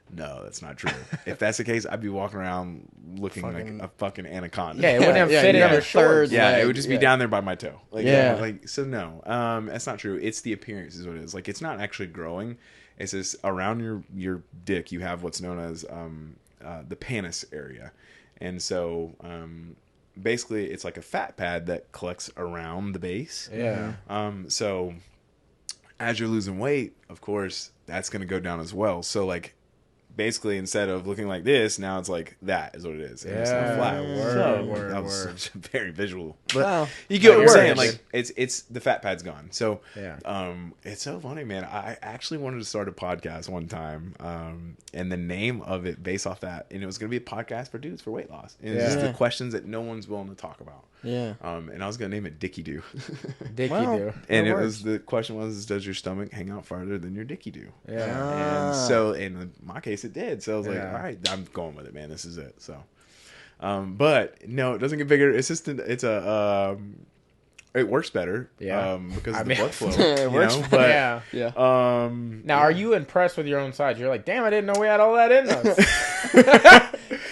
Speaker 2: No, that's not true. If that's the case, I'd be walking around looking
Speaker 3: Fucking-
Speaker 2: like a fucking anaconda.
Speaker 1: Yeah, it wouldn't have
Speaker 3: Yeah,
Speaker 1: fit
Speaker 3: you
Speaker 1: in
Speaker 3: have
Speaker 1: your
Speaker 3: a third
Speaker 1: shorts.
Speaker 2: Yeah,
Speaker 3: leg,
Speaker 2: it would just be
Speaker 3: yeah.
Speaker 2: down there by my toe. Like,
Speaker 3: Yeah.
Speaker 2: so no, that's not true. It's the appearance is what it is. Like, it's not actually growing. It's just around your dick. You have what's known as the pannus area, and so basically, it's like a fat pad that collects around the base.
Speaker 1: Yeah.
Speaker 2: So as you're losing weight, of course, that's going to go down as well. So like basically instead of looking like this, now it's like that is what it is. And it's not flat. That was such a very visual. But you get what I'm saying. Like it's the fat pad's gone. So it's so funny, man. I actually wanted to start a podcast one time, and the name of it based off that, and it was going to be a podcast for dudes for weight loss. And it's just the questions that no one's willing to talk about. Yeah. And I was going to name it Dicky-Doo.
Speaker 1: Dicky-Doo.
Speaker 2: And the question was, does your stomach hang out farther than your Dicky-Doo? Yeah. And so in my case, it did. So I was like, all right, I'm going with it, man. This is it. So, but no, it doesn't get bigger. It's just it works better. Yeah. Because of the blood flow. It works better.
Speaker 1: Yeah. Now, are you impressed with your own size? You're like, damn, I didn't know we had all that in us.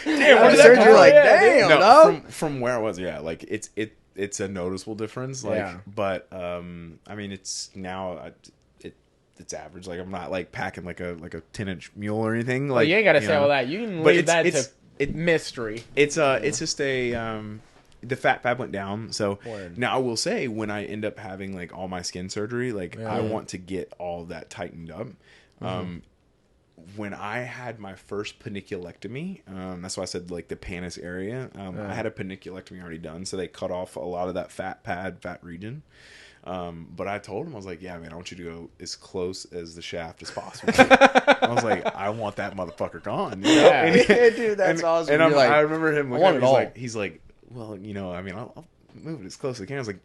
Speaker 3: Damn, what is you're like, damn,
Speaker 2: no. From where I was, like it's a noticeable difference. Like, but I mean, it's now. It's average. Like I'm not like packing like a 10-inch mule or anything. Like
Speaker 1: you ain't gotta say all that. You can leave that to mystery.
Speaker 2: It's just the fat pad went down. So now I will say when I end up having like all my skin surgery, like I want to get all of that tightened up. When I had my first paniculectomy, that's why I said like the panis area. I had a paniculectomy already done, so they cut off a lot of that fat region. But I told him, I was like, yeah, man, I want you to go as close as the shaft as possible. I was like, I want that motherfucker gone. You know?
Speaker 3: Yeah, dude, that's awesome.
Speaker 2: And I remember him looking at me, he's like, well, you know, I mean, I'll move it as close as I can. I was like,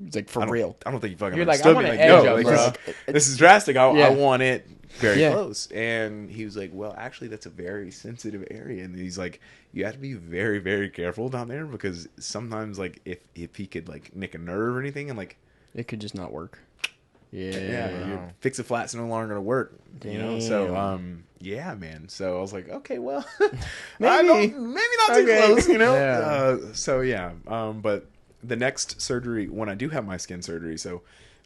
Speaker 3: it's like, for real.
Speaker 2: I don't think you fucking
Speaker 1: You're like,
Speaker 2: understood
Speaker 1: I want
Speaker 2: me.
Speaker 1: bro.
Speaker 2: This is drastic. I want it very close. And he was like, well, actually, that's a very sensitive area. And he's like, you have to be very, very careful down there because sometimes, like, if he could, like, nick a nerve or anything and, like...
Speaker 3: It could just not work.
Speaker 2: Your fix-a-flat's no longer going to work. Damn. You know? So, yeah, man. So I was like, okay, well... maybe not too close, you know? Yeah. But... The next surgery, when I do have my skin surgery, so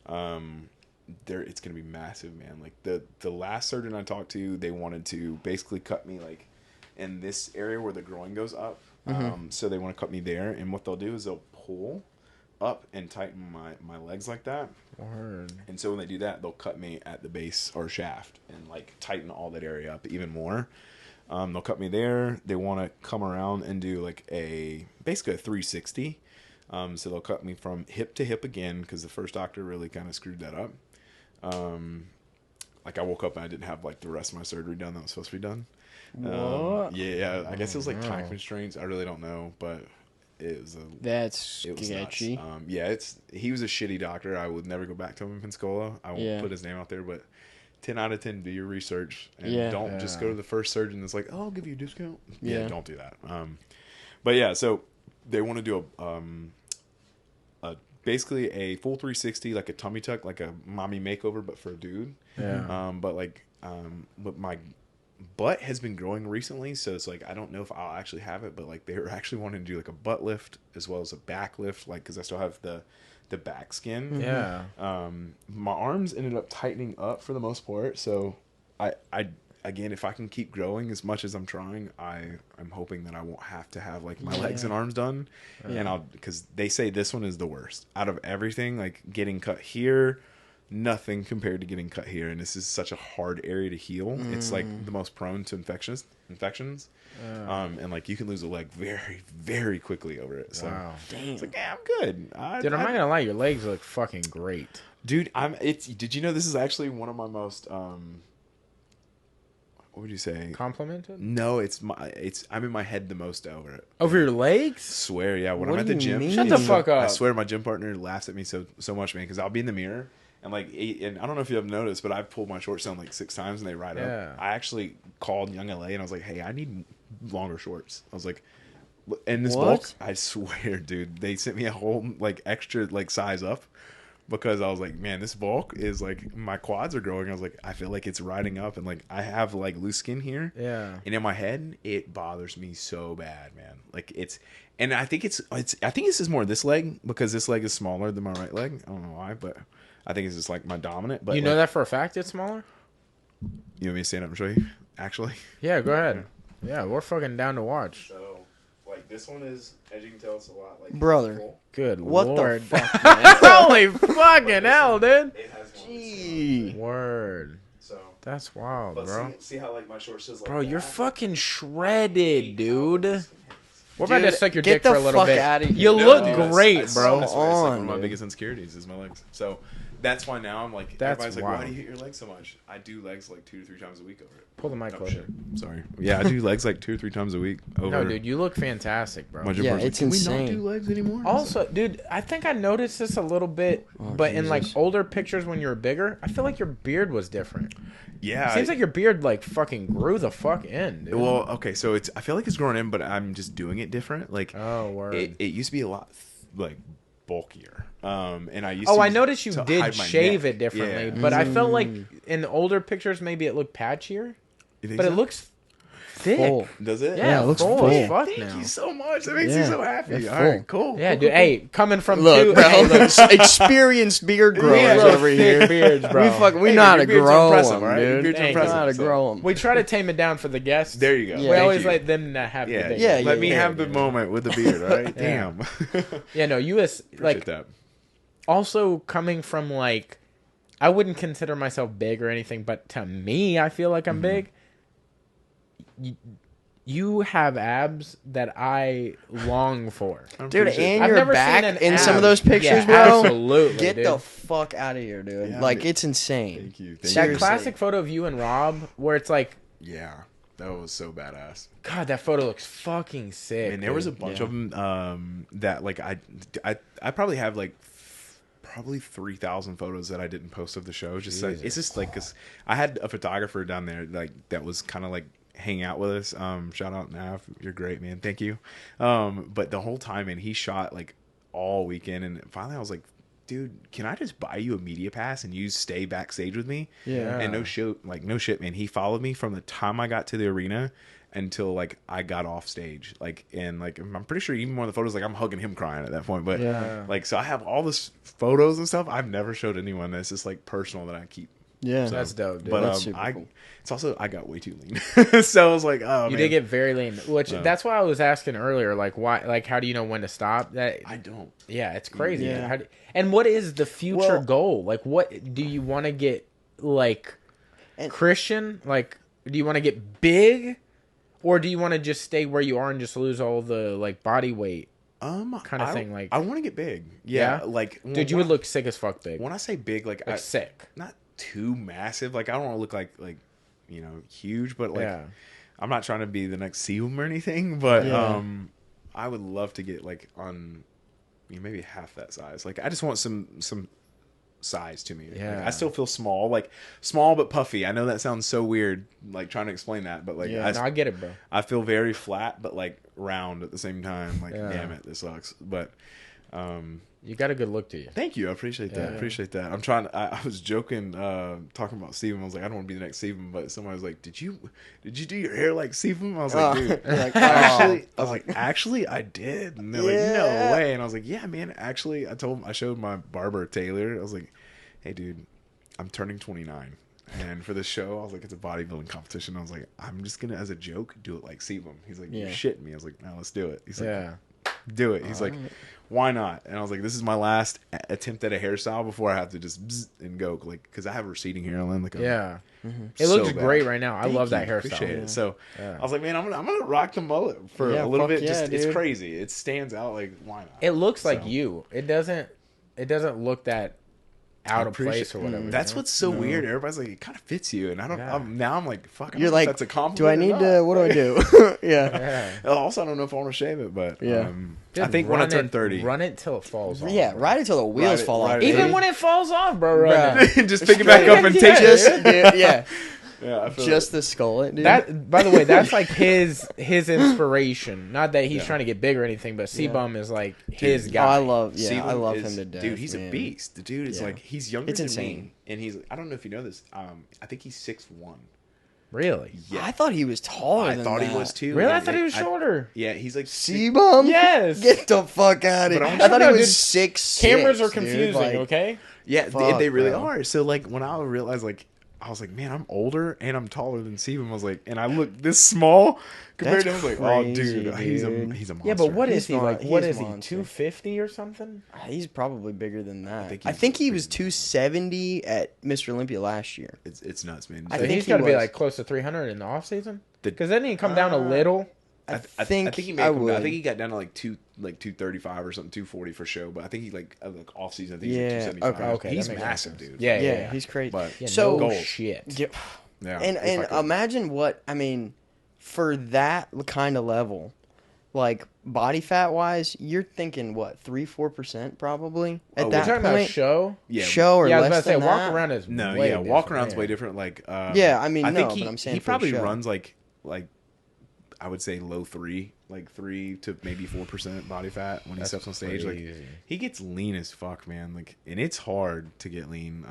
Speaker 2: it's gonna be massive, man. Like the last surgeon I talked to, they wanted to basically cut me like in this area where the groin goes up. So they want to cut me there, and what they'll do is they'll pull up and tighten my legs like that. Word. And so when they do that, they'll cut me at the base or shaft and like tighten all that area up even more. They'll cut me there. They want to come around and do like basically a 360. So they'll cut me from hip to hip again because the first doctor really kind of screwed that up. Like I woke up and I didn't have like the rest of my surgery done that was supposed to be done. Yeah, I guess it was like time constraints. I really don't know, but it was
Speaker 3: that's sketchy.
Speaker 2: He was a shitty doctor. I would never go back to him in Pensacola. I won't put his name out there, but 10 out of 10, do your research and don't just go to the first surgeon that's like, oh, I'll give you a discount. Yeah, don't do that. But yeah, so they want to do basically a full 360, like a tummy tuck, like a mommy makeover, but for a dude. Yeah. But my butt has been growing recently, so it's like I don't know if I'll actually have it, but like they were actually wanting to do like a butt lift as well as a back lift, like because I still have the back skin. Yeah. My arms ended up tightening up for the most part, so I again, if I can keep growing as much as I'm trying, I'm hoping that I won't have to have like my legs and arms done. And because they say this one is the worst out of everything, like getting cut here, nothing compared to getting cut here. And this is such a hard area to heal. It's like the most prone to infections. And like you can lose a leg very, very quickly over it. So it's like, yeah, I'm good.
Speaker 1: Dude, I'm not gonna lie, your legs look fucking great.
Speaker 2: Dude, did you know this is actually one of my most what would you say?
Speaker 1: Complimented?
Speaker 2: No, I'm in my head the most over it.
Speaker 1: Over your legs?
Speaker 2: Swear, yeah. When I'm at the gym,
Speaker 1: shut the fuck up.
Speaker 2: I swear, my gym partner laughs at me so much, man. Because I'll be in the mirror and and I don't know if you have noticed, but I've pulled my shorts down like 6 times and they ride up. I actually called Young LA and I was like, hey, I need longer shorts. I was like, and this bulk, I swear, dude, they sent me a whole like extra like size up. Because I was like, man, this bulk is like my quads are growing. I was like, I feel like it's riding up, and like I have like loose skin here. Yeah. And in my head, it bothers me so bad, man. Like and I think I think this is more this leg because this leg is smaller than my right leg. I don't know why, but I think it's just like my dominant. But
Speaker 1: you know that for a fact it's smaller.
Speaker 2: You want me to stand up and show you? Actually.
Speaker 1: Yeah, go ahead. Yeah, we're fucking down to watch.
Speaker 2: So. Like this one is, as you can tell, it's a lot like
Speaker 3: brother.
Speaker 1: Good
Speaker 3: what
Speaker 1: Lord.
Speaker 3: The fuck, man?
Speaker 1: Holy fucking hell, dude!
Speaker 2: It has
Speaker 1: Gee. Word.
Speaker 2: So
Speaker 1: That's wild,
Speaker 2: But
Speaker 1: bro.
Speaker 2: see how like my shorts just like
Speaker 1: Bro, you're
Speaker 2: that?
Speaker 1: fucking shredded, dude. We're about to suck your
Speaker 3: get
Speaker 1: dick for
Speaker 3: the
Speaker 1: a little
Speaker 3: fuck
Speaker 1: bit.
Speaker 3: outta here.
Speaker 1: You
Speaker 2: No,
Speaker 1: look
Speaker 2: dude,
Speaker 1: great,
Speaker 2: I
Speaker 1: bro.
Speaker 2: that's like one of my
Speaker 3: dude.
Speaker 2: biggest insecurities is my legs. So that's why now I'm like,
Speaker 1: That's
Speaker 2: everybody's like,
Speaker 1: wild.
Speaker 2: why do you hit your legs so much? I do legs like 2 to 3 times a week over it.
Speaker 1: Pull the mic
Speaker 2: Oh,
Speaker 1: closer.
Speaker 2: shit. Sorry. Yeah, I do legs like 2 or 3 times a week over.
Speaker 1: No, dude, you look fantastic, bro.
Speaker 2: My gym
Speaker 3: Yeah,
Speaker 2: partner's like,
Speaker 3: it's
Speaker 2: can
Speaker 3: insane.
Speaker 2: we not do legs anymore?
Speaker 1: Also, dude, I think I noticed this a little bit, but in like
Speaker 3: Jesus.
Speaker 1: older pictures when you were bigger, I feel like your beard was different.
Speaker 2: yeah.
Speaker 1: Seems like your beard like fucking grew the fuck in, dude.
Speaker 2: Well, okay, so I feel like it's growing in, but I'm just doing it different. Like,
Speaker 1: Oh, word.
Speaker 2: it used to be a lot like bulkier. And I used.
Speaker 1: Oh,
Speaker 2: to
Speaker 1: I noticed you
Speaker 2: to
Speaker 1: did
Speaker 2: hide my
Speaker 1: shave
Speaker 2: neck.
Speaker 1: it differently,
Speaker 2: Yeah.
Speaker 1: but I felt like in the older pictures maybe it looked patchier,
Speaker 2: You think
Speaker 1: but it
Speaker 2: so?
Speaker 1: looks thick.
Speaker 3: Full.
Speaker 2: Does it?
Speaker 1: Yeah,
Speaker 3: it looks
Speaker 1: full
Speaker 3: full.
Speaker 1: as fuck
Speaker 2: Thank
Speaker 1: now.
Speaker 2: you so much. That makes
Speaker 3: Yeah.
Speaker 2: me so happy.
Speaker 3: It's
Speaker 2: All right,
Speaker 3: full.
Speaker 2: cool.
Speaker 1: Yeah,
Speaker 2: cool,
Speaker 1: dude.
Speaker 2: cool,
Speaker 1: Hey, coming from
Speaker 3: Look,
Speaker 1: two,
Speaker 3: bro,
Speaker 1: hey, look,
Speaker 3: experienced beard growers
Speaker 1: Yeah, bro,
Speaker 3: over
Speaker 1: thick
Speaker 3: here.
Speaker 1: beards, bro.
Speaker 3: We
Speaker 2: Hey,
Speaker 3: know how
Speaker 2: your
Speaker 3: to
Speaker 2: beard's
Speaker 3: grow
Speaker 2: impressive,
Speaker 3: them,
Speaker 2: all right? Your
Speaker 3: dude.
Speaker 2: beard's
Speaker 3: We know
Speaker 2: impressive,
Speaker 3: how to
Speaker 2: so-
Speaker 3: grow them.
Speaker 1: We try to tame it down for the guests.
Speaker 2: There you go.
Speaker 3: Yeah.
Speaker 1: We
Speaker 2: Thank
Speaker 1: always
Speaker 2: you.
Speaker 1: let them have
Speaker 2: Yeah,
Speaker 1: the big
Speaker 3: yeah,
Speaker 1: one.
Speaker 2: Let me
Speaker 3: yeah,
Speaker 2: have the moment with the beard, all right?
Speaker 1: Yeah.
Speaker 2: Damn.
Speaker 1: Yeah, no, you
Speaker 2: Appreciate
Speaker 1: like
Speaker 2: that.
Speaker 1: also coming from like, I wouldn't consider myself big or anything, but to me, I feel like I'm big. You have abs that I long for.
Speaker 2: I
Speaker 3: Dude,
Speaker 2: appreciate
Speaker 3: and
Speaker 2: that.
Speaker 1: I've
Speaker 3: your
Speaker 1: never
Speaker 3: back
Speaker 1: seen an
Speaker 3: in some
Speaker 1: ab.
Speaker 3: of those pictures,
Speaker 1: Yeah,
Speaker 3: bro.
Speaker 1: absolutely,
Speaker 3: Get
Speaker 1: dude.
Speaker 3: the fuck out of here, dude.
Speaker 2: Yeah,
Speaker 3: like,
Speaker 2: man.
Speaker 3: it's insane.
Speaker 2: Thank you. Thank
Speaker 1: That
Speaker 2: you.
Speaker 3: Seriously.
Speaker 1: classic photo of you and Rob, where it's like,
Speaker 2: Yeah, that was so badass.
Speaker 1: God, that photo looks fucking sick.
Speaker 2: And there was a
Speaker 1: dude.
Speaker 2: bunch
Speaker 3: Yeah.
Speaker 2: of them that like I probably have like probably 3,000 photos that I didn't post of the show. Just like, it's just like, cause I had a photographer down there like that was kind of like hanging out with us. Shout out Nav, you're great, man. Thank you. But the whole time, and he shot like all weekend, and finally I was like, dude, can I just buy you a media pass and you stay backstage with me?
Speaker 3: Yeah.
Speaker 2: And no shit, man. He followed me from the time I got to the arena until like I got off stage. Like, and like I'm pretty sure even one of the photos, like I'm hugging him crying at that point. But
Speaker 1: Yeah.
Speaker 2: like, so I have all this photos and stuff I've never showed anyone. That's just like personal that I keep.
Speaker 3: Yeah.
Speaker 1: That's dope, dude.
Speaker 2: But
Speaker 3: That's super cool.
Speaker 2: it's also I got way too lean. So I was like, oh,
Speaker 1: You
Speaker 2: man.
Speaker 1: did get very lean, which
Speaker 2: No.
Speaker 1: that's why I was asking earlier, like why, like how do you know when to stop? That
Speaker 2: I don't.
Speaker 1: yeah, it's crazy.
Speaker 3: Yeah.
Speaker 1: How do, and what is the future
Speaker 3: Well-
Speaker 1: goal? Like, what do you want to get? Like
Speaker 3: And-
Speaker 1: Christian? Like, do you want to get big, or do you want to just stay where you are and just lose all the like body weight? Kinda thing, like-
Speaker 2: I want to get big. Yeah,
Speaker 1: Yeah?
Speaker 2: like
Speaker 1: Dude, you would look sick as fuck big.
Speaker 2: when I say big, like
Speaker 1: Like sick.
Speaker 2: not too massive. Like I don't want to look like you know huge, but like
Speaker 1: Yeah.
Speaker 2: I'm not trying to be the next Seum or anything. But
Speaker 3: Yeah.
Speaker 2: I would love to get like on maybe half that size. Like I just want some size to me. Like,
Speaker 1: Yeah.
Speaker 2: I still feel small, like small but puffy. I know that sounds so weird, like trying to explain that, but like
Speaker 3: Yeah.
Speaker 1: No, I get it, bro.
Speaker 2: I feel very flat but like round at the same time. Like
Speaker 1: Yeah.
Speaker 2: damn it, this sucks. But
Speaker 1: You got a good look to you.
Speaker 2: thank you. I appreciate that.
Speaker 1: Yeah.
Speaker 2: Appreciate that. I'm trying. I was joking, talking about Steven. I was like, I don't want to be the next Steven, but somebody was like, Did you do your hair like Steven? I was like, dude,
Speaker 3: You're like,
Speaker 2: actually, I did. And they're like,
Speaker 3: Yeah.
Speaker 2: no way. And I was like, yeah, man. Actually, I showed my barber Taylor. I was like, hey, dude, I'm turning 29. And for this show, I was like, it's a bodybuilding competition. I was like, I'm just gonna, as a joke, do it like Steven. He's like, you're
Speaker 3: Yeah.
Speaker 2: shitting me. I was like, no, let's do it. He's like,
Speaker 1: Yeah.
Speaker 2: do it. He's like, why not? And I was like, this is my last attempt at a hairstyle before I have to just bzz and go, like, because I have receding hairline. Like,
Speaker 1: Yeah.
Speaker 3: Mm-hmm.
Speaker 1: It looks
Speaker 2: so bad.
Speaker 1: great right now. I
Speaker 2: Thank
Speaker 1: love that
Speaker 2: you.
Speaker 1: hairstyle.
Speaker 2: Appreciate it. So
Speaker 1: Yeah.
Speaker 2: I was like, man, I'm gonna rock the mullet for
Speaker 3: Yeah,
Speaker 2: a little
Speaker 3: fuck
Speaker 2: bit.
Speaker 3: yeah,
Speaker 2: Just it's
Speaker 3: dude.
Speaker 2: crazy. It stands out. Like, why not?
Speaker 1: It looks like
Speaker 2: So-
Speaker 1: you. It doesn't look that out of place or whatever.
Speaker 2: That's
Speaker 1: you know?
Speaker 2: what's so weird. Everybody's like, it kind of fits you, and I don't.
Speaker 1: Yeah.
Speaker 2: Now I'm like, fuck. I don't
Speaker 3: You're
Speaker 2: know if
Speaker 3: like,
Speaker 2: that's a compliment.
Speaker 3: do I
Speaker 2: or
Speaker 3: need
Speaker 2: not.
Speaker 3: to? What do I do? Yeah.
Speaker 1: Yeah.
Speaker 2: Also, I don't know if I want to shave it, but
Speaker 3: Yeah.
Speaker 2: I
Speaker 1: Just
Speaker 2: think when I
Speaker 1: run
Speaker 2: turn
Speaker 1: it-
Speaker 2: 30,
Speaker 1: run it till it falls off.
Speaker 3: Yeah,
Speaker 1: bro.
Speaker 3: ride it till the wheels
Speaker 2: Ride it-
Speaker 3: fall off.
Speaker 2: ride it.
Speaker 1: Even
Speaker 3: baby.
Speaker 1: when it falls off, bro. Run it.
Speaker 3: Bruh.
Speaker 2: just pick it back up and take
Speaker 3: Just,
Speaker 2: it.
Speaker 3: dude, yeah,
Speaker 2: Yeah, I feel
Speaker 3: just the skullet, dude.
Speaker 1: That, by the way, that's like his inspiration. Not that he's
Speaker 2: Yeah.
Speaker 1: trying to get big or anything, but C-Bum is like his
Speaker 3: oh,
Speaker 1: guy.
Speaker 3: I love
Speaker 2: Steven
Speaker 3: him to death.
Speaker 2: Dude, he's
Speaker 3: man.
Speaker 2: a beast. The dude is
Speaker 3: Yeah.
Speaker 2: like, he's younger
Speaker 3: It's
Speaker 2: than
Speaker 3: insane.
Speaker 2: me, and he's. I don't know if you know this. I think he's 6'1".
Speaker 1: Really?
Speaker 2: Yeah,
Speaker 3: I thought he was taller.
Speaker 2: I
Speaker 3: than
Speaker 2: thought
Speaker 3: that.
Speaker 2: he was too.
Speaker 1: Really? I
Speaker 2: Like,
Speaker 1: thought he was shorter.
Speaker 2: Yeah, he's like
Speaker 3: C-Bum?
Speaker 1: Yes.
Speaker 3: Get the fuck out of
Speaker 2: But
Speaker 3: here.
Speaker 2: I'm
Speaker 3: I thought he
Speaker 1: No,
Speaker 3: was
Speaker 1: dude,
Speaker 3: 6'6".
Speaker 1: Cameras are
Speaker 3: dude,
Speaker 1: confusing,
Speaker 3: like-
Speaker 1: okay?
Speaker 2: Yeah,
Speaker 3: Fuck,
Speaker 2: they really
Speaker 3: bro.
Speaker 2: are. So like when I realized like I was like, man, I'm older and I'm taller than Steven. I was like, and I look this small compared to him. I was like, oh, dude, he's a monster.
Speaker 1: Yeah, but what is
Speaker 3: He's
Speaker 1: he like?
Speaker 3: mon-
Speaker 1: What
Speaker 3: he's
Speaker 1: is he?
Speaker 3: monster.
Speaker 1: 250 or something?
Speaker 3: He's probably bigger than that.
Speaker 2: I
Speaker 3: I
Speaker 2: think
Speaker 3: think
Speaker 2: he's
Speaker 3: he was
Speaker 2: bigger than that.
Speaker 3: 270 at Mr. Olympia last year.
Speaker 2: It's nuts, man.
Speaker 3: I
Speaker 1: So
Speaker 3: think
Speaker 1: he's
Speaker 3: he
Speaker 1: got to be
Speaker 3: was.
Speaker 1: like close to 300 in the off season.
Speaker 2: The-
Speaker 1: Because then he come down a little.
Speaker 3: I
Speaker 2: I
Speaker 3: think
Speaker 2: he may
Speaker 3: I
Speaker 2: have come down.
Speaker 3: would.
Speaker 2: I think he got down to like 235 or something, 240 for show. But I think he like off season. I think
Speaker 3: Yeah,
Speaker 2: he's like 275.
Speaker 1: okay,
Speaker 2: He's
Speaker 1: that makes
Speaker 2: massive,
Speaker 1: sense.
Speaker 2: dude.
Speaker 1: Yeah,
Speaker 3: he's crazy.
Speaker 2: But
Speaker 1: Yeah,
Speaker 3: So-
Speaker 1: no
Speaker 2: gold.
Speaker 1: shit.
Speaker 3: Yeah.
Speaker 2: Yeah,
Speaker 3: And
Speaker 2: if I could.
Speaker 3: imagine what I mean for that kind of level, like body fat wise, you're thinking what 3-4% probably at
Speaker 2: Oh,
Speaker 3: that
Speaker 1: You're talking about
Speaker 3: point.
Speaker 1: show?
Speaker 2: yeah,
Speaker 3: Show or
Speaker 1: Yeah, I was
Speaker 3: less
Speaker 1: about to say,
Speaker 3: than
Speaker 1: walk
Speaker 3: that.
Speaker 1: around is
Speaker 2: No,
Speaker 1: way
Speaker 2: yeah, walk around's
Speaker 1: different,
Speaker 2: way
Speaker 1: yeah.
Speaker 2: different. Like,
Speaker 3: Yeah, I mean,
Speaker 2: I think
Speaker 3: no,
Speaker 2: he,
Speaker 3: but I'm saying
Speaker 2: he
Speaker 3: for the
Speaker 2: probably
Speaker 3: show.
Speaker 2: runs like I would say low 3, like 3 to maybe 4% body fat when he
Speaker 1: That's
Speaker 2: steps on stage. Like
Speaker 1: crazy.
Speaker 2: he gets lean as fuck, man. Like, and it's hard to get lean.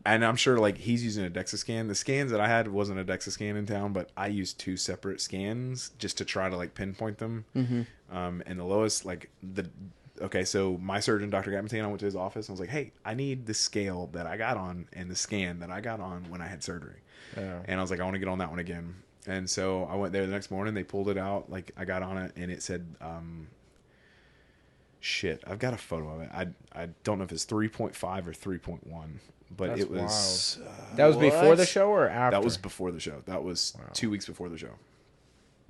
Speaker 2: And I'm sure like he's using a DEXA scan. The scans that I had wasn't a DEXA scan in town, but I used 2 separate scans just to try to like pinpoint them.
Speaker 3: Mm-hmm.
Speaker 2: And the lowest, okay, so my surgeon, Dr. Gamatane, I went to his office and I was like, hey, I need the scale that I got on and the scan that I got on when I had surgery.
Speaker 1: Yeah.
Speaker 2: And I was like, I want to get on that one again. And so I went there the next morning. They pulled it out. Like, I got on it and it said, shit, I've got a photo of it. I don't know if it's 3.5 or 3.1, but
Speaker 1: That's
Speaker 2: it was.
Speaker 1: That was before the
Speaker 3: What?
Speaker 1: show or after?
Speaker 2: That was before the show. That was 2 weeks before the show.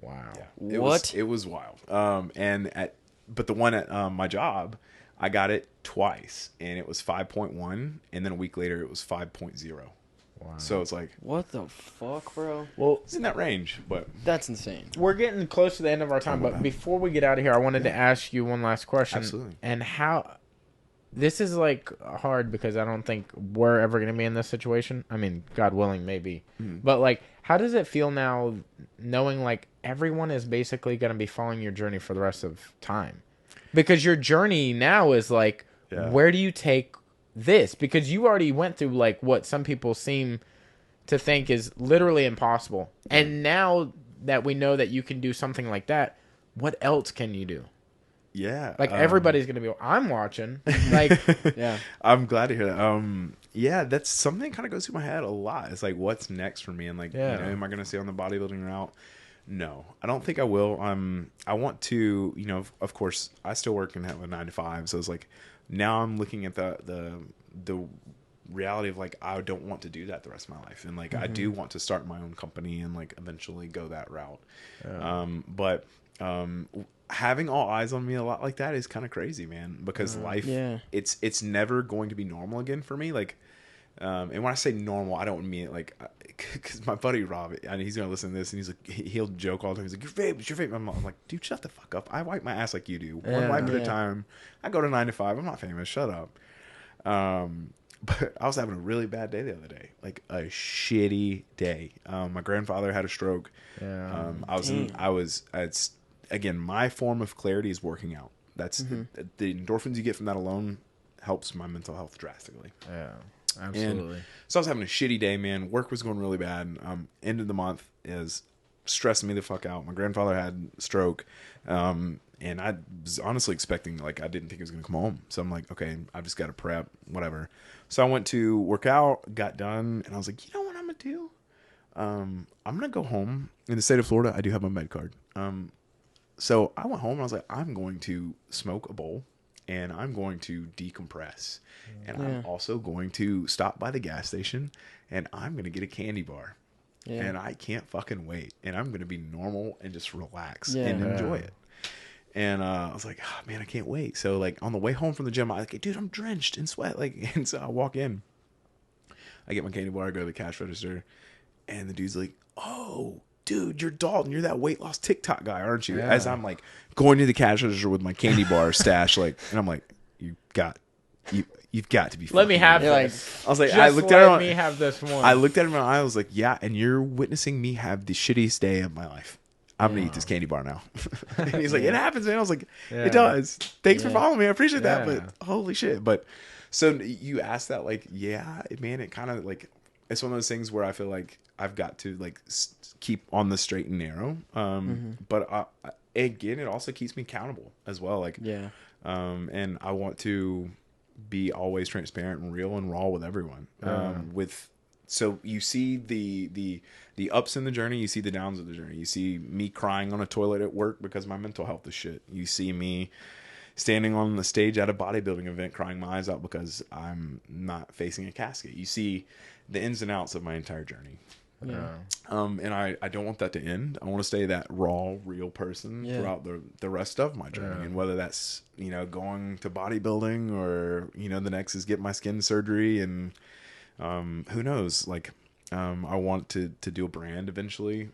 Speaker 1: Wow.
Speaker 2: Yeah.
Speaker 3: What?
Speaker 2: It was wild. But the one at my job, I got it twice, and it was 5.1, and then a week later it was 5.0.
Speaker 1: Wow.
Speaker 2: So it's like
Speaker 3: What the fuck, bro?
Speaker 1: Well,
Speaker 2: it's in that range, but
Speaker 3: That's insane.
Speaker 1: we're getting close to the end of our time, but before we get out of here, I wanted to ask you one last question.
Speaker 2: Absolutely.
Speaker 1: And how this is like hard because I don't think we're ever going to be in this situation. I mean, God willing, maybe. But like, how does it feel now knowing like everyone is basically going to be following your journey for the rest of time? Because your journey now is like, where do you take this? Because you already went through like what some people seem to think is literally impossible. And now that we know that you can do something like that, what else can you do?
Speaker 2: yeah,
Speaker 1: Like everybody's going to be, I'm watching. Like,
Speaker 3: Yeah.
Speaker 2: I'm glad to hear that. Yeah, that's something that kind of goes through my head a lot. It's like, what's next for me? And like, am I going to stay on the bodybuilding route? No, I don't think I will. I want to, of course, I still work and have a 9 to 5. So it's like, now I'm looking at the reality of like, I don't want to do that the rest of my life. And like, I do want to start my own company and like eventually go that route. But having all eyes on me a lot like that is kind of crazy, man, because life, it's never going to be normal again for me. Like, and when I say normal, I don't mean it like, because my buddy Rob, and he's gonna listen to this, and he's like, he'll joke all the time. He's like, "Your vape, it's your vape." I'm like, "Dude, shut the fuck up. I wipe my ass like you do. One wipe at a time. I go to 9 to 5. I'm not famous. Shut up." But I was having a really bad day the other day, like a shitty day. My grandfather had a stroke. It's again, my form of clarity is working out. That's the endorphins you get from that alone helps my mental health drastically.
Speaker 1: yeah, absolutely.
Speaker 2: And so I was having a shitty day, man. Work was going really bad. End of the month is stressing me the fuck out. My grandfather had a stroke. And I was honestly expecting, like, I didn't think he was going to come home. So I'm like, okay, I've just got to prep, whatever. So I went to work out, got done, and I was like, you know what I'm going to do? I'm going to go home. In the state of Florida, I do have my med card. So I went home and I was like, I'm going to smoke a bowl and I'm going to decompress. And I'm also going to stop by the gas station and I'm going to get a candy bar. Yeah. And I can't fucking wait. And I'm going to be normal and just relax and enjoy it. And I was like, oh, man, I can't wait. So like on the way home from the gym, I'm like, dude, I'm drenched in sweat. Like, and so I walk in, I get my candy bar, I go to the cash register, and the dude's like, oh, dude, you're Dalton. You're that weight loss TikTok guy, aren't you? Yeah. As I'm like going to the cash register with my candy bar stash, like, and I'm like, you've got to be.
Speaker 1: Let me have
Speaker 3: this.
Speaker 2: I was like,
Speaker 1: just
Speaker 2: I looked at him.
Speaker 1: Let me have this one.
Speaker 2: I looked at him in my eye. I was like, yeah, and you're witnessing me have the shittiest day of my life. I'm gonna eat this candy bar now. And he's like, it happens, man. I was like, it does. Thanks for following me. I appreciate that. But holy shit. But so you asked that, like, yeah, man, it kind of like, it's one of those things where I feel like I've got to like keep on the straight and narrow. But again, it also keeps me accountable as well. Like, and I want to be always transparent and real and raw with everyone. With so you see the ups in the journey, you see the downs of the journey. You see me crying on a toilet at work because my mental health is shit. You see me standing on the stage at a bodybuilding event crying my eyes out because I'm not facing a casket. You see the ins and outs of my entire journey.
Speaker 3: Yeah.
Speaker 2: And I don't want that to end. I want to stay that raw, real person throughout the rest of my journey. And whether that's, going to bodybuilding or, the next is get my skin surgery and who knows, like I want to do a brand eventually.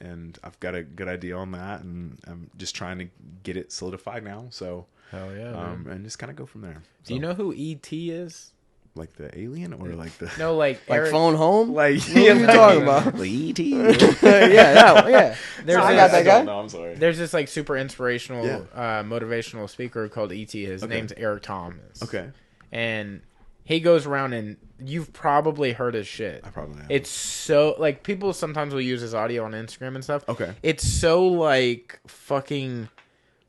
Speaker 2: And I've got a good idea on that, and I'm just trying to get it solidified now. So,
Speaker 1: hell yeah,
Speaker 2: and just kind of go from there. So,
Speaker 1: do you know who E.T. is?
Speaker 2: Like the alien, or like the
Speaker 1: no, like
Speaker 3: Eric, phone home?
Speaker 2: Like
Speaker 3: what are you talking about?
Speaker 2: Like E.T.
Speaker 3: yeah.
Speaker 1: I
Speaker 3: got that guy.
Speaker 2: No, I'm sorry.
Speaker 1: There's this like super inspirational, motivational speaker called E.T. His name's Eric Thomas.
Speaker 2: Okay.
Speaker 1: And he goes around, and you've probably heard his shit.
Speaker 2: I probably have.
Speaker 1: It's so like people sometimes will use his audio on Instagram and stuff.
Speaker 2: Okay.
Speaker 1: It's so like fucking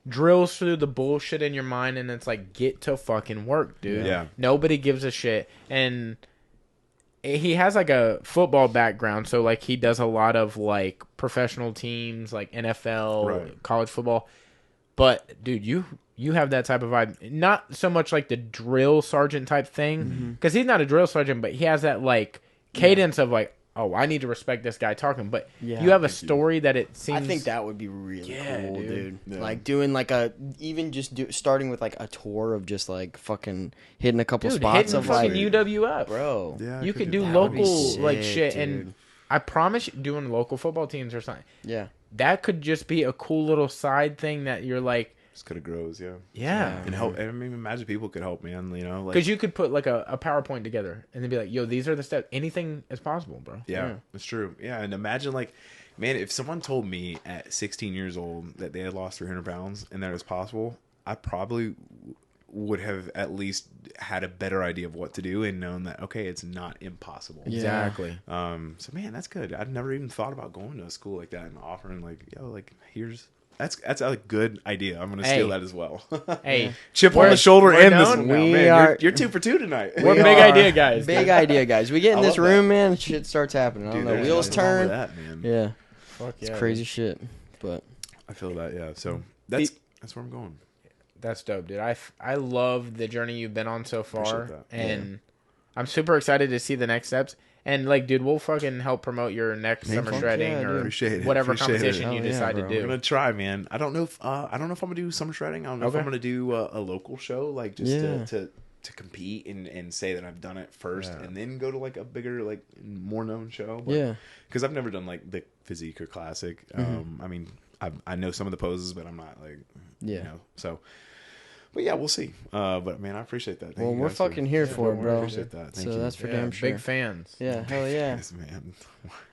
Speaker 1: drills through the bullshit in your mind, and it's like, get to fucking work, dude.
Speaker 2: Yeah.
Speaker 1: Nobody gives a shit. And he has like a football background, so like he does a lot of like professional teams, like NFL, college football. But dude, you have that type of vibe. Not so much like the drill sergeant type thing, because he's not a drill sergeant, but he has that like cadence of like, oh, I need to respect this guy talking. But you have a story that it seems.
Speaker 3: I think that would be really cool, dude.
Speaker 2: Yeah.
Speaker 3: Like doing like starting with like a tour of just like fucking hitting a couple spots
Speaker 1: hitting
Speaker 3: of
Speaker 1: fucking
Speaker 3: like
Speaker 1: UWF,
Speaker 3: bro.
Speaker 2: Yeah,
Speaker 1: you could do
Speaker 3: that.
Speaker 1: local
Speaker 3: Sick,
Speaker 1: like shit,
Speaker 3: dude.
Speaker 1: and I promise you, doing local football teams or something.
Speaker 3: Yeah,
Speaker 1: that could just be a cool little side thing that you're like.
Speaker 2: Just kind of grows,
Speaker 1: yeah,
Speaker 2: and help. I mean, imagine people could help, man. Like
Speaker 1: because you could put like a PowerPoint together and then be like, "Yo, these are the steps. Anything is possible, bro."
Speaker 2: Yeah, that's true. Yeah, and imagine like, man, if someone told me at 16 years old that they had lost 300 pounds and that it was possible, I probably would have at least had a better idea of what to do and known that okay, it's not impossible.
Speaker 1: Exactly.
Speaker 2: So man, that's good. I'd never even thought about going to a school like that and offering like, yo, like here's. That's a good idea. I'm gonna steal that as well.
Speaker 1: Hey,
Speaker 2: chip on the shoulder and this.
Speaker 1: known.
Speaker 2: You're 2 for 2 tonight.
Speaker 1: We're big idea guys.
Speaker 3: Big idea guys. We get in this
Speaker 2: love
Speaker 3: room, man. Shit starts happening. I don't know. Wheels turn.
Speaker 2: That, man.
Speaker 3: Yeah.
Speaker 1: Fuck yeah,
Speaker 3: It's crazy shit. But
Speaker 2: I feel that. Yeah. So that's where I'm going.
Speaker 1: That's dope, dude. I love the journey you've been on so far,
Speaker 2: Appreciate that.
Speaker 1: and I'm super excited to see the next steps. And like, dude, we'll fucking help promote your next summer shredding or
Speaker 2: Appreciate it.
Speaker 1: whatever
Speaker 2: Appreciate
Speaker 1: competition
Speaker 2: it.
Speaker 1: you
Speaker 3: Oh, yeah,
Speaker 1: decide to
Speaker 3: bro.
Speaker 1: do.
Speaker 2: I'm gonna try, man. I don't know if I'm gonna do summer shredding. I don't know if I'm gonna do a local show, like just to compete and say that I've done it first, and then go to like a bigger, like more known show. But, because I've never done like the physique or classic. I mean, I know some of the poses, but I'm not like so. But yeah, we'll see. But man, I appreciate that.
Speaker 3: well, we're fucking here for it, bro.
Speaker 2: I appreciate that. Thank
Speaker 3: So
Speaker 2: you.
Speaker 3: that's for damn sure.
Speaker 1: Big fans.
Speaker 3: Yeah, hell yeah.
Speaker 2: Yes, man.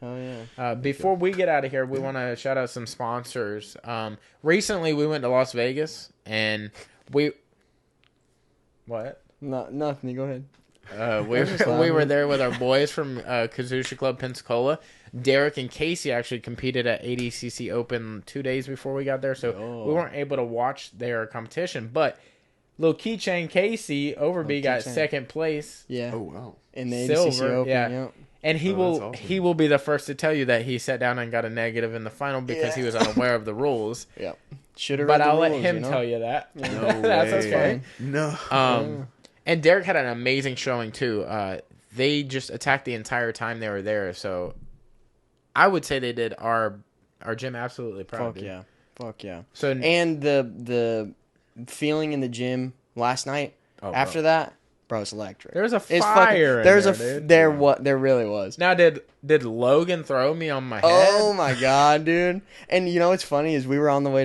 Speaker 3: Hell yeah.
Speaker 1: Before we get out of here, we want to shout out some sponsors. Recently, we went to Las Vegas, and what?
Speaker 3: Nothing. Go ahead.
Speaker 1: We were there with our boys from Kazushi Club Pensacola. Derek and Casey actually competed at ADCC Open 2 days before we got there, so we weren't able to watch their competition. But Lil Keychain Casey Overby got second place.
Speaker 3: Yeah.
Speaker 2: Oh wow.
Speaker 3: In the ADCC
Speaker 1: Silver,
Speaker 3: Open.
Speaker 1: yeah.
Speaker 3: Yep.
Speaker 1: And he
Speaker 2: awesome.
Speaker 1: he will be the first to tell you that he sat down and got a negative in the final because he was unaware of the rules.
Speaker 3: Yep. Should have.
Speaker 1: But I'll let him tell you that.
Speaker 2: No
Speaker 1: That's
Speaker 2: way.
Speaker 1: okay.
Speaker 2: No.
Speaker 1: And Derek had an amazing showing too. They just attacked the entire time they were there. So I would say they did our gym absolutely proud.
Speaker 3: Fuck yeah.
Speaker 1: So
Speaker 3: And the feeling in the gym last night after that, bro, it's electric.
Speaker 1: there's a
Speaker 3: It's
Speaker 1: fire.
Speaker 3: there really was.
Speaker 1: Now did Logan throw me on my head?
Speaker 3: Oh my god, dude! And you know what's funny is we were on the way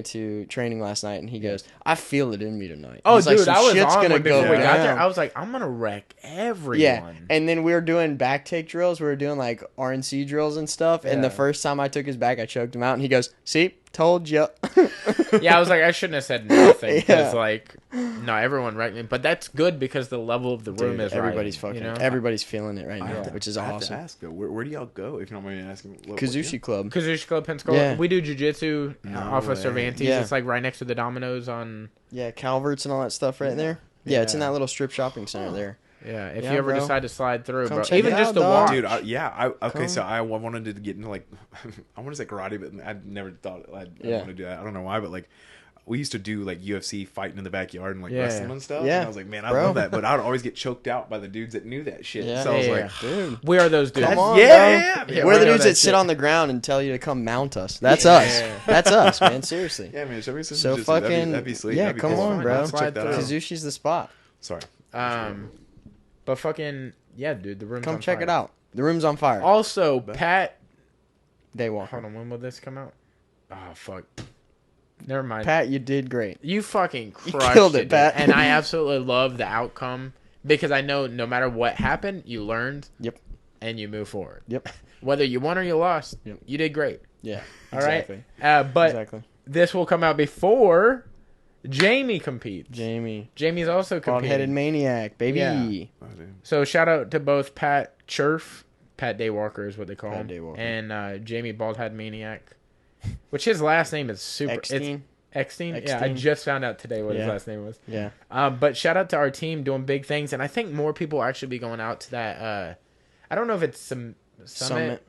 Speaker 3: to training last night, and he goes, "I feel it in me tonight."
Speaker 1: Oh,
Speaker 3: He's like,
Speaker 1: dude,
Speaker 3: "Some
Speaker 1: I was
Speaker 3: shit's
Speaker 1: on
Speaker 3: gonna
Speaker 1: when before
Speaker 3: go
Speaker 1: we got
Speaker 3: down."
Speaker 1: there. I was like, I'm gonna wreck everyone.
Speaker 3: Yeah, and then we were doing back take drills. We were doing like RNC drills and stuff. And the first time I took his back, I choked him out, and he goes, "See, told you."
Speaker 1: Yeah, I was like, I shouldn't have said nothing because no, everyone wrecked me. But that's good because the level of the room is
Speaker 3: everybody's
Speaker 1: right,
Speaker 3: fucking.
Speaker 1: you know?
Speaker 3: Everybody's feeling it right now, which is
Speaker 2: I have
Speaker 3: awesome.
Speaker 2: to ask though, where do y'all go if you don't mind me asking?
Speaker 3: Kazushi Club.
Speaker 1: Kazushi Club Pensacola.
Speaker 3: Yeah.
Speaker 1: We do jiu-jitsu off of
Speaker 2: way.
Speaker 1: Cervantes.
Speaker 3: Yeah.
Speaker 1: It's like right next to the Domino's on.
Speaker 3: Yeah, Calvert's and all that stuff right there. Yeah, it's in that little strip shopping center there.
Speaker 1: Yeah, if
Speaker 3: Yeah,
Speaker 1: you ever
Speaker 3: bro.
Speaker 1: decide to slide through,
Speaker 3: Come
Speaker 1: bro.
Speaker 3: check
Speaker 1: Even
Speaker 3: it
Speaker 1: just
Speaker 3: out,
Speaker 1: to
Speaker 3: dog.
Speaker 1: watch.
Speaker 2: Dude, okay,
Speaker 3: Come.
Speaker 2: so I wanted to get into like, I want to say karate, but I never thought I'd
Speaker 3: Yeah.
Speaker 2: want to do that. I don't know why, but like, we used to do like UFC fighting in the backyard and like
Speaker 1: Yeah.
Speaker 2: wrestling and stuff.
Speaker 3: Yeah.
Speaker 2: And I was like, man, I
Speaker 3: Bro.
Speaker 2: love that, but I'd always get choked out by the dudes that knew that shit.
Speaker 3: Yeah.
Speaker 2: So I was
Speaker 1: Yeah.
Speaker 2: like,
Speaker 3: Dude.
Speaker 1: We are those dudes.
Speaker 3: Come on,
Speaker 2: yeah,
Speaker 3: bro.
Speaker 1: yeah,
Speaker 3: We're the
Speaker 1: we know
Speaker 3: dudes
Speaker 1: that
Speaker 3: that sit
Speaker 1: shit.
Speaker 3: on the ground and tell you to come mount us. That's
Speaker 1: Yeah.
Speaker 3: us. That's us, man. Seriously.
Speaker 2: yeah, man, show me some
Speaker 3: So
Speaker 2: jiu-jitsu.
Speaker 3: fucking
Speaker 2: that'd be sweet.
Speaker 3: yeah.
Speaker 2: That'd be
Speaker 3: Come
Speaker 2: cool.
Speaker 3: on, bro.
Speaker 2: Let's check that out.
Speaker 3: Kazushi's the spot.
Speaker 2: Sorry.
Speaker 1: But fucking yeah, dude. The room's
Speaker 3: Come
Speaker 1: on
Speaker 3: check
Speaker 1: fire.
Speaker 3: it out. The room's on fire.
Speaker 1: Also, Pat.
Speaker 3: Daywalker.
Speaker 1: Hold on, when will this come out? Oh fuck. Never mind.
Speaker 3: Pat, you did great.
Speaker 1: You fucking
Speaker 3: You
Speaker 1: crushed
Speaker 3: killed it,
Speaker 1: dude.
Speaker 3: Pat.
Speaker 1: And I absolutely love the outcome because I know no matter what happened, you learned.
Speaker 3: Yep.
Speaker 1: And you move forward.
Speaker 3: Yep.
Speaker 1: Whether you won or you lost,
Speaker 3: Yep.
Speaker 1: you did great.
Speaker 3: Yeah.
Speaker 1: All right.
Speaker 3: Exactly.
Speaker 1: But
Speaker 3: Exactly.
Speaker 1: this will come out before Jamie competes. Jamie's also
Speaker 3: Bald-headed
Speaker 1: competing.
Speaker 3: maniac, baby.
Speaker 1: Yeah.
Speaker 2: Oh, dude.
Speaker 1: So shout out to both Pat Churf, Pat Daywalker is what they call
Speaker 3: Pat
Speaker 1: him,
Speaker 3: Daywalker.
Speaker 1: and Jamie Baldhead Maniac, which his last name is super.
Speaker 3: Eckstein.
Speaker 1: Eckstein? Yeah, I
Speaker 3: Eckstein.
Speaker 1: just found out today what his
Speaker 3: Yeah.
Speaker 1: last name was.
Speaker 3: Yeah.
Speaker 1: But shout out to our team doing big things, and I think more people will actually be going out to that. I don't know if it's some
Speaker 3: Summit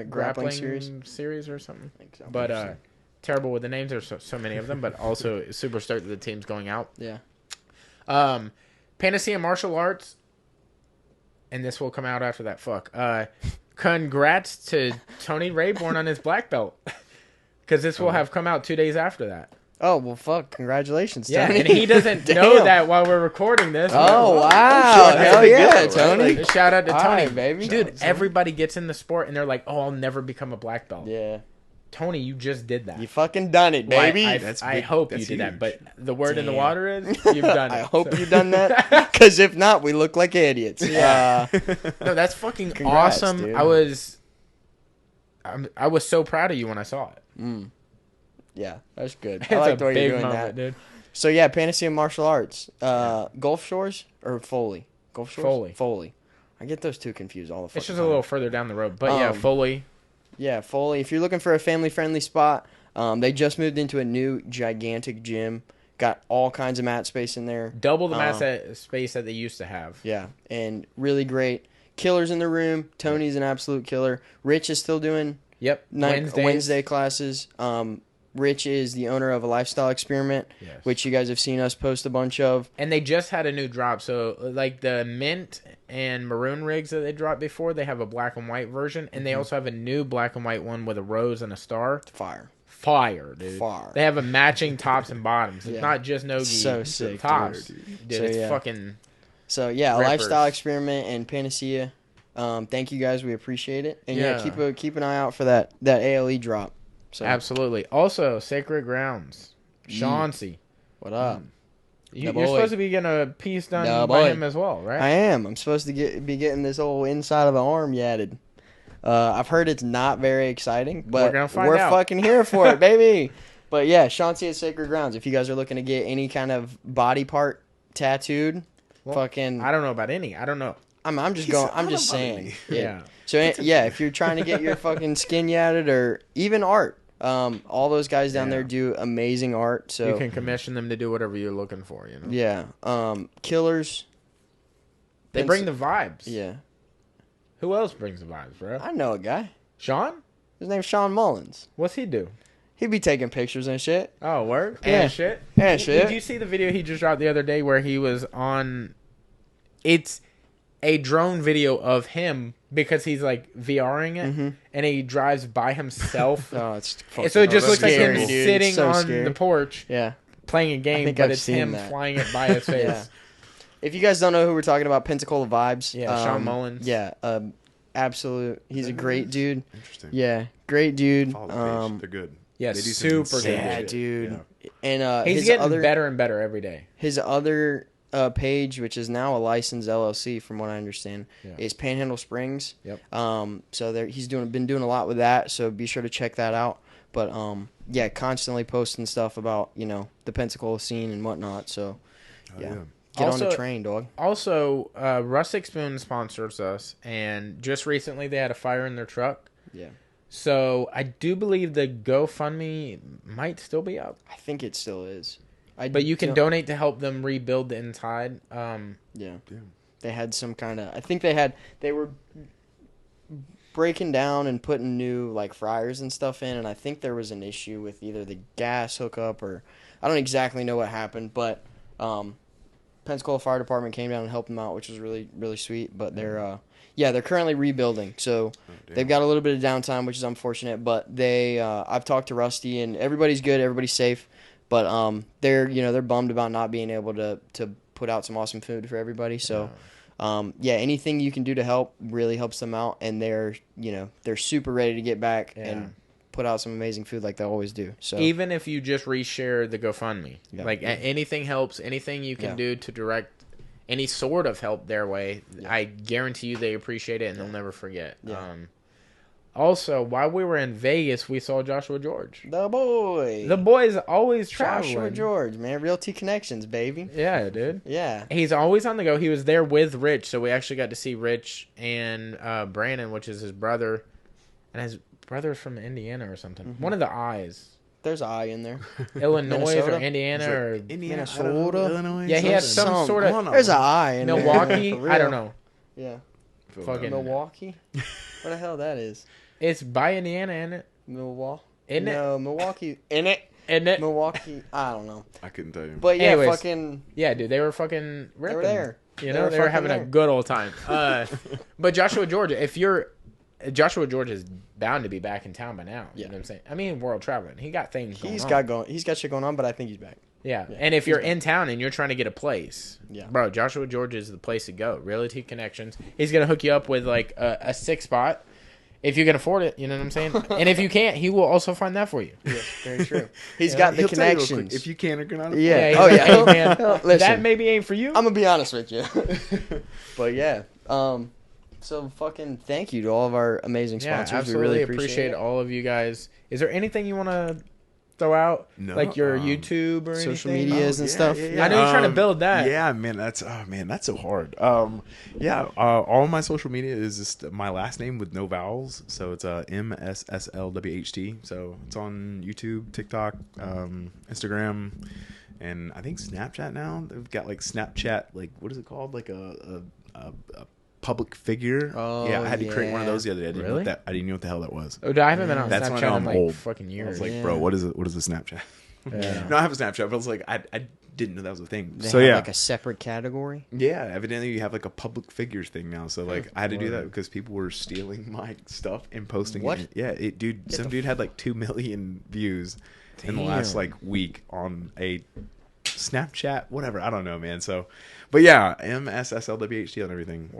Speaker 3: grappling series.
Speaker 1: or something.
Speaker 3: I think so.
Speaker 1: But terrible with the names. There's so many of them, but also super stoked that the team's going out.
Speaker 3: yeah.
Speaker 1: Panacea Martial Arts, and this will come out after that. Congrats to Tony Rayborn on his black belt, because this will have come out 2 days after that.
Speaker 3: Oh well, fuck! Congratulations,
Speaker 1: Yeah,
Speaker 3: Tony.
Speaker 1: and he doesn't
Speaker 3: Damn.
Speaker 1: know that while we're recording this.
Speaker 3: Oh wow!
Speaker 2: shit, that's
Speaker 3: Hell
Speaker 2: a big
Speaker 3: yeah,
Speaker 2: deal, right?
Speaker 3: Tony.
Speaker 2: Like-
Speaker 1: Shout out to Tony,
Speaker 3: Aye, baby.
Speaker 1: Dude, everybody gets in the sport and they're like, "Oh, I'll never become a black belt."
Speaker 3: Yeah,
Speaker 1: Tony, you just did that.
Speaker 3: you fucking done it,
Speaker 1: Well,
Speaker 3: baby.
Speaker 2: That's
Speaker 1: I
Speaker 2: big.
Speaker 1: hope you
Speaker 2: That's
Speaker 1: did that,
Speaker 2: huge.
Speaker 1: but the word in the
Speaker 3: Damn.
Speaker 1: water is you've done it.
Speaker 3: I hope
Speaker 1: So-
Speaker 3: you done that, because if not, we look like idiots.
Speaker 1: Yeah. No, that's fucking
Speaker 3: Congrats,
Speaker 1: awesome.
Speaker 3: dude.
Speaker 1: I was so proud of you when I saw it.
Speaker 3: Yeah, that's good.
Speaker 1: It's
Speaker 3: I like
Speaker 1: a
Speaker 3: the way
Speaker 1: big
Speaker 3: you're doing
Speaker 1: moment,
Speaker 3: that.
Speaker 1: dude.
Speaker 3: So yeah, Panacea Martial Arts, Gulf Shores or Foley? Gulf Shores.
Speaker 1: Foley.
Speaker 3: Foley. I get those two confused all the fucking
Speaker 1: It's just a
Speaker 3: time.
Speaker 1: little further down the road, but yeah, Foley.
Speaker 3: Yeah, Foley. If you're looking for a family-friendly spot, they just moved into a new gigantic gym. Got all kinds of mat space in there.
Speaker 1: Double the mat space that they used to have.
Speaker 3: Yeah, and really great killers in the room. Tony's an absolute killer. Rich is still doing
Speaker 1: Yep.
Speaker 3: Wednesday classes. Rich is the owner of a lifestyle experiment,
Speaker 1: Yes.
Speaker 3: which you guys have seen us post a bunch of.
Speaker 1: And they just had a new drop. So, like the mint and maroon rigs that they dropped before, they have a black and white version. And they also have a new black and white one with a rose and a star. Fire, dude.
Speaker 3: Fire.
Speaker 1: They have a matching tops and bottoms. It's
Speaker 3: Yeah.
Speaker 1: not just nogi.
Speaker 3: So sick,
Speaker 1: tops.
Speaker 3: dude.
Speaker 1: Dude,
Speaker 3: So,
Speaker 1: it's
Speaker 3: yeah.
Speaker 1: fucking...
Speaker 3: So yeah, a
Speaker 1: Rippers.
Speaker 3: lifestyle experiment and Panacea. Thank you guys, we appreciate it. And yeah,
Speaker 1: Yeah.
Speaker 3: keep an eye out for that ALE drop. So
Speaker 1: Absolutely. Also, Sacred Grounds. Chauncey.
Speaker 3: what up?
Speaker 1: You're
Speaker 3: boy.
Speaker 1: supposed to be getting a piece done
Speaker 3: Da
Speaker 1: by
Speaker 3: boy.
Speaker 1: him as well, right?
Speaker 3: I am. I'm supposed to be getting this old inside of the arm yatted. I've heard it's not very exciting, but
Speaker 1: We're gonna find out.
Speaker 3: fucking here for it, baby. But yeah, Chauncey at Sacred Grounds. If you guys are looking to get any kind of body part tattooed,
Speaker 1: Well,
Speaker 3: fucking,
Speaker 1: I don't know about any. I don't know.
Speaker 3: I'm just
Speaker 2: He
Speaker 3: going.
Speaker 2: said,
Speaker 3: I'm
Speaker 2: "I
Speaker 3: just
Speaker 2: don't know about
Speaker 3: saying.
Speaker 2: any."
Speaker 1: Yeah.
Speaker 3: So yeah, if you're trying to get your fucking skin yatted or even art, all those guys down there do amazing art. So
Speaker 1: You can commission them to do whatever you're looking for, you know?
Speaker 3: yeah, killers.
Speaker 1: They bring the vibes.
Speaker 3: Yeah,
Speaker 1: Who else brings the vibes, bro?
Speaker 3: I know a guy.
Speaker 1: Sean?
Speaker 3: His name's Sean Mullins.
Speaker 1: What's he do?
Speaker 3: He be taking pictures and shit.
Speaker 1: Oh, word?
Speaker 3: Yeah.
Speaker 1: And shit?
Speaker 3: And shit.
Speaker 1: Did you see the video he just dropped the other day where he was on... It's a drone video of him because he's like VRing it, and he drives by himself.
Speaker 3: Oh, it's
Speaker 1: And so it just looks like him
Speaker 3: scary, dude.
Speaker 1: sitting
Speaker 3: So
Speaker 1: on
Speaker 3: scary.
Speaker 1: the porch
Speaker 3: Yeah.
Speaker 1: playing a game,
Speaker 3: think
Speaker 1: but
Speaker 3: I've
Speaker 1: it's
Speaker 3: seen
Speaker 1: him
Speaker 3: that.
Speaker 1: flying it by his face.
Speaker 3: Yeah. If you guys don't know who we're talking about, Pensacola Vibes.
Speaker 1: Yeah, Sean Mullins.
Speaker 3: Yeah, absolute. He's a great dude.
Speaker 2: Interesting.
Speaker 3: Yeah, great dude.
Speaker 2: Follow the page. They're good.
Speaker 1: Yeah,
Speaker 2: They do some
Speaker 1: super
Speaker 2: insane
Speaker 1: good.
Speaker 3: Yeah,
Speaker 2: shit.
Speaker 3: dude.
Speaker 2: Yeah.
Speaker 3: And
Speaker 1: He's
Speaker 3: his
Speaker 1: getting
Speaker 3: other
Speaker 1: better and better every day.
Speaker 3: his other page, which is now a licensed LLC, from what I understand,
Speaker 1: Yeah.
Speaker 3: is Panhandle Springs.
Speaker 1: Yep.
Speaker 3: So there he's been doing a lot with that. So be sure to check that out. But yeah, constantly posting stuff about the Pensacola scene and whatnot. So
Speaker 2: Oh,
Speaker 3: yeah.
Speaker 2: yeah.
Speaker 3: Get on
Speaker 1: Also-
Speaker 3: the train, dog.
Speaker 1: Also, Rustic Spoon sponsors us, and just recently they had a fire in their truck.
Speaker 3: Yeah.
Speaker 1: So I do believe the GoFundMe might still be up,
Speaker 3: I think it still is.
Speaker 1: but you can donate to help them rebuild the inside.
Speaker 3: Yeah. they had some kind of. I think they were breaking down and putting new like fryers and stuff in, and I think there was an issue with either the gas hookup or I don't exactly know what happened, but Pensacola Fire Department came down and helped them out, which was really really sweet. But they're currently rebuilding, so they've got a little bit of downtime, which is unfortunate. But I've talked to Rusty, and everybody's good, everybody's safe, but they're bummed about not being able to put out some awesome food for everybody. So. Anything you can do to help really helps them out, and they're super ready to get back and put out some amazing food like they always do. So
Speaker 1: even if you just reshare the GoFundMe, anything helps. Anything you can do to direct any sort of help their way, I guarantee you they appreciate it and they'll never forget. Yeah. Also, while we were in Vegas, we saw Joshua George.
Speaker 3: The boy.
Speaker 1: The boy's always traveling.
Speaker 3: Joshua George, man. Real T Connections, baby.
Speaker 1: Yeah, dude.
Speaker 3: Yeah.
Speaker 1: He's always on the go. He was there with Rich, so we actually got to see Rich and Brandon, which is his brother. And his brother's from Indiana or something. Mm-hmm. One of the I's.
Speaker 3: There's an I in there.
Speaker 1: Illinois or Indiana or
Speaker 3: Minnesota.
Speaker 2: Illinois.
Speaker 1: Yeah, he has some sort of.
Speaker 3: There's an I in
Speaker 1: Milwaukee.
Speaker 3: there.
Speaker 1: I don't know.
Speaker 3: Yeah.
Speaker 1: Fucking
Speaker 3: Milwaukee. Where the hell that is?
Speaker 1: It's by Indiana, isn't it?
Speaker 3: Milwaukee.
Speaker 1: Isn't it?
Speaker 3: No, Milwaukee. In it.
Speaker 1: Isn't it?
Speaker 3: Milwaukee. I don't know.
Speaker 2: I couldn't tell you.
Speaker 3: But yeah,
Speaker 1: anyways,
Speaker 3: fucking.
Speaker 1: Yeah, dude, they were fucking ripping.
Speaker 3: They were there.
Speaker 1: You know, they were having a good old time. But Joshua George, Joshua George is bound to be back in town by now. You know what I'm saying? I mean, world traveling. He got things going on.
Speaker 3: He's got shit going on, but I think he's back.
Speaker 1: Yeah. And if you're in town and you're trying to get a place,
Speaker 3: bro,
Speaker 1: Joshua George is the place to go. Realty Connections. He's going to hook you up with like a 6 spot. If you can afford it, you know what I'm saying? And if you can't, he will also find that for you.
Speaker 3: Yes, very true. He's got the connections.
Speaker 2: If you can or cannot.
Speaker 3: Yeah.
Speaker 1: Oh, yeah. Hey, man,
Speaker 3: listen,
Speaker 1: that maybe ain't for you.
Speaker 3: I'm going to be honest with you. But yeah. So fucking thank you to all of our amazing sponsors.
Speaker 1: Yeah, absolutely.
Speaker 3: We really appreciate
Speaker 1: all of you guys. Is there anything you want to throw out?
Speaker 2: No,
Speaker 1: like your YouTube or
Speaker 3: social
Speaker 1: anything?
Speaker 3: medias and stuff.
Speaker 1: I know you're trying to build that.
Speaker 2: Yeah, man, that's so hard. All of my social media is just my last name with no vowels, so it's MSSLWHT. So it's on YouTube, TikTok, Instagram, and I think Snapchat now. They've got like Snapchat, like what is it called? Like a public figure.
Speaker 3: Oh,
Speaker 2: yeah, I had to create one of those the other day. I didn't
Speaker 1: Really?
Speaker 2: know I didn't know what the hell that was.
Speaker 1: Oh, I haven't been on
Speaker 2: That's when I know
Speaker 1: Snapchat in
Speaker 2: I'm
Speaker 1: like
Speaker 2: old.
Speaker 1: fucking
Speaker 2: I
Speaker 1: years.
Speaker 2: was like, bro, what is it? What is a Snapchat?
Speaker 1: Yeah.
Speaker 2: No, I have a Snapchat, but I was like, I didn't know that was a thing.
Speaker 3: They
Speaker 2: So
Speaker 3: have
Speaker 2: yeah,
Speaker 3: like a separate category.
Speaker 2: yeah. Evidently, you have like a public figures thing now. So like, I had to do that
Speaker 1: Word.
Speaker 2: because people were stealing my stuff and posting
Speaker 3: What?
Speaker 2: it. Yeah, some dude had like 2 million views in the last like week on a Snapchat, whatever. I don't know, man. So, but yeah, MSSLWHT on everything.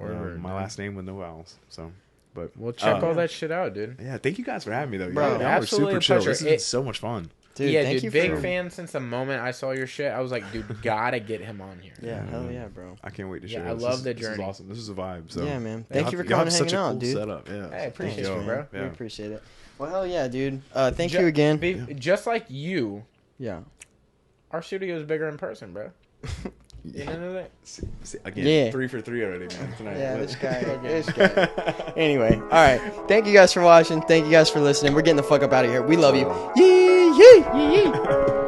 Speaker 2: My last name with no vowels. So, but
Speaker 1: We'll check all that shit out, dude.
Speaker 2: yeah, thank you guys for having me though.
Speaker 3: Bro,
Speaker 2: Y'all were
Speaker 1: absolutely
Speaker 2: super
Speaker 1: a
Speaker 2: chill.
Speaker 1: pleasure.
Speaker 2: This has been so much fun.
Speaker 3: Dude,
Speaker 1: yeah,
Speaker 3: thank
Speaker 1: dude,
Speaker 3: you
Speaker 1: big
Speaker 3: for...
Speaker 1: fan since the moment I saw your shit. I was like, dude, gotta get him on here.
Speaker 3: Yeah, hell yeah, bro.
Speaker 2: I can't wait to
Speaker 1: Yeah,
Speaker 2: share.
Speaker 1: I
Speaker 2: This
Speaker 1: love
Speaker 2: is-
Speaker 1: the
Speaker 2: This is
Speaker 1: journey.
Speaker 2: awesome. This is a vibe. So
Speaker 3: Yeah, man. Thank you for
Speaker 2: y'all
Speaker 3: coming
Speaker 2: have
Speaker 3: and
Speaker 2: such a
Speaker 3: hanging
Speaker 2: cool
Speaker 3: out, dude.
Speaker 2: setup. Yeah.
Speaker 1: Hey, I appreciate
Speaker 2: Thank
Speaker 1: you,
Speaker 2: you,
Speaker 1: bro.
Speaker 3: We
Speaker 2: Yeah.
Speaker 3: appreciate it. Well, hell yeah, dude. Thank you again.
Speaker 1: Just like you,
Speaker 3: Yeah.
Speaker 1: our studio is bigger in person, bro. You know that?
Speaker 2: Again,
Speaker 3: Yeah.
Speaker 2: 3 for 3 already, man. Tonight.
Speaker 3: Yeah, this guy. Anyway, all right. Thank you guys for watching. Thank you guys for listening. We're getting the fuck up out of here. We love you. Yee, yee, yee, yee.